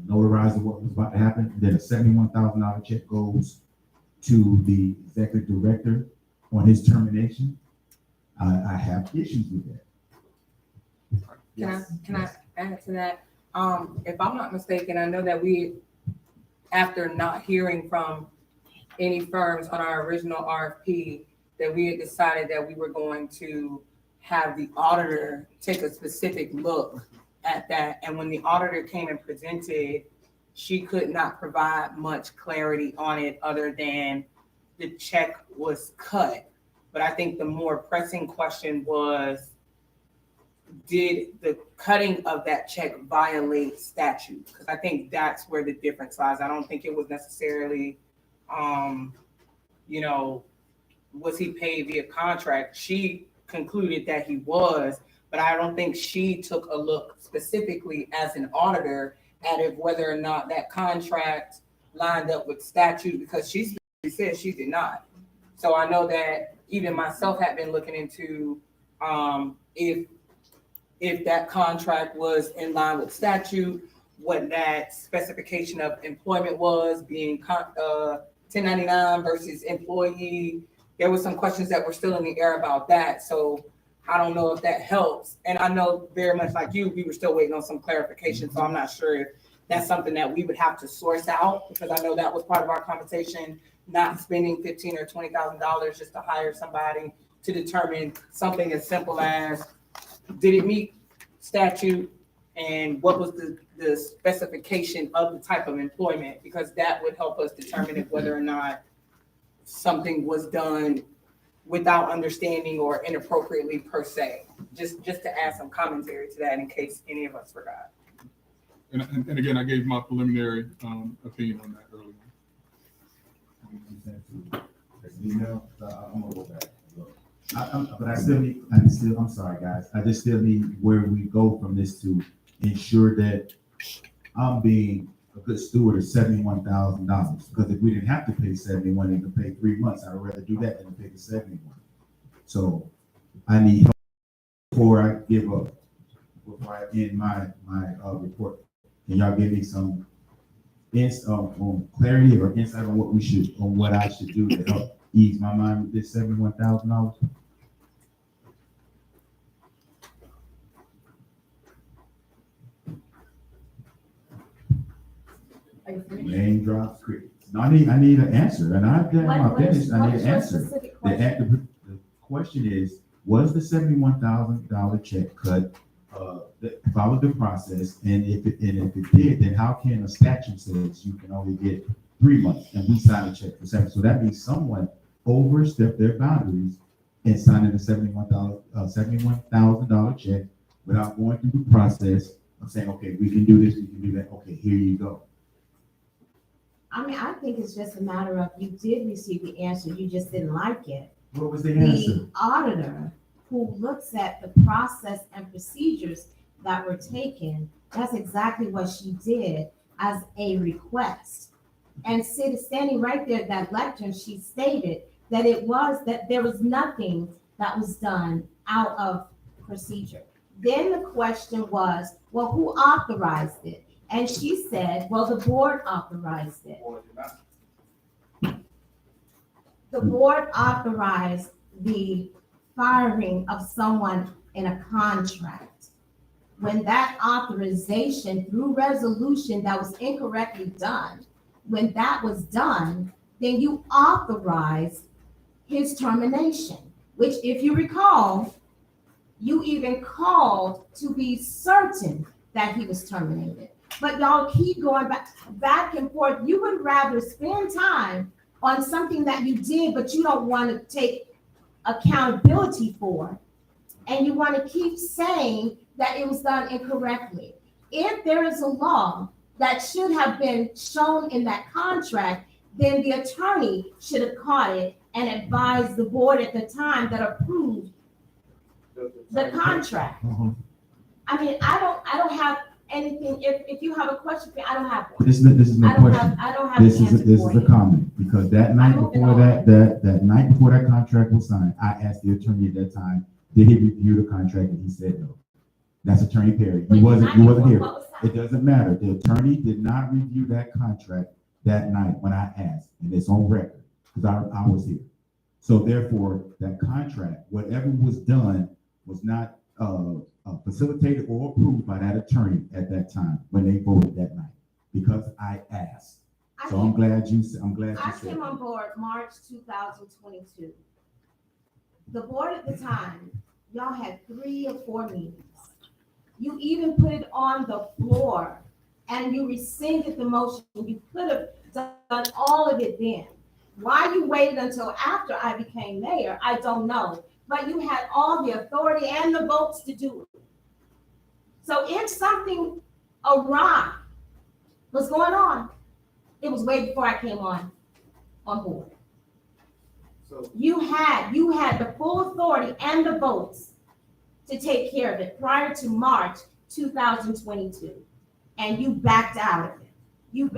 Speaker 9: notarizing what was about to happen. And then a $71,000 check goes to the executive director on his termination. I have issues with that.
Speaker 6: Can I add to that? If I'm not mistaken, I know that we, after not hearing from any firms on our original RFP, that we had decided that we were going to have the auditor take a specific look at that. And when the auditor came and presented, she could not provide much clarity on it other than the check was cut. But I think the more pressing question was, did the cutting of that check violate statute? Because I think that's where the difference lies. I don't think it was necessarily, was he paid via contract? She concluded that he was, but I don't think she took a look specifically as an auditor at if whether or not that contract lined up with statute, because she said she did not. So I know that even myself had been looking into if that contract was in line with statute, what that specification of employment was, being 1099 versus employee. There were some questions that were still in the air about that. So I don't know if that helps. And I know very much like you, we were still waiting on some clarification. So I'm not sure if that's something that we would have to source out, because I know that was part of our conversation, not spending $15,000 or $20,000 just to hire somebody to determine something as simple as, did it meet statute and what was the specification of the type of employment, because that would help us determine if whether or not something was done without understanding or inappropriately per se. Just to add some commentary to that in case any of us forgot.
Speaker 8: And again, I gave my preliminary opinion on that earlier.
Speaker 9: you sent to, as an email, I'm gonna go back. But I'm sorry, guys, I just still need where we go from this to ensure that I'm being a good steward of $71,000. Because if we didn't have to pay 71 and to pay 3 months, I'd rather do that than to pay the 71. So I need help before I give up, before I end my report. Can y'all give me some on clarity or insight on what I should do to help ease my mind with this $71,000?
Speaker 2: Are you finished?
Speaker 9: Name drops, crickets. No, I need an answer, and I'm
Speaker 2: What is-
Speaker 9: finished. I
Speaker 2: what
Speaker 9: need
Speaker 2: is
Speaker 9: an
Speaker 2: your
Speaker 9: answer.
Speaker 2: specific question?
Speaker 9: The question is, was the $71,000 check cut, followed the process? And if it did, then how can a statute says you can only get 3 months and we sign a check for 7? So that means someone overstepped their boundaries and signing a $71,000 check without going through the process of saying, okay, we can do this, we can do that. Okay, here you go.
Speaker 2: I mean, I think it's just a matter of you did receive the answer, you just didn't like it.
Speaker 9: What was the answer?
Speaker 2: The auditor who looks at the process and procedures that were taken, that's exactly what she did as a request. And standing right there at that lectern, she stated that there was nothing that was done out of procedure. Then the question was, well, who authorized it? And she said, well, the board authorized it. The board authorized the firing of someone in a contract. When that authorization through resolution that was incorrectly done, when that was done, then you authorized his termination, which if you recall, you even called to be certain that he was terminated. But y'all keep going back and forth. You would rather spend time on something that you did, but you don't want to take accountability for. And you want to keep saying that it was done incorrectly. If there is a law that should have been shown in that contract, then the attorney should have caught it and advised the board at the time that approved the contract. I mean, I don't have anything. If you have a question, I don't have one.
Speaker 9: This is no question.
Speaker 2: I don't have an answer
Speaker 9: This
Speaker 2: for
Speaker 9: is a
Speaker 2: you.
Speaker 9: comment, because that night
Speaker 2: moving
Speaker 9: before
Speaker 2: on.
Speaker 9: that night before that contract was signed, I asked the attorney at that time, did he review the contract? And he said no. That's Attorney Perry. You wasn't here.
Speaker 2: What was that?
Speaker 9: It doesn't matter. The attorney did not review that contract that night when I asked, and it's on record, because I was here. So therefore, that contract, whatever was done, was not facilitated or approved by that attorney at that time when they voted that night, because I asked. So I'm glad you said
Speaker 2: I came on board March 2022. The board at the time, y'all had 3 or 4 meetings. You even put it on the floor and you rescinded the motion. You could have done all of it then. Why you waited until after I became mayor, I don't know. But you had all the authority and the votes to do it. So if something awry was going on, it was way before I came on board.
Speaker 7: So
Speaker 2: You had the full authority and the votes to take care of it prior to March 2022. And you backed out of it.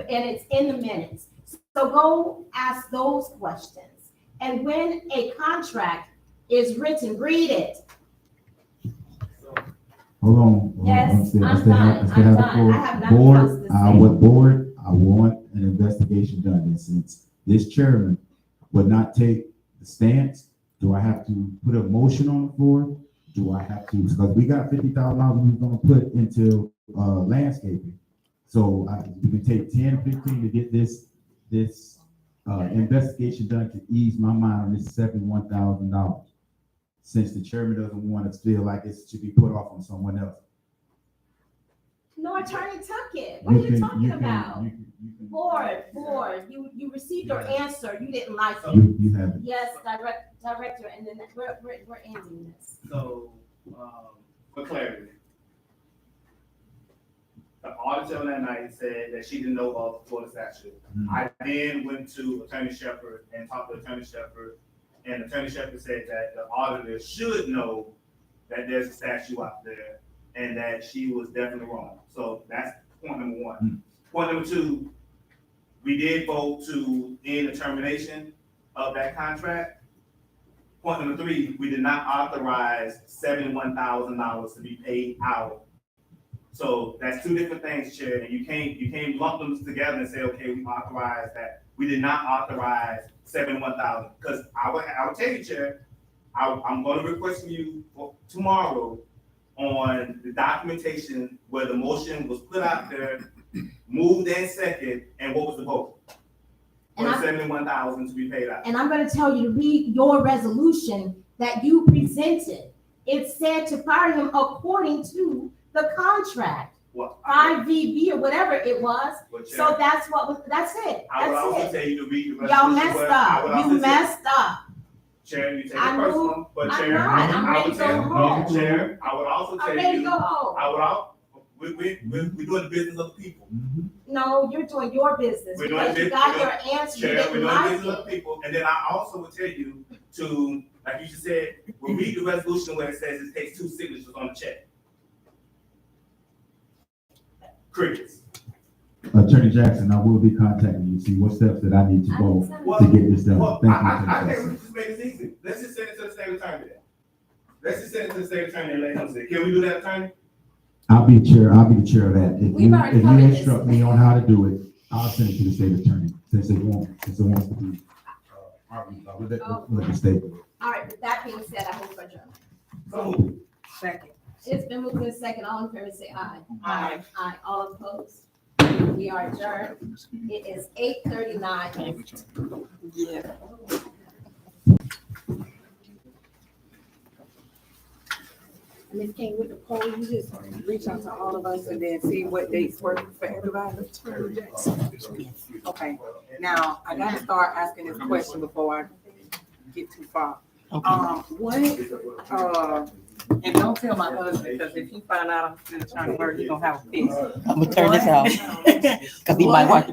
Speaker 2: And it's in the minutes. So go ask those questions. And when a contract is written, read it.
Speaker 9: Hold on.
Speaker 2: Yes,
Speaker 9: I'm
Speaker 2: I'm
Speaker 9: still
Speaker 2: done.
Speaker 9: have the floor.
Speaker 2: I have nothing else to say.
Speaker 9: Board, I want an investigation done. And since this chairman would not take the stance, do I have to put a motion on the floor? Do I have to, because we got $50,000 we was gonna put into landscaping. So we can take 10 or 15 to get this investigation done to ease my mind on this $71,000. Since the chairman doesn't want to feel like it should be put off on someone else.
Speaker 2: No attorney took it. What are you talking about?
Speaker 9: You can-
Speaker 2: Board, you received your answer. You didn't like it.
Speaker 9: You have it.
Speaker 2: Yes, director, and then we're ending this.
Speaker 7: So, for clarity, the auditor that night said that she didn't know of the Florida statute. I then went to Attorney Shepherd and talked to Attorney Shepherd, and Attorney Shepherd said that the auditor should know that there's a statute out there and that she was definitely wrong. So that's point number one. Point number two, we did vote to end the termination of that contract. Point number three, we did not authorize $71,000 to be paid out. So that's two different things, Chair, and you can't lump them together and say, okay, we authorized that. We did not authorize $71,000, because I would tell you, Chair, I'm going to request from you for tomorrow on the documentation where the motion was put out there, moved and second, and what was the vote? For
Speaker 2: And
Speaker 7: the $71,000 to be paid out.
Speaker 2: And I'm gonna tell you to read your resolution that you presented. It said to fire him according to the contract,
Speaker 7: What?
Speaker 2: 5VB or whatever it was.
Speaker 7: Well, Chair,
Speaker 2: So that's it.
Speaker 7: I would also
Speaker 2: That's it.
Speaker 7: tell you to read the resolution.
Speaker 2: Y'all messed
Speaker 7: but I would
Speaker 2: up.
Speaker 7: also
Speaker 2: You
Speaker 7: tell-
Speaker 2: messed up.
Speaker 7: Chair, you take it
Speaker 2: I know.
Speaker 7: personal, but
Speaker 2: I'm
Speaker 7: Chair,
Speaker 2: not. I'm
Speaker 7: I
Speaker 2: ready
Speaker 7: would
Speaker 2: to go
Speaker 7: tell,
Speaker 2: home.
Speaker 7: Chair, I would also tell
Speaker 2: I'm ready to
Speaker 7: you,
Speaker 2: go home.
Speaker 7: I would all, we doing the business of the people.
Speaker 2: No, you're doing your business
Speaker 7: We're doing
Speaker 2: because you
Speaker 7: business-
Speaker 2: got
Speaker 7: we're
Speaker 2: your answer. You
Speaker 7: Chair, we're
Speaker 2: didn't
Speaker 7: doing the
Speaker 2: like
Speaker 7: business of
Speaker 2: it.
Speaker 7: the people, and then I also would tell you to, like you just said, we'll read the resolution where it says it takes 2 signatures on the check. Crickets.
Speaker 9: Attorney Jackson, I will be contacting you to see what steps that I need to go
Speaker 7: Well,
Speaker 9: to get this done.
Speaker 7: well,
Speaker 9: Thank you,
Speaker 7: I
Speaker 9: Attorney
Speaker 7: think we
Speaker 9: Jackson.
Speaker 7: just make it easy. Let's just send it to the state attorney then. Let's just send it to the state attorney and let him say, can we do that, attorney?
Speaker 9: I'll be the chair of that.
Speaker 2: We've already covered
Speaker 9: If you
Speaker 2: this.
Speaker 9: instruct me on how to do it, I'll send it to the state attorney, since it wants to be, with the state.
Speaker 2: All right, with that being said, I move for adjournment.
Speaker 7: So,
Speaker 6: Second.
Speaker 2: It's been moved in second. All in favor, say aye.
Speaker 6: Aye.
Speaker 2: Aye. All opposed? We are adjourned. It is 8:39.
Speaker 3: Yeah.
Speaker 11: Ms. King, with the poll, you just reach out to all of us and then see what dates work for everybody. Okay, now, I gotta start asking this question before I get too far.
Speaker 3: Okay.
Speaker 11: And don't tell my husband, because if he find out I'm still trying to work, he's gonna have a fit.
Speaker 3: I'm gonna turn this off because he might watch.